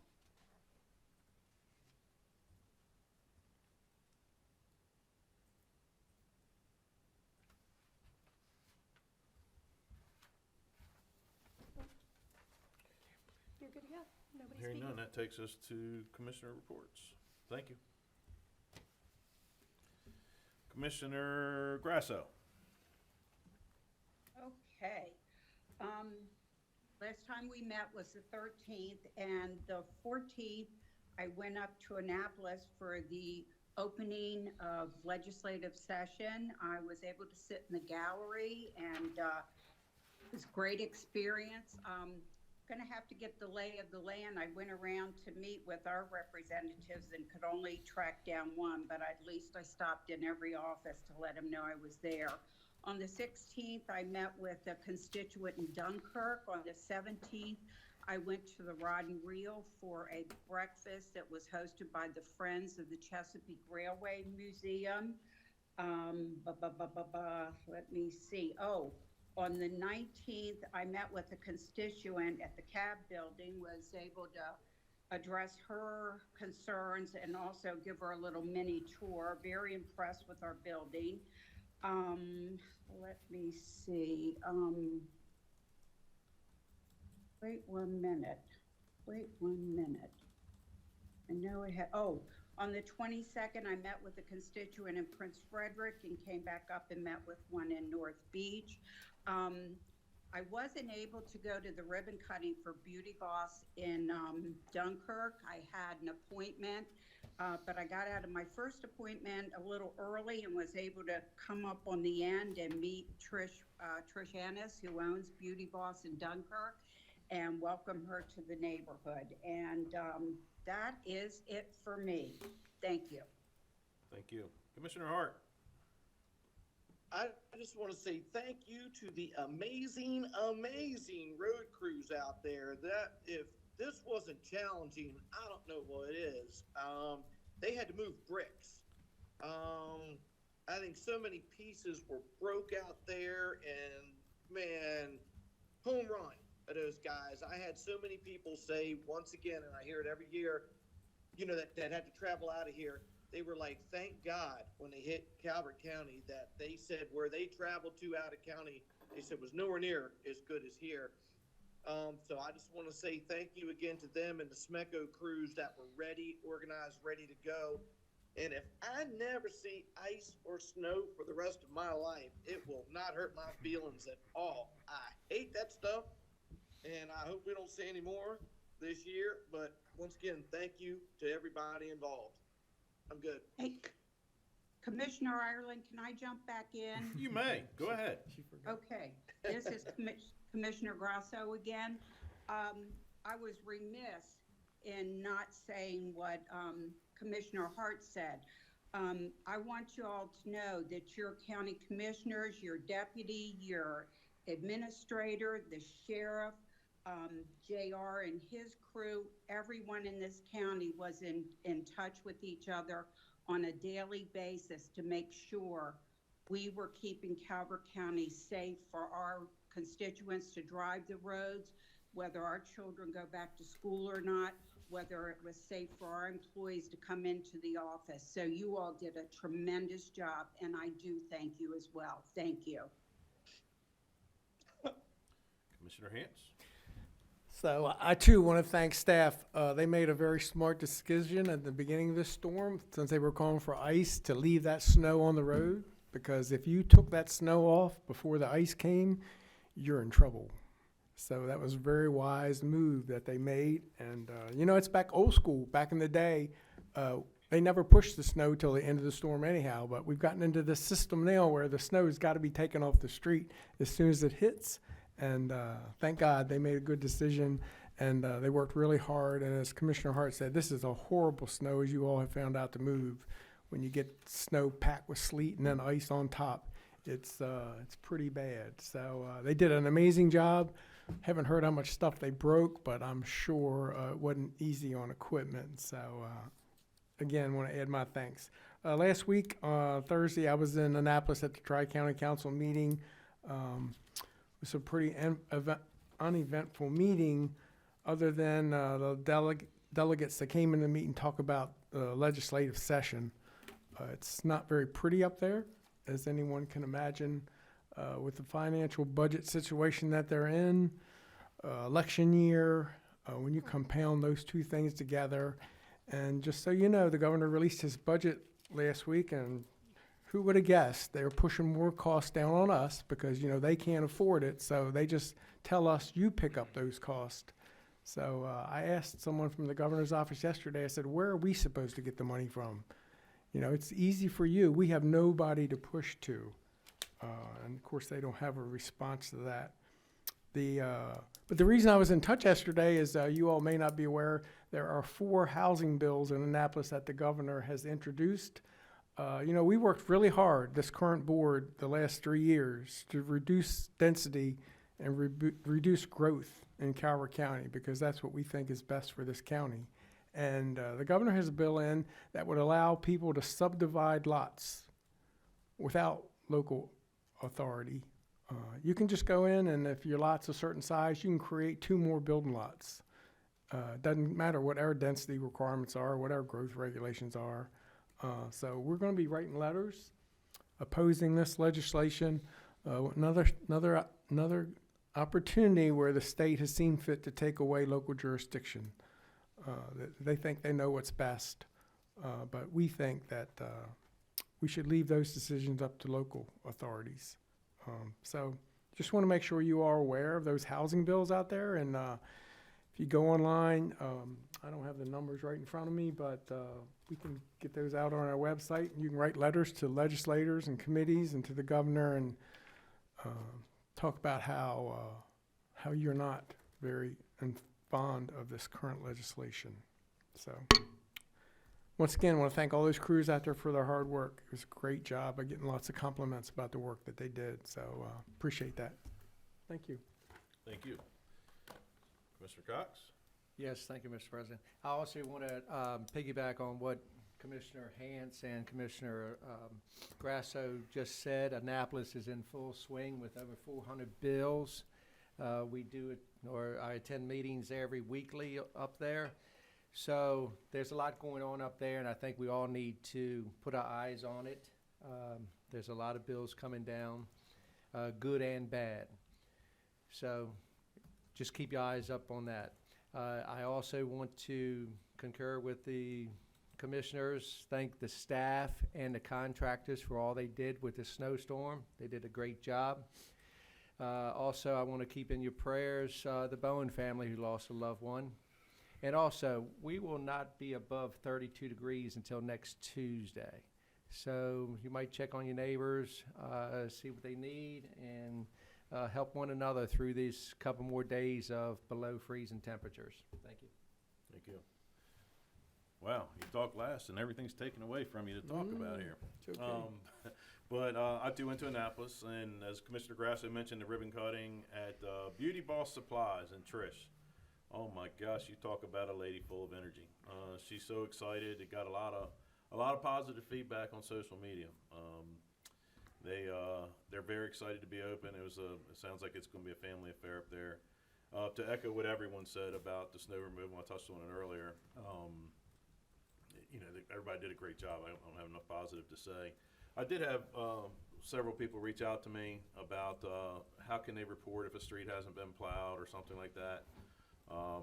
You're good to go. Nobody's Hearing speaking. none, that takes us to Commissioner reports. Thank you. Commissioner Grasso. Okay. Last time we met was the 13th, and the 14th, I went up to Annapolis for the opening of legislative session. I was able to sit in the gallery, and it was a great experience. Gonna have to get the lay of the land. I went around to meet with our representatives and could only track down one, but at least I stopped in every office to let them know I was there. On the 16th, I met with a constituent in Dunkirk. On the 17th, I went to the Rod and Reel for a breakfast that was hosted by the Friends of the Chesapeake Railway Museum. Let me see. Oh, on the 19th, I met with a constituent at the CAB building, was able to address her concerns and also give her a little mini tour. Very impressed with our building. Let me see. Wait 1 minute. Wait 1 minute. I know I had, on the 22nd, I met with a constituent in Prince Frederick and came back up and met with one in North Beach. I wasn't able to go to the ribbon cutting for Beauty Boss in Dunkirk. I had an appointment, but I got out of my first appointment a little early and was able to come up on the end and meet Trish Annis, who owns Beauty Boss in Dunkirk, and welcome her to the neighborhood. And that is it for me. Thank you. Thank you. Commissioner Hart. I just want to say thank you to the amazing road crews out there. That if this wasn't challenging, I don't know what it is. They had to move bricks. I think so many pieces were broke out there, and man, home run of those guys. I had so many people say once again, and I hear it every year, that had to travel out of here. They were like, thank God when they hit Calvert County that they said where they traveled to out of county, they said was nowhere near as good as here. So I just want to say thank you again to them and the SMECO crews that were ready, organized, ready to go. And if I never see ice or snow for the rest of my life, it will not hurt my feelings at all. I hate that stuff, and I hope we don't see any more this year. But once again, thank you to everybody involved. I'm good. Hey, Commissioner Ireland, can I jump back in? You may. Go ahead. Okay, this is Commissioner Grasso again. I was remiss in not saying what Commissioner Hart said. I want you all to know that your county commissioners, your deputy, your administrator, the sheriff, JR and his crew, everyone in this county was in touch with each other on a daily basis to make sure we were keeping Calvert County safe for our constituents to drive the roads, whether our children go back to school or not, whether it was safe for our employees to come into the office. So you all did a tremendous job, and I do thank you as well. Thank you. Commissioner Hance? So I too want to thank staff. They made a very smart decision at the beginning of this storm, since they were calling for ice, to leave that snow on the road. Because if you took that snow off before the ice came, you're in trouble. So that was a very wise move that they made. And, it's back old school. Back in the day, they never pushed the snow till the end of the storm anyhow. But we've gotten into this system now where the snow has got to be taken off the street as soon as it hits. And thank God they made a good decision, and they worked really hard. And as Commissioner Hart said, this is a horrible snow, as you all have found out, to move. When you get snow packed with sleet and then ice on top, it's pretty bad. So they did an amazing job. Haven't heard how much stuff they broke, but I'm sure it wasn't easy on equipment. So again, want to add my thanks. Last week, Thursday, I was in Annapolis at the Tri-County Council meeting. It was a pretty uneventful meeting, other than the delegates that came in to meet and talk about the legislative session. It's not very pretty up there, as anyone can imagine, with the financial budget situation that they're in, election year, when you compound those two things together. And just so you know, the governor released his budget last week, and who would have guessed they were pushing more costs down on us because, they can't afford it. So they just tell us, you pick up those costs. So I asked someone from the governor's office yesterday, I said, where are we supposed to get the money from? It's easy for you. We have nobody to push to. And of course, they don't have a response to that. But the reason I was in touch yesterday is you all may not be aware, there are 4 housing bills in Annapolis that the governor has introduced. We worked really hard, this current board, the last 3 years to reduce density and reduce growth in Calvert County, because that's what we think is best for this county. And the governor has a bill in that would allow people to subdivide lots without local authority. You can just go in, and if your lot's a certain size, you can create 2 more building lots. Doesn't matter what our density requirements are, what our growth regulations are. So we're going to be writing letters opposing this legislation. Another opportunity where the state has seen fit to take away local jurisdiction. They think they know what's best, but we think that we should leave those decisions up to local authorities. So just want to make sure you are aware of those housing bills out there. And if you go online, I don't have the numbers right in front of me, but we can get those out on our website. You can write letters to legislators and committees and to the governor and talk about how you're not very fond of this current legislation. So once again, I want to thank all those crews out there for their hard work. It was a great job. I'm getting lots of compliments about the work that they did. So appreciate that. Thank you. Thank you. Commissioner Cox? Yes, thank you, Mr. President. I also want to piggyback on what Commissioner Hance and Commissioner Grasso just said. Annapolis is in full swing with over 400 bills. We do it, or I attend meetings every weekly up there. So there's a lot going on up there, and I think we all need to put our eyes on it. There's a lot of bills coming down, good and bad. So just keep your eyes up on that. I also want to concur with the commissioners, thank the staff and the contractors for all they did with the snowstorm. They did a great job. Also, I want to keep in your prayers the Bowen family who lost a loved one. And also, we will not be above 32 degrees until next Tuesday. So you might check on your neighbors, see what they need, and help one another through these couple more days of below freezing temperatures. Thank you. Thank you. Wow, you talk last and everything's taken away from you to talk about here. It's okay. But I too went to Annapolis, and as Commissioner Grasso mentioned, the ribbon cutting at Beauty Boss Supplies and Trish. Oh my gosh, you talk about a lady full of energy. She's so excited. It got a lot of positive feedback on social media. They're very excited to be open. It sounds like it's going to be a family affair up there. To echo what everyone said about the snow removal, I touched on it earlier. Everybody did a great job. I don't have enough positive to say. I did have several people reach out to me about how can they report if a street hasn't been plowed or something like that, a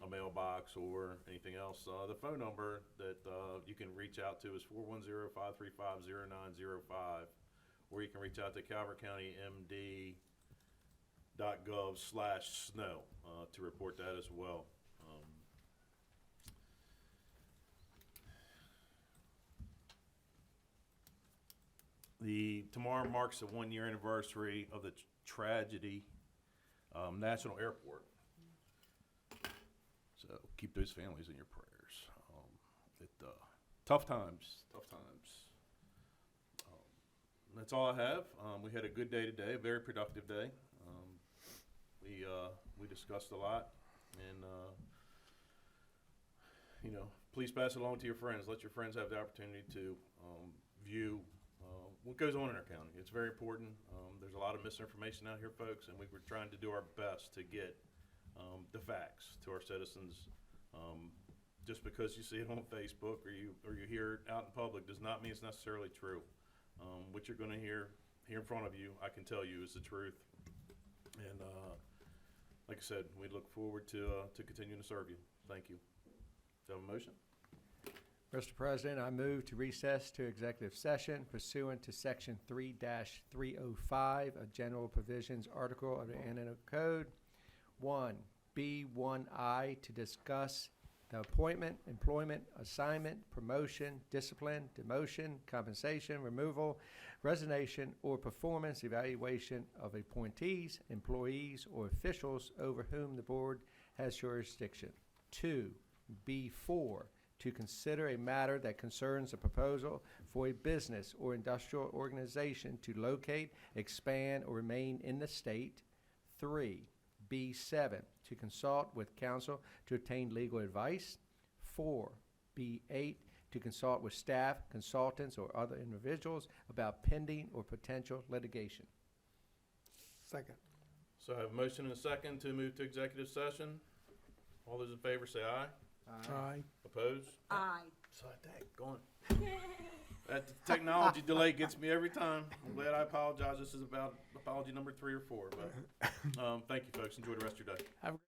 mailbox or anything else. The phone number that you can reach out to is 410-535-0905, or you can reach out to calvertcountymd.gov/snow to report that as well. Tomorrow marks the 1-year anniversary of the tragedy, National Airport. So keep those families in your prayers. Tough times. That's all I have. We had a good day today, a very productive day. We discussed a lot, and please pass it along to your friends. Let your friends have the opportunity to view what goes on in our county. It's very important. There's a lot of misinformation out here, folks, and we were trying to do our best to get the facts to our citizens. Just because you see it on Facebook or you hear it out in public does not mean it's necessarily true. What you're going to hear in front of you, I can tell you, is the truth. And like I said, we look forward to continuing to serve you. Thank you. Do you have a motion? Mr. President, I move to recess to executive session pursuant to Section 3-305 of General Provisions Article of the Annotated Code. 1B1I to discuss the appointment, employment, assignment, promotion, discipline, demotion, compensation, removal, resignation, or performance evaluation of appointees, employees, or officials over whom the board has jurisdiction. 2B4 to consider a matter that concerns a proposal for a business or industrial organization to locate, expand, or remain in the state. 3B7 to consult with counsel to obtain legal advice. 4B8 to consult with staff, consultants, or other individuals about pending or potential litigation. Second. So I have a motion and a second to move to executive session. All those in favor say aye. Aye. Opposed? Aye. So going. That technology delay gets me every time. I'm glad I apologize. This is about apology number 3 or 4. But thank you, folks. Enjoy the rest of your day. Have a